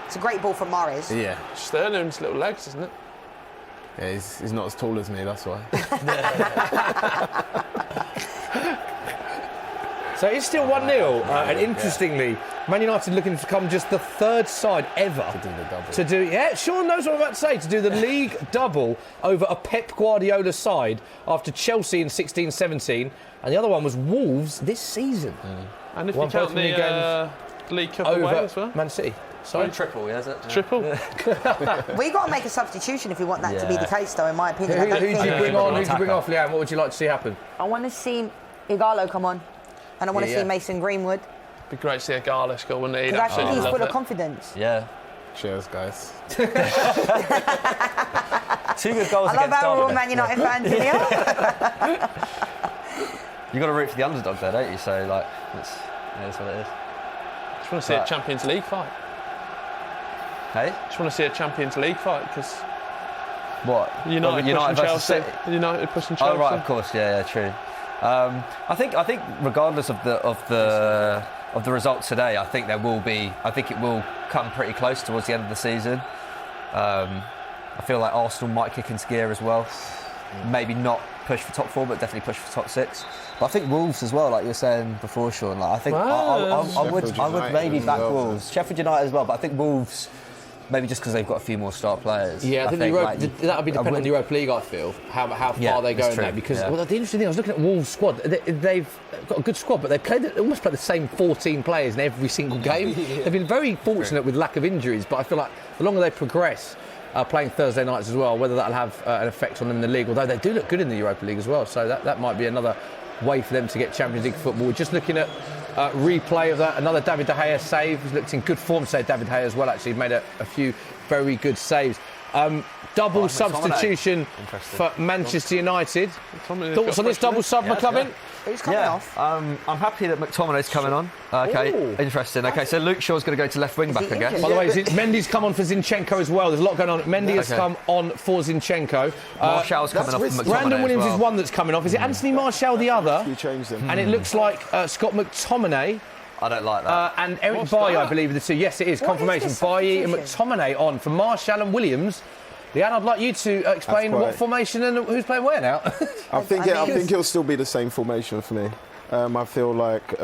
It's a great ball from Mahrez. Yeah. Sterling's little legs, isn't it? Yeah, he's not as tall as me, that's why. So it's still 1-0, and interestingly, Man United looking to become just the third side ever To do the double. to do. Yeah, Sean knows what I'm about to say. To do the league double over a Pep Guardiola side after Chelsea in 16-17, and the other one was Wolves this season. And if Won you count both league games the League Cup away over as well. Man City. Sorry, Triple, yeah, is it? Triple. We got to make a substitution if we want that to be the case, though, in my opinion. Who I don't do you think- bring on? Who do you bring off, Leanne? What would you like to see happen? I want to see Igalo come on, and I want to Yeah. see Mason Greenwood, Be great to see a Gala score, wouldn't it? He'd because I think absolutely he's love full of it. confidence. Yeah. Cheers, guys. 2 good goals I love against how we're all Derby. Man United fans in here. You got to root for the underdog there, don't you? So like, that's what it is. Just want to see a Champions League fight. Hey, Just want to see a Champions League fight because what? United pushing versus Chelsea. City? United pushing Chelsea. Oh right, of course, yeah, true. I think regardless of the results today, I think it will come pretty close towards the end of the season. I feel like Arsenal might kick into gear as well. Maybe not push for top 4, but definitely push for top 6. But I think Wolves as well, like you were saying before, Sean. Like I think I would maybe back Wolves, Sheffield United as well. But I think Wolves. Maybe just because they've got a few more star players. Yeah, I think that'll be dependent on the Europa League, I feel, how far they go in that. Because well, the interesting thing, I was looking at Wolves' squad. They've got a good squad, but they've almost played the same 14 players in every single game. They've been very fortunate with lack of injuries, but I feel like the longer they progress, playing Thursday nights as well, whether that'll have an effect on them in the league, although they do look good in the Europa League as well, so that might be another way for them to get Champions League football. We're just looking at replay of that. Another David De Gea save. He's looked in good form today, David De Gea as well, actually. He made a few very good saves. Double substitution for Manchester United. Thoughts on this double sub, McCubbin? Who's coming off? I'm happy that McTominay's coming on. Okay, interesting. Okay, so Luke Shaw's going to go to left wing back, I guess. By the way, Mendy's come on for Zinchenko as well. There's a lot going on. Mendy has come on for Zinchenko. Martial's coming off for McTominay. Brandon Williams is one that's coming off. Is it Anthony Martial the other? You changed them. And it looks like Scott McTominay. I don't like that. And Eric Bailly, I believe, are the two. Yes, it is. Confirmation. Bailly and McTominay on for Martial and Williams. Leanne, I'd like you to explain what formation and who's playing where now. I think it'll still be the same formation for me. I feel like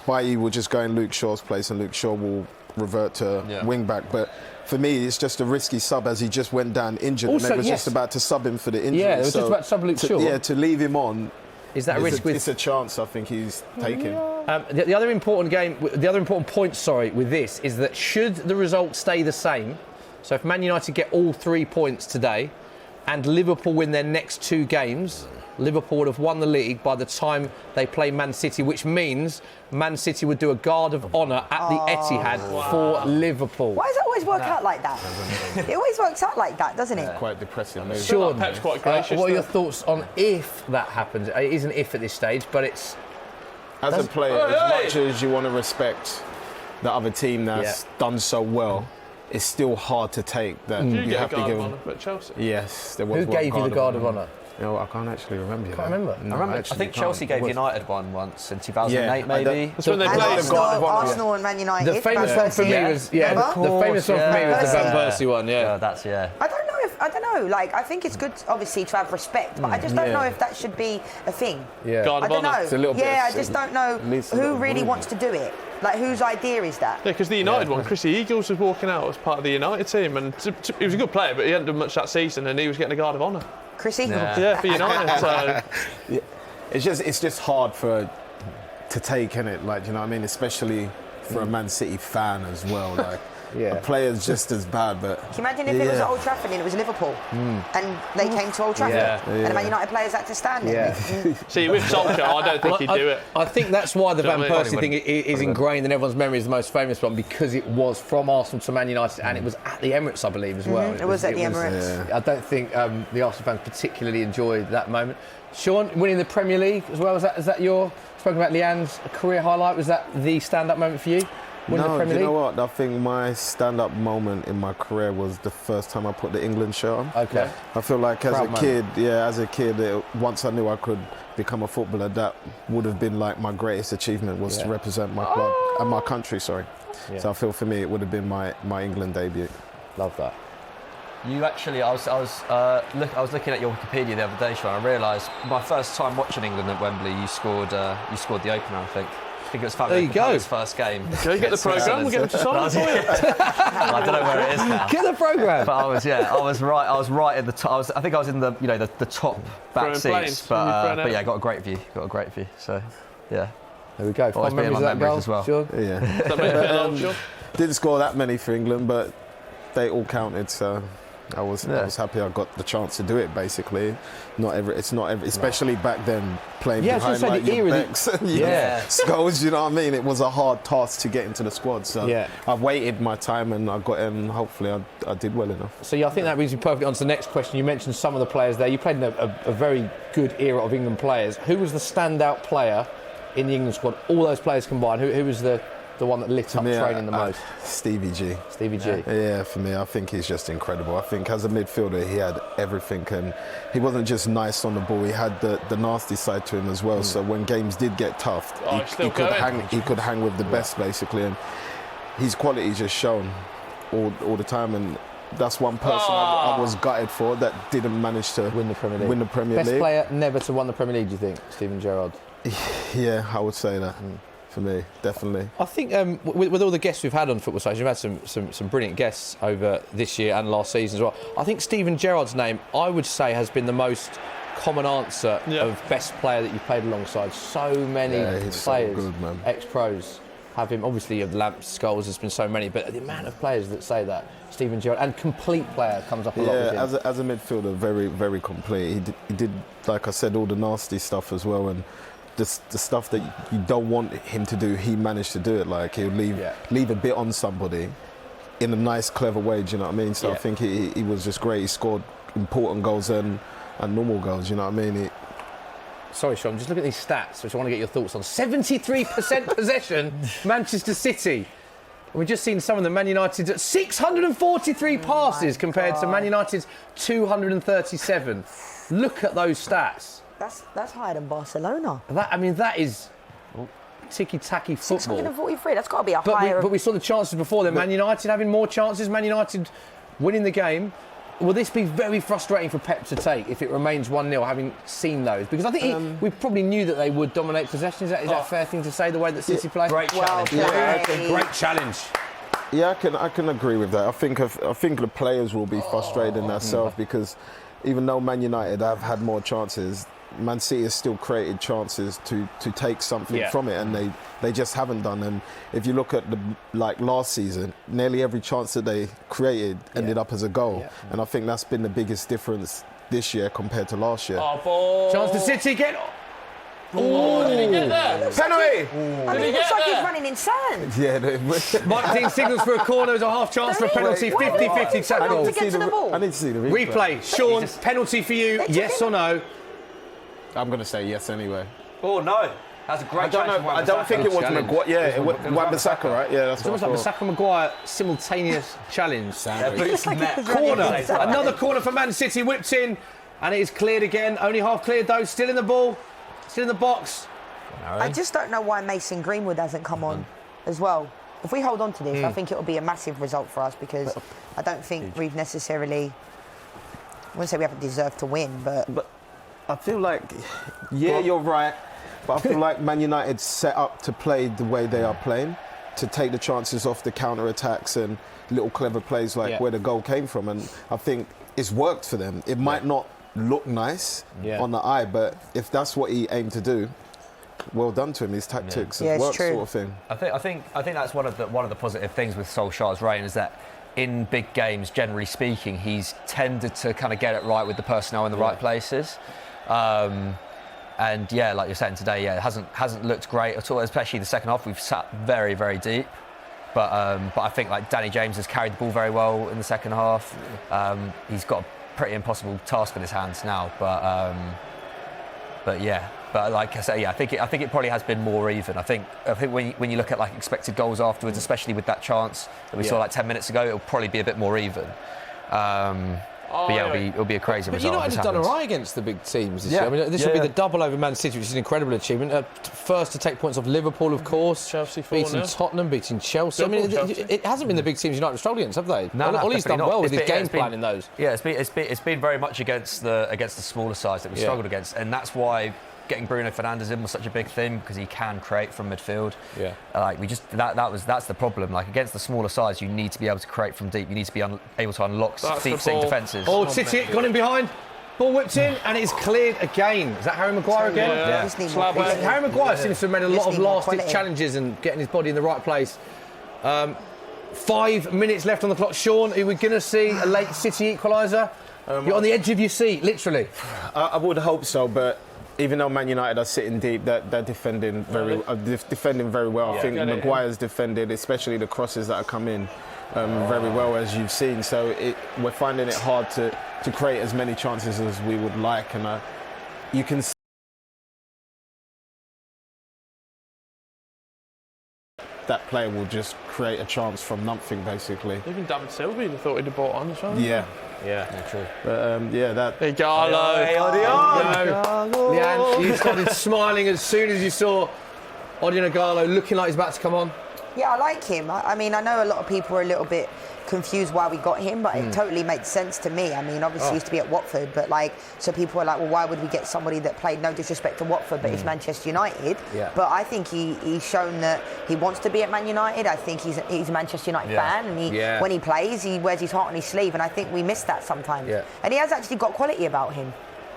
Bailly will just go in Luke Shaw's place and Luke Shaw will revert to wing back. But for me, it's just a risky sub as he just went down injured and they were just about to sub him for the injury. Yeah, they were just about to sub Luke Shaw. Yeah, to leave him on. Is that a risk? It's a chance I think he's taking. The other important point, with this is that should the result stay the same, so if Man United get all 3 points today, and Liverpool win their next 2 games, Liverpool would have won the league by the time they play Man City, which means Man City would do a guard of honour at the Etihad for Liverpool. Why does it always work out like that? It always works out like that, doesn't it? Quite depressing. Sean, Pep's quite gracious. what are your thoughts on if that happens? It is an if at this stage, but it's... As a player, as much as you want to respect the other team that's done so well, it's still hard to take that. Did you You get have a to guard give of them. honour at Chelsea? Yes, there was Who one gave you the guard of honour? No, I can't actually remember. Can't remember. No, I think Chelsea gave United one once in 2008, maybe. That's when they And played Arsenal and Man United. The famous one for me was the famous one for me was the Van Persie one. Yeah, that's I don't know. Like, I think it's good, obviously, to have respect, but I just don't know if that should be a thing. Yeah, Guard I of don't honour. know. It's a little bit I just don't know who really wants to do it. Like, whose idea is that? Yeah, because the United one, Chrissy Eagles was walking out as part of the United team, and he was a good player, but he hadn't done much that season, and he was getting a guard of honour. Chris Eagles? Yeah, for United. So It's just hard to take, innit? Like, you know what I mean? Especially for a Man City fan as well. Like, Yeah. A player's just as bad, but... Can you imagine if it was at Old Trafford and it was Liverpool and they came to Old Trafford and the Man United players had to stand there? See, with Solskjaer, I don't think he'd do it. I think that's why the Do you know Van what I mean? Persie thing is ingrained in everyone's memory as the most famous one, because it was from Arsenal to Man United, and it was at the Emirates, I believe, as well. It was at the Emirates. I don't think the Arsenal fans particularly enjoyed that moment. Sean, winning the Premier League as well, is that your... Spoken about Leanne's career highlight, was that the stand-up moment for you? Winning the Premier you League? know what? I think my stand-up moment in my career was the first time I put the England shirt on. Okay. I feel like as Proud a kid, once I knew I could become a footballer, that would have been like my greatest achievement, was to represent my club and my country. Sorry. Yeah. So I feel for me it would have been my England debut. Love that. You actually, I was looking at your Wikipedia the other day, Sean. I realised my first time watching England at Wembley, you scored the opener. I think it was There you go. his first game. Go get the programme. We'll get him to sign it for you. I don't know where it is now. Get the programme. But I was right in the top. I think I was in the the top back Throwing seats. planes. But yeah, got a great view. So yeah. There we go. Always Fond be in memories my of that memories goal, as well. Sean? Yeah. Does that make it long, Sean? Didn't score that many for England, but they all counted. So I was happy I got the chance to do it. Basically, it's not every, especially back then playing Yeah, I was behind gonna say like the your era Becks and your Scholes. You know what I mean? It was a hard task to get into the squad. So I waited my time and I got in. Hopefully, I did well enough. So I think that brings me perfectly on to the next question. You mentioned some of the players there. You played in a very good era of England players. Who was the standout player in the England squad? All those players combined. Who was the one that lit up training the most? Stevie G. Stevie G. Yeah, for me, I think he's just incredible. I think as a midfielder, he had everything, and he wasn't just nice on the ball. He had the nasty side to him as well. So when games did get tough, he could hang with the best, basically, and his quality just shown all the time. And that's one person I was gutted for that didn't manage to win the Premier League. Best player never to win the Premier League, do you think, Steven Gerrard? Yeah, I would say that. For me, definitely. I think with all the guests we've had on Football Station, we've had some brilliant guests over this year and last season as well. I think Steven Gerrard's name, I would say, has been the most common answer of best player that you've played alongside. So many players, so good, man. ex-pros, have him. Obviously, Lamps, Scholes, there's been so many, but the amount of players that say that, Steven Gerrard, and complete player comes up a lot with him. As a midfielder, very, very complete. He did, like I said, all the nasty stuff as well, and the stuff that you don't want him to do, he managed to do it. Like, he'll leave a bit on somebody in a nice, clever way, do you know what I mean? So I think he was just great. He scored important goals and normal goals, you know what I mean? Sorry, Sean, just look at these stats, which I want to get your thoughts on. 73% possession, Manchester City. We've just seen some of the Man United's at 643 passes compared to Man United's 237. Look at those stats. That's higher than Barcelona. That is ticky-tacky football. 643, that's got to be a higher... But we saw the chances before then. Man United having more chances, Man United winning the game. Will this be very frustrating for Pep to take if it remains 1-0, having seen those? Because I think we probably knew that they would dominate possession. Is that a fair thing to say, the way that City play? Great challenge. Great challenge. Yeah, I can agree with that. I think the players will be frustrated in themselves because even though Man United have had more chances, Man City has still created chances to take something from it, and they just haven't done. And if you look at last season, nearly every chance that they created ended up as a goal, and I think that's been the biggest difference this year compared to last year. Chance to City, Oh, did he get there? Penalty! I mean, it looks like he's running in sand. Yeah. Mike Dean signals for a corner. There's a half chance for a penalty. 50-50 tackle. To get to the ball. I need to see the replay. Sean, penalty for you, yes or no? I'm going to say yes anyway. Oh no, that's a great challenge. I don't think it was Maguire. Yeah, Wan-Bissaka, right? Yeah, that's It's almost like Bissaka Maguire simultaneous challenge. Corner. Corner. Another corner for Man City, whipped in, and it is cleared again. Only half cleared though. Still in the ball. Still in the box. I just don't know why Mason Greenwood hasn't come on as well. If we hold on to this, I think it will be a massive result for us because I don't think we've necessarily... I wouldn't say we haven't deserved to win, but I feel like, you're right, but I feel like Man United set up to play the way they are playing, to take the chances off the counter-attacks and little clever plays like where the goal came from, and I think it's worked for them. It might not look nice on the eye, but if that's what he aimed to do, well done to him. His tactics Yeah, have it's worked, true. sort of thing. I think that's one of the positive things with Solskjaer's reign is that in big games, generally speaking, he's tended to kind of get it right with the personnel in the right places. And yeah, like you're saying today, yeah, it hasn't looked great at all. Especially the second half, we've sat very, very deep. But I think like Danny James has carried the ball very well in the second half. He's got a pretty impossible task in his hands now. But yeah. But like I say, yeah, I think it probably has been more even. I think when you look at like expected goals afterwards, especially with that chance that we saw like 10 minutes ago, it'll probably be a bit more even. But yeah, it'll be a crazy result. But United have done all right against the big teams this year. I mean, this will be the double over Man City, which is an incredible achievement. First to take points off Liverpool, of course. Chelsea 4-0. Beating Tottenham, beating Chelsea. I mean, it hasn't been the big teams United have struggled against, have they? No, Ollie's done well with his game plan in those. Yeah, it's been very much against the smaller sides that we struggled against, and that's why getting Bruno Fernandes in was such a big thing, because he can create from midfield. Yeah. Like that's the problem. Like against the smaller sides, you need to be able to create from deep. You need to be able to unlock deep-sitting defences. Oh, City gone in behind. Ball whipped in and it's cleared again. Is that Harry Maguire again? Yeah. Harry Maguire seems to have made a lot of last-ditch challenges and getting his body in the right place. 5 minutes left on the clock. Sean, are we going to see a late City equaliser? You're on the edge of your seat, literally. I would hope so, but even though Man United are sitting deep, they're defending very well. I think Maguire's defended, especially the crosses that are coming very well, as you've seen. So we're finding it hard to create as many chances as we would like, and you can see that player will just create a chance from nothing, basically. Even David Silva, you'd have thought he'd have bought on as well. Yeah, true. But that. Igalo. Leanne, you started smiling as soon as you saw Odion Igalo looking like he's about to come on. Yeah, I like him. I mean, I know a lot of people are a little bit confused why we got him, but it totally makes sense to me. I mean, obviously he used to be at Watford, but so people are like, well, why would we get somebody that played, no disrespect to Watford, but it's Manchester United? Yeah. But I think he's shown that he wants to be at Man United. I think he's a Manchester United fan, and when he plays, he wears his heart on his sleeve, and I think we miss that sometimes. Yeah. And he has actually got quality about him.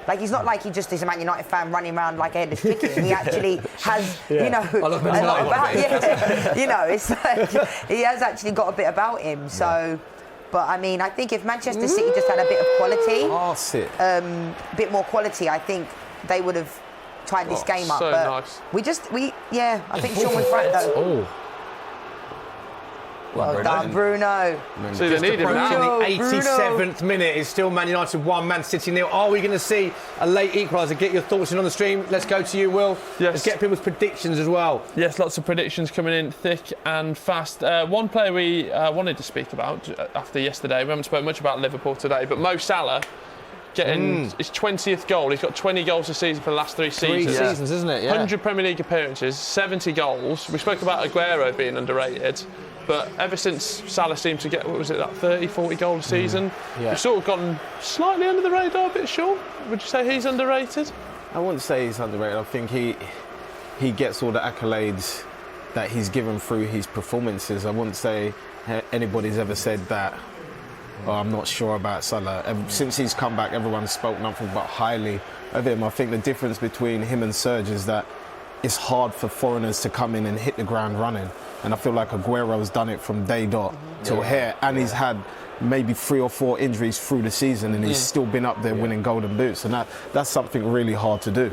Like, he's not like he just is a Man United fan running around like a headless chicken. He actually has, a lot about it's like he has actually got a bit about him. So, but I mean, I think if Manchester City just had a bit of quality, bit more quality, I think they would have tied this game up. So but nice. I think Sean was right though. Well done, Bruno. So they need him now. The 87th minute is still Man United 1, Man City 0. Are we going to see a late equaliser? Get your thoughts in on the stream. Let's go to you, Will. Yes. Let's get people's predictions as well. Yes, lots of predictions coming in thick and fast. One player we wanted to speak about after yesterday, we haven't spoken much about Liverpool today, but Mo Salah getting his 20th goal. He's got 20 goals this season for the last 3 seasons. 3 seasons, isn't it? Yeah. 100 Premier League appearances, 70 goals. We spoke about Aguero being underrated. But ever since Salah seemed to get, 30, 40 goals a season, we've sort of gone slightly under the radar a bit, Sean. Would you say he's underrated? I wouldn't say he's underrated. I think he gets all the accolades that he's given through his performances. I wouldn't say anybody's ever said that, I'm not sure about Salah. Since he's come back, everyone's spoke nothing but highly of him. I think the difference between him and Serge is that it's hard for foreigners to come in and hit the ground running. And I feel like Aguero's done it from day dot till here. And he's had maybe 3 or 4 injuries through the season, and he's still been up there winning golden boots. And that's something really hard to do.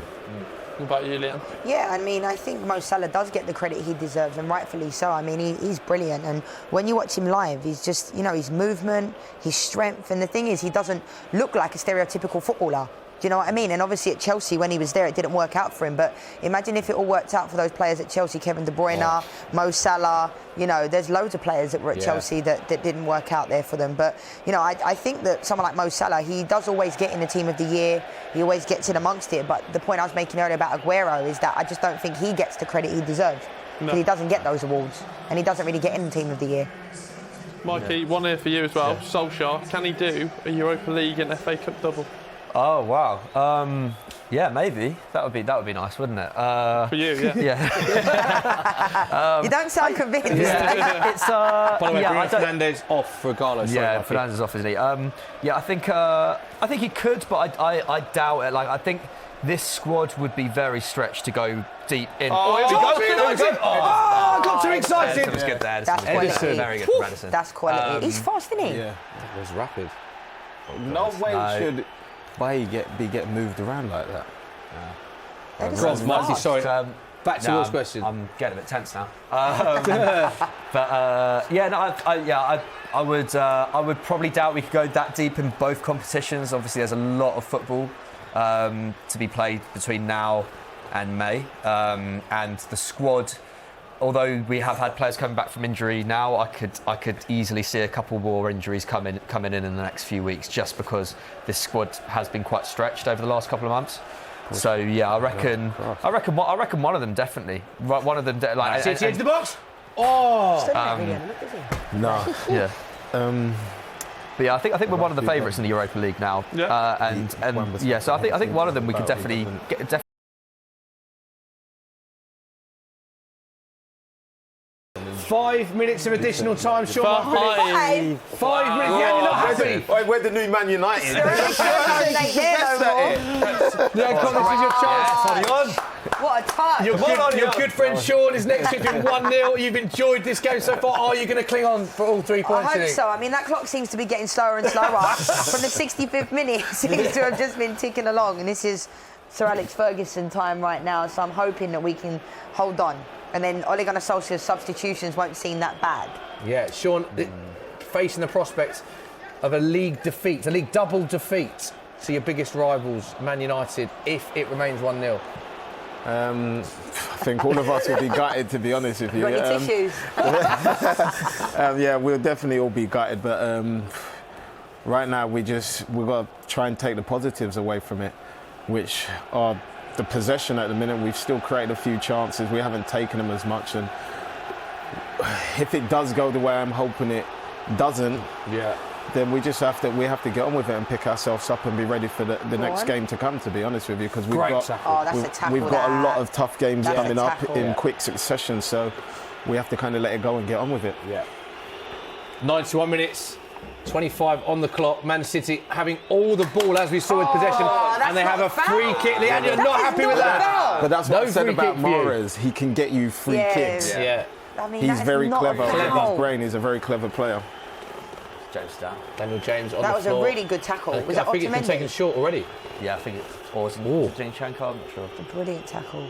What about you, Liam? Yeah, I mean, I think Mo Salah does get the credit he deserves, and rightfully so. I mean, he's brilliant. And when you watch him live, he's just, his movement, his strength. And the thing is, he doesn't look like a stereotypical footballer. Do you know what I mean? And obviously at Chelsea, when he was there, it didn't work out for him. But imagine if it all worked out for those players at Chelsea, Kevin De Bruyne, Mo Salah. There's loads of players that were at Chelsea that didn't work out there for them. But, I think that someone like Mo Salah, he does always get in the team of the year. He always gets in amongst it. But the point I was making earlier about Aguero is that I just don't think he gets the credit he deserves. Because he doesn't get those awards. And he doesn't really get in the team of the year. Mikey, one here for you as well. Solskjaer, can he do a Europa League and FA Cup double? Oh wow. Yeah, maybe that would be nice, wouldn't it? For you, yeah. You don't sound convinced. It's By the way, Fernandes off regardless. Yeah, Fernandes is off, isn't he? Yeah, I think he could, but I doubt it. Like, I think this squad would be very stretched to go deep in. I got too excited. That was good there. That's quality. Very good for Edison. That's quality. He's fast, isn't he? Yeah. That was rapid. No way should Bailly be getting moved around like that. Edison's Marty, fast. sorry. Back to Will's question. I'm getting a bit tense now. I would probably doubt we could go that deep in both competitions. Obviously, there's a lot of football to be played between now and May, and the squad. Although we have had players coming back from injury now, I could easily see a couple more injuries coming in the next few weeks, just because this squad has been quite stretched over the last couple of months. So yeah, I reckon one of them definitely. One of them City into the box. Oh. No. Yeah. But yeah, I think we're one of the favourites in the Europa League now. Yeah. So I think one of them we could definitely get. 5 minutes of additional time, Sean. 5 minutes. 5 minutes. Yeah, you're not happy. We're the new Man United. Yeah, come on, this is your chance. What a touch. Your good friend Sean is next to you doing 1-0. You've enjoyed this game so far. Are you going to cling on for all 3 points? I hope so. I mean, that clock seems to be getting slower and slower. From the 65th minute, it seems to have just been ticking along. And this is Sir Alex Ferguson time right now. So I'm hoping that we can hold on. And then Ole Gunnar Solskjaer's substitutions won't seem that bad. Yeah, Sean, facing the prospect of a league defeat, a league double defeat to your biggest rivals, Man United, if it remains 1-0. I think all of us will be gutted, to be honest with you. Got your tissues? Yeah, we'll definitely all be gutted, but right now we've got to try and take the positives away from it, which are the possession at the minute. We've still created a few chances. We haven't taken them as much, and if it does go the way I'm hoping it doesn't, then we have to get on with it and pick ourselves up and be ready for the next game to come, to be honest with you, because we've got a lot of tough games coming up in quick succession, so we have to kind of let it go and get on with it. 91 minutes. 25 on the clock. Man City having all the ball, as we saw with possession, and they have a free kick. And you're not happy with that. But that's what I said about Mahrez. He can get you free kicks. Yeah. I mean, he's very clever. His brain is a very clever player. James down. Daniel James on that the floor. was a really good tackle. Was that I think it's been taken short already. Yeah, I think it was Zinchenko, I'm not sure. A brilliant tackle.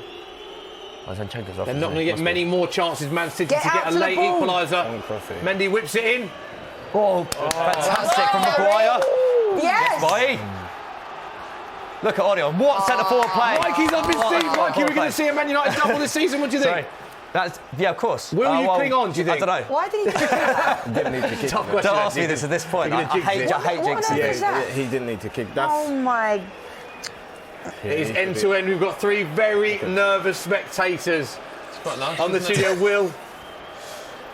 Zinchenko's off. They're not going to get many more chances, Man City, to get a late equaliser. Mendy whips it in. Fantastic from Maguire. Yes. Boy. Look at Odion. What centre forward play? Mikey's up his seat. Mikey, we're going to see a Man United double this season. What do you think? Of course. Will you cling on, do you think? I don't know. Why did he do that? Didn't need to kick. Don't ask me this at this point. I hate jinxing. He didn't need to kick. Oh my. It is end to end. We've got 3 very nervous spectators It's quite nice, on the studio. Will.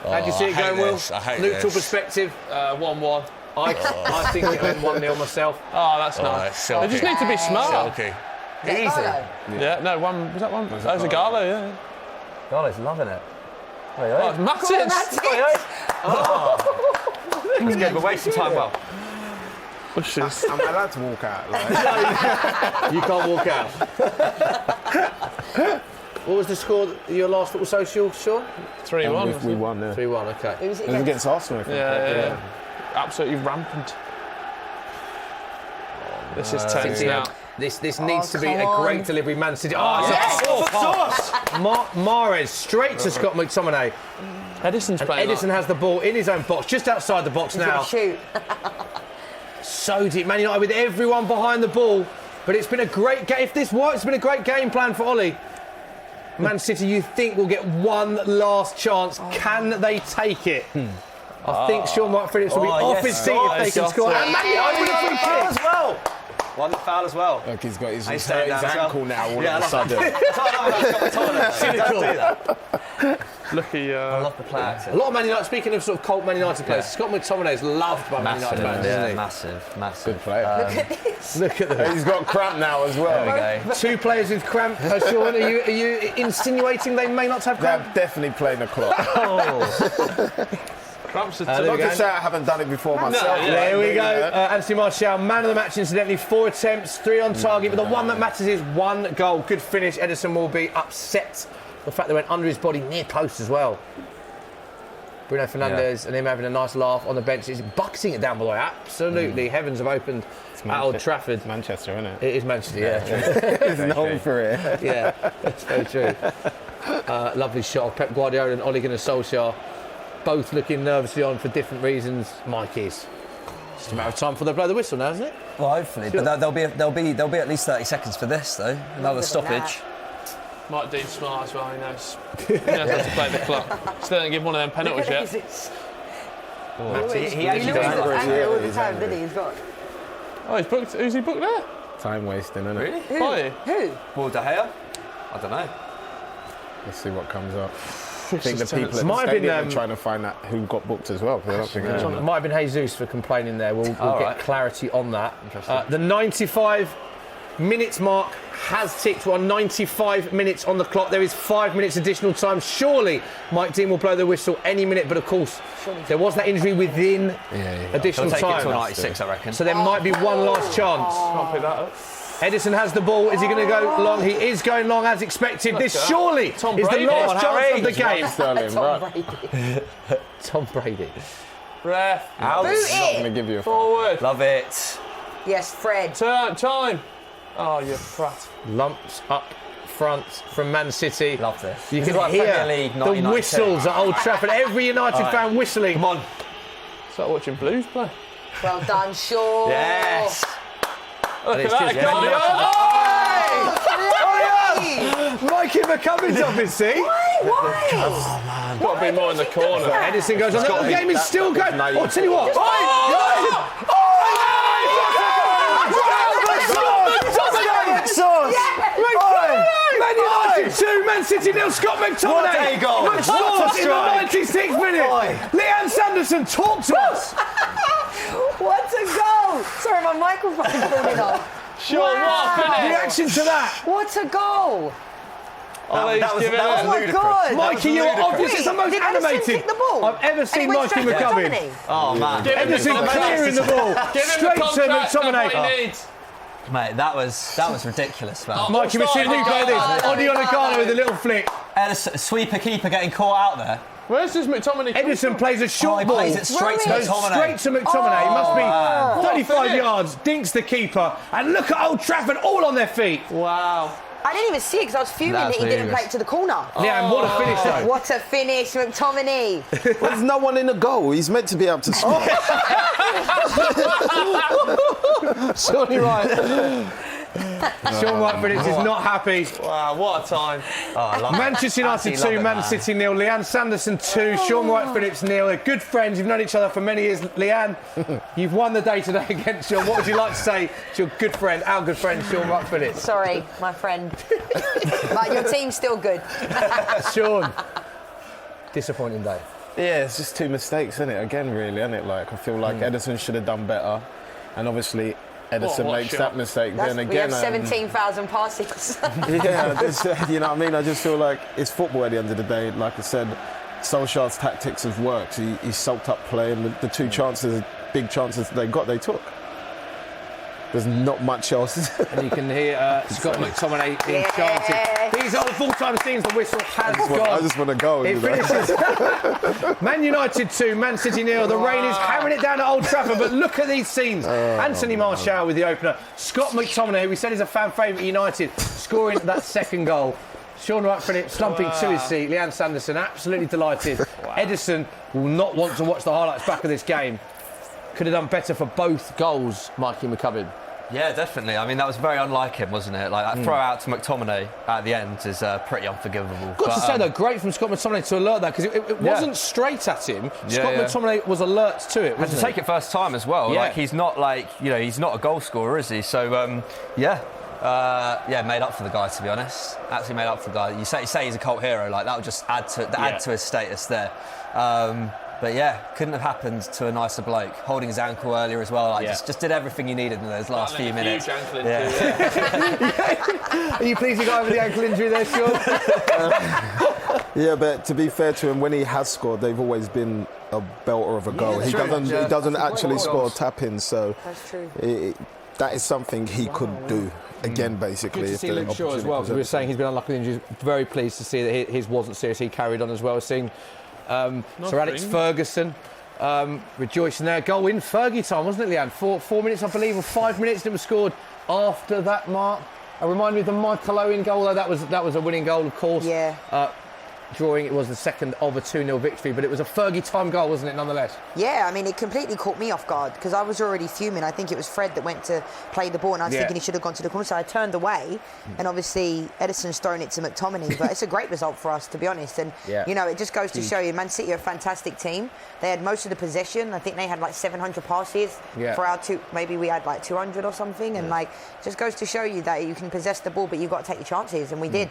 How do you see it going, Will? Neutral perspective. 1-1. I think it went 1-0 myself. Oh, that's nice. They just need to be smart. Easy. Yeah, no, one. Was that one? That was a Garlo, yeah. Garlo's loving it. Oh, Matic! He's good, but wasting time well. Am I allowed to walk out? You can't walk out. What was the score your last football social, Sean? 3-1. We won, yeah. 3-1, okay. It was against Arsenal, I think. Yeah. Absolutely rampant. This is tense now. This needs to be a great delivery. Man City. Yes! Mahrez straight to Scott McTominay. Edison's playing. Edison has the ball in his own box, just outside the box now. Shoot. So deep, Man United with everyone behind the ball. But it's been a great game. If this works, it's been a great game plan for Ollie. Man City, you think, will get one last chance. Can they take it? I think Sean Wright Phillips will be off his seat if they can score. And Man United with a free kick as well. One foul as well. Look, he's got his He's staying down as well. ankle now all of a sudden. Lucky. I love the play acting. A lot of Man United, speaking of sort of cult Man United players, Scott McTominay is loved by Man United fans, isn't he? Massive. Good player. Look at this. Look at that. He's got cramp now as well. There we go. 2 players with cramp. Sean, are you insinuating they may not have cramp? They're definitely playing a clock. Cramps are Not to say I haven't done it before myself. There we go. Anthony Martial, man of the match, incidentally. 4 attempts, 3 on target, but the one that matters is 1 goal. Good finish. Edison will be upset. The fact they went under his body near post as well. Bruno Fernandes and him having a nice laugh on the bench. He's bucketing it down the way. Absolutely. Heavens have opened at Old Trafford. It's Manchester, isn't it? It is Manchester, yeah. It's known for it. Yeah, that's very true. Lovely shot of Pep Guardiola and Ole Gunnar Solskjaer. Both looking nervously on for different reasons. Mike is. Just a matter of time before they blow the whistle now, isn't it? Well, hopefully. But there'll be at least 30 seconds for this, though. Another stoppage. Mike Dean's smart as well, he knows. He knows how to play the clock. Still didn't give one of them penalties yet. He He actually actually loses goes angry all the time, doesn't he? He's got. Oh, he's booked. Who's he booked there? Time wasting, isn't it? Really? Who? Well, De Gea? I don't know. Let's see what comes up. I think the people at Might the have stadium been, are trying to find out who got booked as well. 'Cause I don't think It might have been Jesus for complaining there. We'll get clarity on that. Interesting. The 95 minutes mark has ticked. We're on 95 minutes on the clock. There is 5 minutes additional time. Surely Mike Dean will blow the whistle any minute, but of course there was that injury within additional He'll take time. it till 96, I reckon. So there might be one last chance. Can't pick that up. Edison has the ball. Is he going to go long? He is going long as expected. This surely is the last chance of the game. Tom Brady. Ref. Out. Boot not going to it. give you a Forward. Love it. Yes, Fred. Time. Oh, you prat. Lumps up front from Man City. Love this. You This can is like hear Premier League the 1992. whistles at Old Trafford. Every United fan whistling. Come on. It's like watching Blues play. Well done, Shaw. Yes. Look it's at that. just- Mikey McCubbin's off his seat. Why? Got to be more in the corner. Edison goes on. The game is still going. naive. Oh, tell you what. Man United 2, Man City 0. Scott McTominay. What a goal. Looks forced in the 96th minute. Leanne Sanderson, talk to us. What a goal! Sorry, my microphone's falling off. Sure, what a finish. Reaction to that. What a goal! That was Oh my God! Mikey, you're obvious. It's the most Did Edison animated kick the ball? I've ever seen And it went Mikey straight to McCubbin. McTominay? Oh, man. Give him the Edison contract. clearing the ball. Give him Straight the to contract. That's what McTominay. he needs. Mate, that was ridiculous, man. Mikey, we've seen a replay of this. Odi Onagana with a little flick. Edison, sweeper keeper getting caught out there. Where's this McTominay? Edison plays a short he ball. plays it straight to Goes McTominay. straight to McTominay. He must be 35 finish. yards. Dinks the keeper. And look at Old Trafford all on their feet. Wow. I didn't even see it because I was fuming That's that he didn't hilarious. play it to the corner. Yeah, and what a finish though. What a finish, McTominay. There's no one in the goal. He's meant to be able to score. Surely right. Sean White-Phillips is not happy. Wow, what a time. Manchester United 2, Man City 0. Leanne Sanderson 2, Sean White-Phillips 0. They're good friends. You've known each other for many years. Leanne, you've won the day today against Sean. What would you like to say to your good friend, our good friend, Sean White-Phillips? Sorry, my friend. But your team's still good. Sean, disappointing day. Yeah, it's just 2 mistakes, isn't it? Again, really, isn't it? Like, I feel like Edison should have done better. And obviously, Edison What makes shot. that mistake That's, then we again. have 17,000 passes. Yeah, you know what I mean? I just feel like it's football at the end of the day. Like I said, Solskjaer's tactics have worked. He soaked up play, and the 2 chances, big chances they got, they took. There's not much else. And you can hear Scott McTominay being chanted. These are the full-time scenes. The whistle has gone. I just want to go. It finishes. Man United 2, Man City 0. The rain is hammering it down at Old Trafford, but look at these scenes. Anthony Martial with the opener. Scott McTominay, who we said is a fan favourite at United, scoring that second goal. Sean White-Phillips slumping to his seat. Leanne Sanderson absolutely delighted. Edison will not want to watch the highlights back of this game. Could have done better for both goals, Mikey McCubbin. Yeah, definitely. I mean, that was very unlike him, wasn't it? Like that throw out to McTominay at the end is pretty unforgivable. Got to say though, great from Scott McTominay to alert that, because it wasn't straight at him. Scott McTominay was alert to it. And to take it first time as well. Like he's not he's not a goal scorer, is he? So made up for the guy, to be honest. Absolutely made up for the guy. You say he's a cult hero, like that would just add to his status there. But yeah, couldn't have happened to a nicer bloke. Holding his ankle earlier as well, just did everything you needed in those last few minutes. Huge ankle injury. Are you pleased you got over the ankle injury there, Sean? Yeah, but to be fair to him, when he has scored, they've always been a belter of a goal. He doesn't actually score tap-ins, so That's true. that is something he could do again, basically. Good to see Luke Shaw as well, because we were saying he's been unlucky with injuries. Very pleased to see that his wasn't serious. He carried on as well. Seeing Sir Alex Ferguson rejoicing there. Goal in Fergie time, wasn't it, Leanne? 4 minutes, I believe, or 5 minutes, and it was scored after that mark. Remind me of the Michael Owen goal, though. That was a winning goal, of course. Yeah. Drawing, it was the second of a 2-0 victory, but it was a Fergie time goal, wasn't it, nonetheless? Yeah, I mean, it completely caught me off guard because I was already fuming. I think it was Fred that went to play the ball, and I was thinking he should have gone to the corner, so I turned away, and obviously Edison's thrown it to McTominay, but it's a great result for us, to be honest. And, you know, it just goes to show you, Man City are a fantastic team. They had most of the possession. I think they had like 700 passes for our maybe we had like 200 or something, and like, just goes to show you that you can possess the ball, but you've got to take your chances, and we did.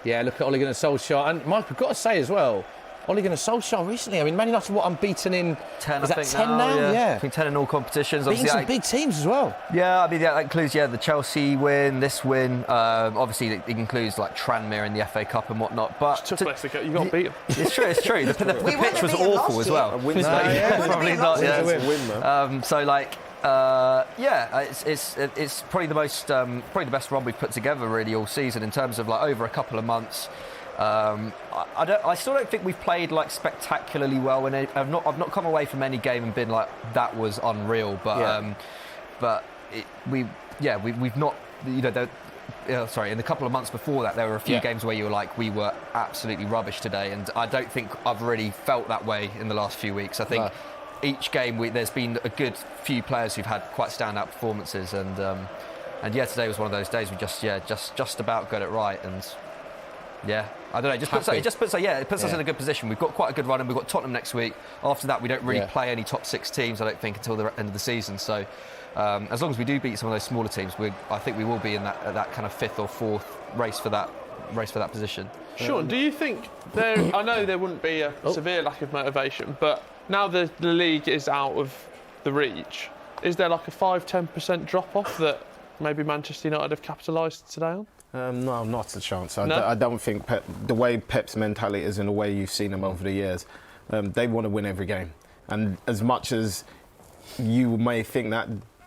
Yeah, look at Ole Gunnar Solskjaer. And Mike, we've got to say as well, Ole Gunnar Solskjaer recently, I mean, Man United, unbeaten in 10, is I that think 10 now? Yeah. I think 10 in all competitions. Beating some big teams as well. Yeah, I mean, that includes, the Chelsea win, this win. Obviously, it includes, like, Tranmere in the FA Cup and whatnot. But It's tough place to go. You got to beat them. It's true. The pitch was awful as well. Probably not. Yeah, it's a win, man. So, like, it's probably probably the best run we've put together really all season in terms of like over a couple of months. I still don't think we've played like spectacularly well, and I've not come away from any game and been like that was unreal. But we've not, you know. In the couple of months before that, there were a few games where you were like, we were absolutely rubbish today, and I don't think I've really felt that way in the last few weeks. I think each game there's been a good few players who've had quite standout performances, and today was one of those days we just about got it right, and I don't know, it puts us in a good position. We've got quite a good run, and we've got Tottenham next week. After that, we don't really play any top 6 teams, I don't think, until the end of the season. So as long as we do beat some of those smaller teams, I think we will be in that kind of 5th or 4th race for that position. Sean, do you think I know there wouldn't be a severe lack of motivation, but now the league is out of the reach, is there like a 5-10% drop-off that maybe Manchester United have capitalised today on? No, not a chance. No? I don't think the way Pep's mentality is and the way you've seen him over the years, they want to win every game. And as much as you may think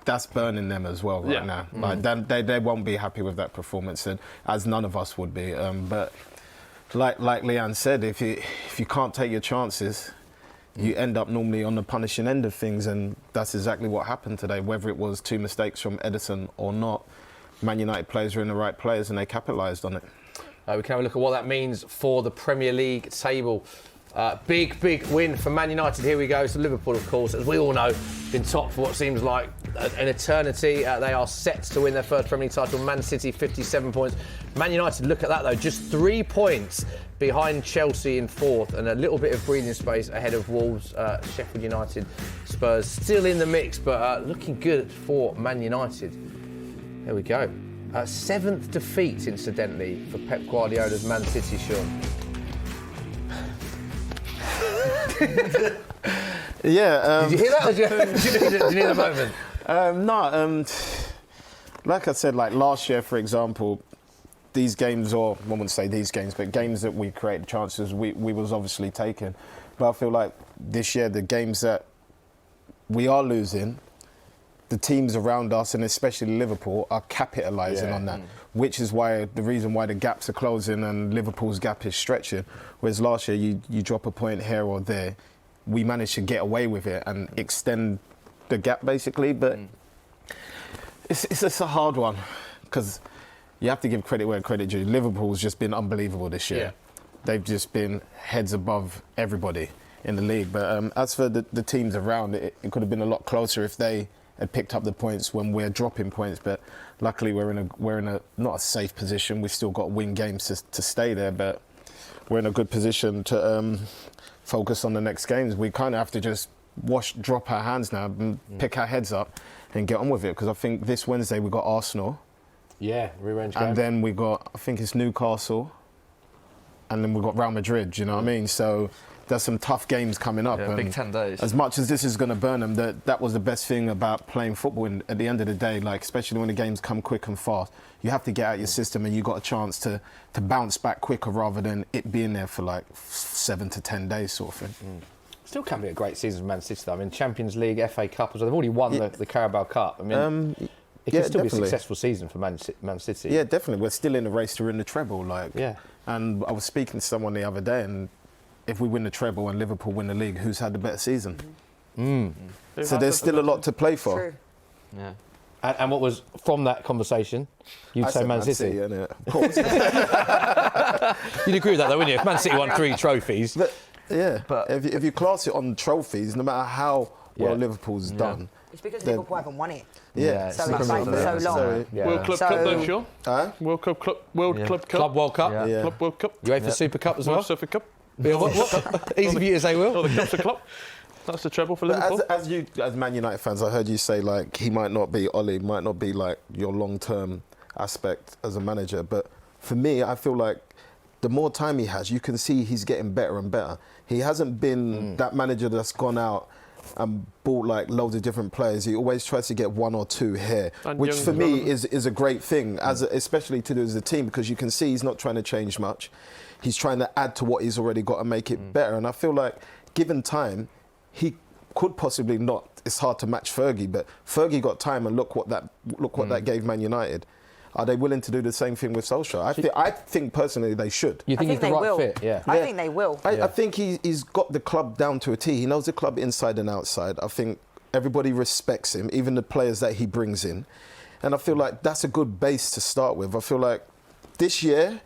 that's burning them as well now. Like they won't be happy with that performance, and as none of us would be. But like Leanne said, if you can't take your chances, you end up normally on the punishing end of things, and that's exactly what happened today. Whether it was 2 mistakes from Edison or not, Man United players are in the right players and they capitalised on it. We can have a look at what that means for the Premier League table. Big win for Man United. Here we go. So Liverpool, of course, as we all know, been top for what seems like an eternity. They are set to win their first Premier League title. Man City, 57 points. Man United, look at that though, just 3 points behind Chelsea in 4th, and a little bit of breathing space ahead of Wolves, Sheffield United, Spurs. Still in the mix, but looking good for Man United. There we go. 7th defeat, incidentally, for Pep Guardiola's Man City, Sean. Did you hear that? Did you hear the moment? Like I said, like last year, for example, these games, or I wouldn't say these games, but games that we created chances, we was obviously taking. But I feel like this year, the games that we are losing, the teams around us, and especially Liverpool, are capitalising on that, which is why the reason why the gaps are closing and Liverpool's gap is stretching. Whereas last year, you drop a point here or there, we managed to get away with it and extend the gap basically. But it's a hard one because you have to give credit where credit due. Liverpool's just been unbelievable this year. Yeah. They've just been heads above everybody in the league. But as for the teams around, it could have been a lot closer if they had picked up the points when we're dropping points. But luckily, we're in a not a safe position. We've still got to win games to stay there, but we're in a good position to focus on the next games. We kind of have to just drop our hands now, and pick our heads up, and get on with it. Because I think this Wednesday we got Arsenal. Yeah, rearrange game. And then we got, I think it's Newcastle, and then we've got Real Madrid. You know what I mean? So there's some tough games coming up. Yeah, big 10 days. As much as this is going to burn them, that was the best thing about playing football. And at the end of the day, like especially when the games come quick and fast, you have to get out your system, and you got a chance to bounce back quicker rather than it being there for like 7 to 10 days sort of thing. Still can be a great season for Man City though. I mean, Champions League, FA Cup, they've already won the Carabao Cup. I mean, it can still be a successful season for Man City. Yeah, definitely. We're still in the race to win the treble. And I was speaking to someone the other day, and if we win the treble and Liverpool win the league, who's had the better season? So there's still a lot to play for. True. Yeah. And what was from that conversation? You'd say Man City. Innit? Of course. You'd agree with that, though, wouldn't you? If Man City won 3 trophies. But if you class it on trophies, no matter how well Liverpool's done. It's because Liverpool haven't won it. Yeah. So it's like for so long. World Club Cup, though, sure. World Club Cup. Club World Cup. Club World Cup. UEFA Super Cup as well. World Super Cup. What? Easy for you to say, Will. Oh, the Cup's a club. That's the treble for Liverpool. As Man United fans, I heard you say like he might not be like your long-term aspect as a manager, but for me, I feel like the more time he has, you can see he's getting better and better. He hasn't been that manager that's gone out and bought like loads of different players. He always tries to get 1 or 2 here, and which for me is a great thing, especially to do as a team, because you can see he's not trying to change much. He's trying to add to what he's already got and make it better. And I feel like, given time, he could possibly not. It's hard to match Fergie, but Fergie got time, and look what that gave Man United. Are they willing to do the same thing with Solskjaer? I think personally they should. You think he's the right fit? Yeah. I think they will. I think he's got the club down to a T. He knows the club inside and outside. I think everybody respects him, even the players that he brings in. And I feel like that's a good base to start with. I feel like this year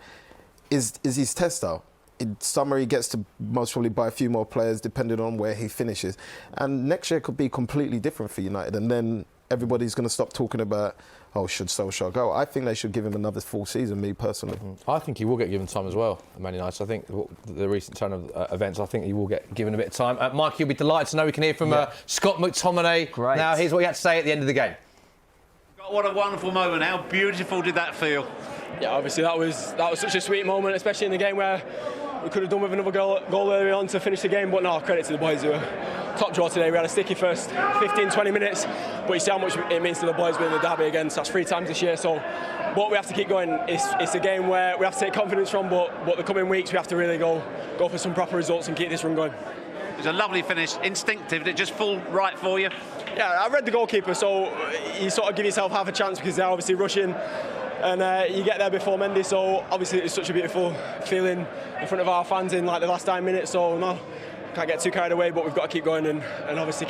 is his test out. In summer, he gets to most probably buy a few more players depending on where he finishes. And next year could be completely different for United. And then everybody's going to stop talking about, should Solskjaer go? I think they should give him another full season, me personally. I think he will get given time as well, Man United. I think the recent turn of events, I think he will get given a bit of time. Mike, you'll be delighted to know we can hear from Scott McTominay. Great. Now, here's what he had to say at the end of the game. What a wonderful moment. How beautiful did that feel? Yeah, obviously that was such a sweet moment, especially in the game where we could have done with another goal early on to finish the game, but no, credit to the boys who were top draw today. We had a sticky first 15-20 minutes, but you see how much it means to the boys winning the derby again. So that's 3 times this year, but we have to keep going. It's a game where we have to take confidence from, but the coming weeks we have to really go for some proper results and keep this run going. It was a lovely finish, instinctive. Did it just fall right for you? Yeah, I read the goalkeeper, so you sort of give yourself half a chance because they're obviously rushing. And you get there before Mendy, so obviously it's such a beautiful feeling in front of our fans in like the last 9 minutes. So no, can't get too carried away, but we've got to keep going and obviously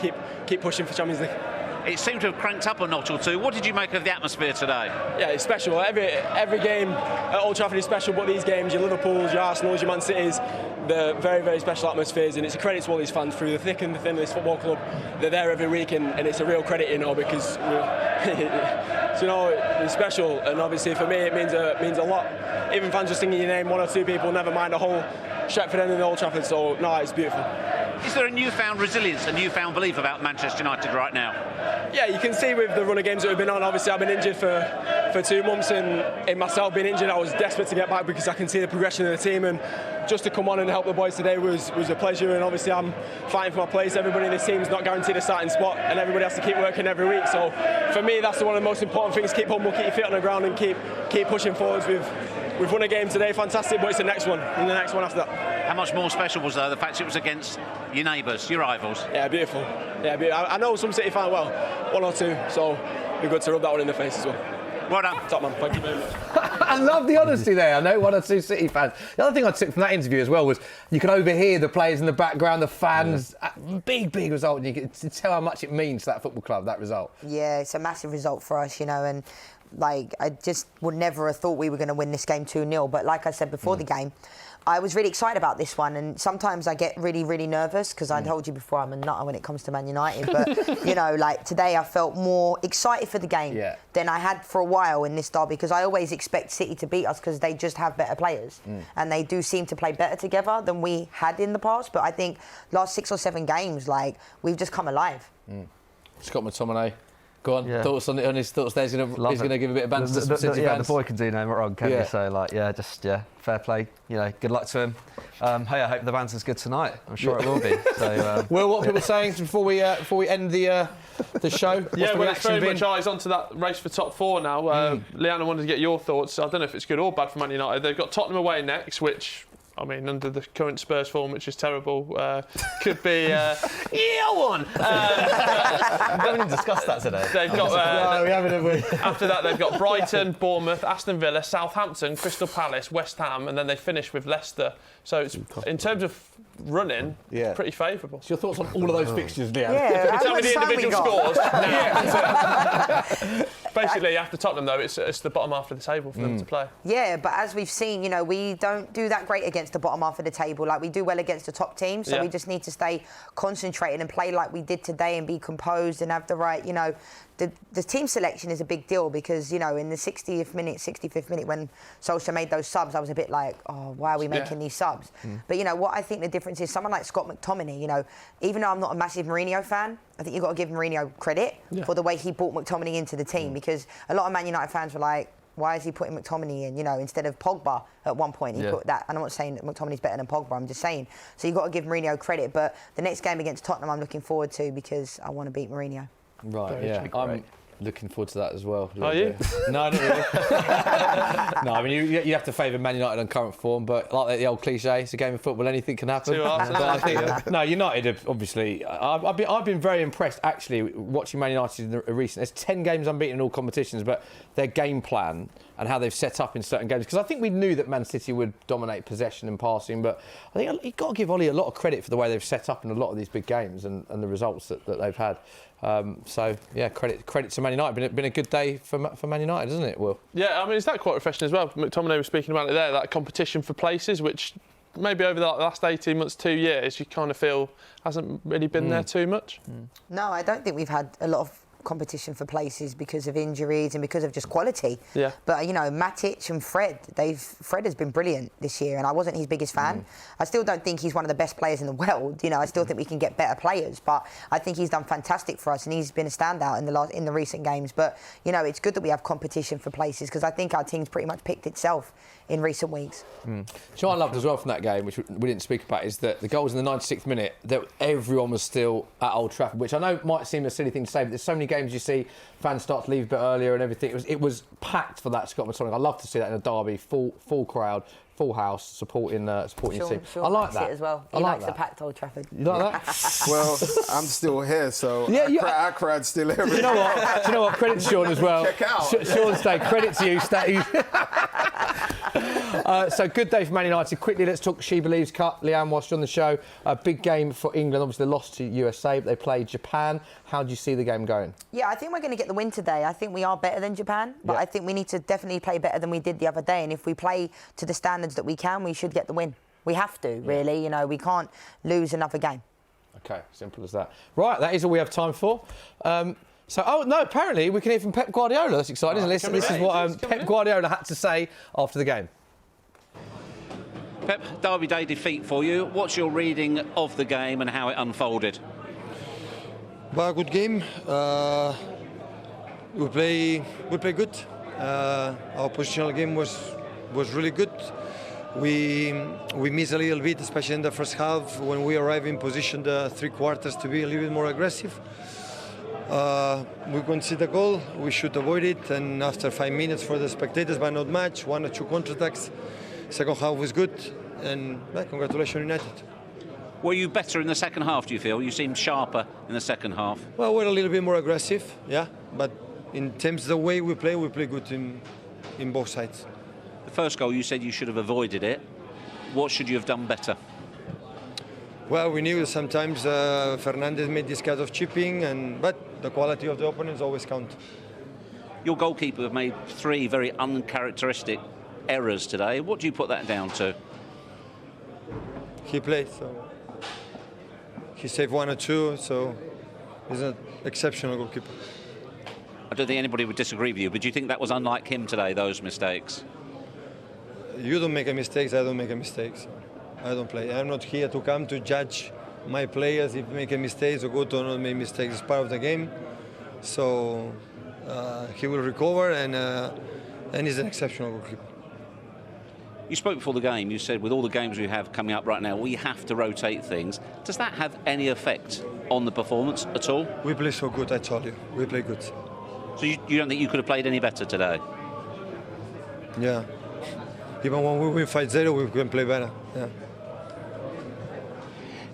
keep pushing for Champions League. It seemed to have cranked up a notch or two. What did you make of the atmosphere today? Yeah, it's special. Every game at Old Trafford is special, but these games, your Liverpools, your Arsenals, your Man Cities, they're very, very special atmospheres, and it's a credit to all these fans through the thick and the thin of this football club. They're there every week, and it's a real credit, because it's special, and obviously for me it means a lot. Even fans just singing your name, 1 or 2 people, never mind the whole Sheffield end in the Old Trafford. So no, it's beautiful. Is there a newfound resilience, a newfound belief about Manchester United right now? Yeah, you can see with the run of games that we've been on. Obviously, I've been injured for 2 months, and in myself being injured, I was desperate to get back because I can see the progression of the team, and just to come on and help the boys today was a pleasure. And obviously, I'm fighting for my place. Everybody in this team is not guaranteed a starting spot, and everybody has to keep working every week. So for me, that's one of the most important things. Keep humble, keep your feet on the ground, and keep pushing forwards. We've won a game today, fantastic, but it's the next one, and the next one after that. How much more special was the fact it was against your neighbours, your rivals? Yeah, beautiful. Yeah, I know some City fans well, 1 or 2, so it'd be good to rub that one in the face as well. Well done. Top man, thank you very much. I love the honesty there. I know 1 or 2 City fans. The other thing I took from that interview as well was you could overhear the players in the background, the fans. Big result, and you can tell how much it means to that football club, that result. Yeah, it's a massive result for us, and I just would never have thought we were going to win this game 2-0. But like I said before the game, I was really excited about this one, and sometimes I get really, really nervous because I told you before I'm a nutter when it comes to Man United. But, you know, like today I felt more excited for the game than I had for a while in this derby, because I always expect City to beat us because they just have better players. And they do seem to play better together than we had in the past. But I think last 6 or 7 games, like, we've just come alive. Scott McTominay. Go on, thoughts on his thoughts there. He's going to give a bit of banter to some City fans. The boy can do no wrong, can he? So, like, fair play. You know, good luck to him. Hey, I hope the banter's good tonight. I'm sure it will be. So, Will, what are people saying before we end the show? Well, it's very much eyes onto that race for top 4 now. Leanne, I wanted to get your thoughts. I don't know if it's good or bad for Man United. They've got Tottenham away next, which, I mean, under the current Spurs form, which is terrible, could be one. We haven't even discussed that today. They've got no, we haven't, have we? After that, they've got Brighton, Bournemouth, Aston Villa, Southampton, Crystal Palace, West Ham, and then they finish with Leicester. So it's, in terms of running, pretty favourable. So your thoughts on all of those fixtures, Leanne? Yeah, tell me the individual scores. Basically, after Tottenham, though, it's the bottom half of the table for them to play. Yeah, but as we've seen, you know, we don't do that great against the bottom half of the table. Like, we do well against the top teams, so we just need to stay concentrated and play like we did today and be composed and have the right, you know. The team selection is a big deal because, you know, in the 65th minute when Solskjaer made those subs, I was a bit like, oh, why are we making these subs? But, you know, what I think the difference is, someone like Scott McTominay, you know, even though I'm not a massive Mourinho fan, I think you've got to give Mourinho credit for the way he brought McTominay into the team, because a lot of Man United fans were like, why is he putting McTominay in, you know, instead of Pogba at one point? He put that, and I'm not saying that McTominay's better than Pogba, I'm just saying. So you've got to give Mourinho credit, but the next game against Tottenham I'm looking forward to because I want to beat Mourinho. Right, I'm looking forward to that as well. Are you? No, not really. No, I mean, you have to favour Man United on current form, but like the old cliche, it's a game of football, anything can happen. But I think, no, United have obviously, I've been very impressed actually watching Man United in the recent. There's 10 games unbeaten in all competitions, but their game plan and how they've set up in certain games, because I think we knew that Man City would dominate possession and passing, but I think you've got to give Ollie a lot of credit for the way they've set up in a lot of these big games and the results that they've had. So yeah, credit to Man United. Been a good day for Man United, isn't it, Will? Yeah, I mean, is that quite refreshing as well? McTominay was speaking about it there, that competition for places, which maybe over the last 18 months, 2 years, you kind of feel hasn't really been there too much. No, I don't think we've had a lot of competition for places because of injuries and because of just quality. Yeah. But, you know, Matic and Fred has been brilliant this year, and I wasn't his biggest fan. I still don't think he's one of the best players in the world. You know, I still think we can get better players, but I think he's done fantastic for us, and he's been a standout in the recent games. But, you know, it's good that we have competition for places, because I think our team's pretty much picked itself in recent weeks. So I loved as well from that game, which we didn't speak about, is that the goals in the 96th minute, that everyone was still at Old Trafford, which I know might seem a silly thing to say, but there's so many games you see fans start to leave a bit earlier and everything. It was packed for that Scott McTominay. I love to see that in a derby, full crowd, full house, supporting your team. Sean I like likes that it as well. He likes the packed Old Trafford. You like that? Well, I'm still here, so our crowd's still here. Do you know what? Credit to Sean as well. Check out. Sean, credit to you. So good day for Man United. Quickly, let's talk She Believes Cup. Leanne, whilst you're on the show, a big game for England. Obviously, they lost to USA, but they played Japan. How do you see the game going? Yeah, I think we're going to get the win today. I think we are better than Japan, but I think we need to definitely play better than we did the other day. And if we play to the standards that we can, we should get the win. We have to, really. You know, we can't lose another game. Okay, simple as that. Right, that is all we have time for. Apparently we can hear from Pep Guardiola. That's exciting, isn't it? This is what Pep Guardiola had to say after the game. Pep, Derby Day defeat for you. What's your reading of the game and how it unfolded? Well, good game. We play good. Our positional game was really good. We missed a little bit, especially in the first half when we arrived in position the 3 quarters to be a little bit more aggressive. We conceded a goal, we should avoid it, and after 5 minutes for the spectators, but not much, 1 or 2 counterattacks. Second half was good, and congratulations United. Were you better in the second half, do you feel? You seemed sharper in the second half. Well, we're a little bit more aggressive, yeah, but in terms of the way we play good in both sides. The first goal, you said you should have avoided it. What should you have done better? Well, we knew sometimes Fernandes made this kind of chipping, but the quality of the opponents always count. Your goalkeeper made 3 very uncharacteristic errors today. What do you put that down to? he played. So he saved 1 or 2. So he's an exceptional goalkeeper. I don't think anybody would disagree with you, but do you think that was unlike him today, those mistakes? You don't make a mistakes, I don't make a mistakes. I don't play. I'm not here to come to judge my players if make a mistake or good or not make mistakes. It's part of the game. So he will recover, and he's an exceptional goalkeeper. You spoke before the game, you said with all the games we have coming up right now, we have to rotate things. Does that have any effect on the performance at all? We play so good, I told you. We play good. So you don't think you could have played any better today? Yeah. Even when we win 5-0, we can play better. Yeah.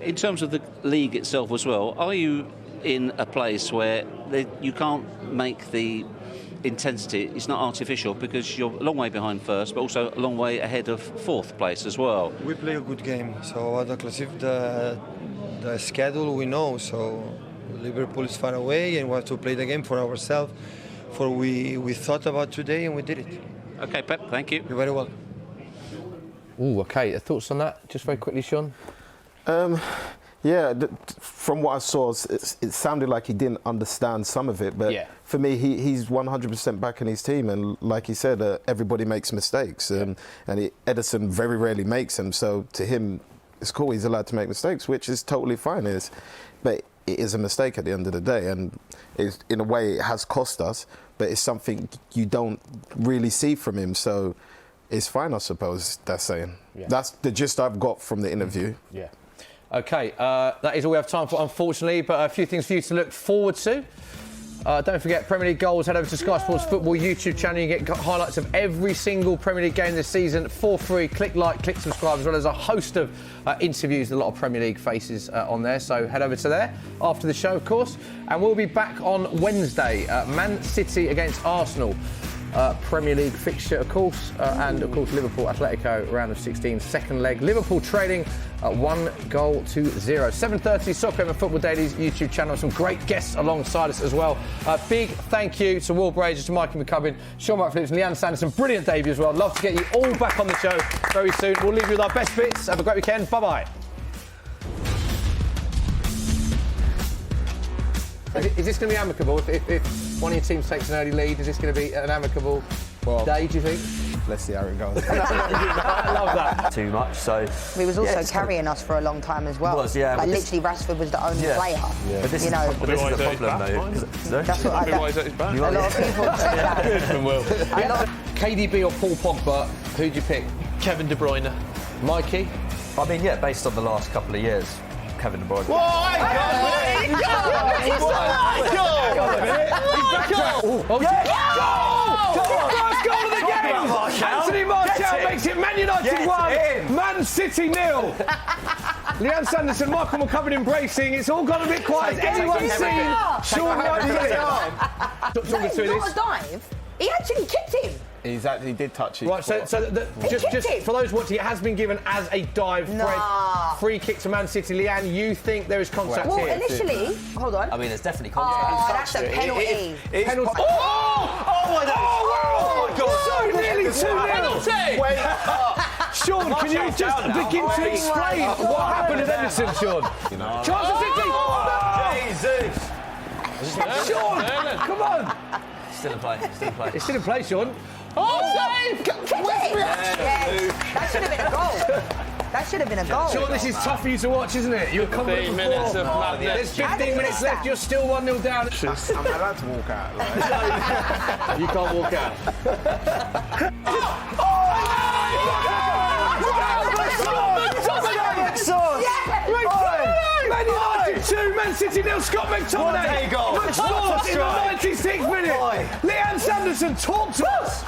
In terms of the league itself as well, are you in a place where you can't make the intensity, it's not artificial because you're a long way behind first, but also a long way ahead of fourth place as well? We play a good game, so the schedule we know, so Liverpool is far away and we have to play the game for ourselves. For we thought about today and we did it. Okay, Pep, thank you. You're very welcome. Ooh, okay. Thoughts on that? Just very quickly, Sean. Yeah, from what I saw, it sounded like he didn't understand some of it. But for me, he's 100% back in his team. And like he said, everybody makes mistakes. And Ederson very rarely makes them. So to him, it's cool. He's allowed to make mistakes, which is totally fine. But it is a mistake at the end of the day. And in a way, it has cost us. But it's something you don't really see from him. So it's fine, I suppose, that's saying. Yeah. That's the gist I've got from the interview. Yeah. OK, that is all we have time for, unfortunately, but a few things for you to look forward to. Don't forget, Premier League goals. Head over to Sky Sports Football YouTube channel. You get highlights of every single Premier League game this season for free. Click like, click subscribe, as well as a host of interviews, a lot of Premier League faces on there. So head over to there after the show, of course. And we'll be back on Wednesday. Man City against Arsenal. Premier League fixture, of course, and of course Liverpool Atletico round of 16, second leg. Liverpool trailing 1-0. 7:30 Soccer and Football Daily's YouTube channel. Some great guests alongside us as well. Big thank you to Will Brazier, to Mikey McCubbin, Sean Mark Phillips, and Leanne Sanderson. Brilliant debut as well. Love to get you all back on the show very soon. We'll leave you with our best bits. Have a great weekend. Bye bye. Is this going to be amicable? If one of your teams takes an early lead, is this going to be an amicable day, do you think? Let's see how it goes. I love that. Too much, so... He was also carrying us for a long time as well. Was, yeah. Like, literally, Rashford was the only player. Yeah. But this is the problem, though. That's what why is that his back? A lot of people say that. KDB or Paul Pogba, who'd you pick? Kevin De Bruyne. Mikey? I mean, yeah, based on the last couple of years, Kevin De Bruyne. First goal of the game! Anthony Martial makes it Man United 1, Man City 0. Leanne Sanderson, Michael McCubbin embracing. It's all gone a bit quiet. Has anyone seen Sean Wright? It's not a dive. He actually kicked him. He did touch it. Right, so just for those watching, it has been given as a dive free kick to Man City. Leanne, you think there is contact here? Well, initially, hold on. I mean, there's definitely contact. Oh, that's a penalty. Penalty. Oh my God! So nearly 2-0. Wait, Sean, can you just begin to explain what happened at Everton, Sean? Chance for City. Jesus. Sean, come on. Still in play. It's still in play, Sean. Save! That should have been a goal. That should have been a goal. Sean, this is tough for you to watch, isn't it? You're confident minutes of madness. There's 15 minutes left. You're still 1-0 down. I'm allowed to walk out. You can't walk out. Man United 2, Man City 0. Scott McTominay. Good sport in the 96th minute. Leanne Sanderson, talk to us.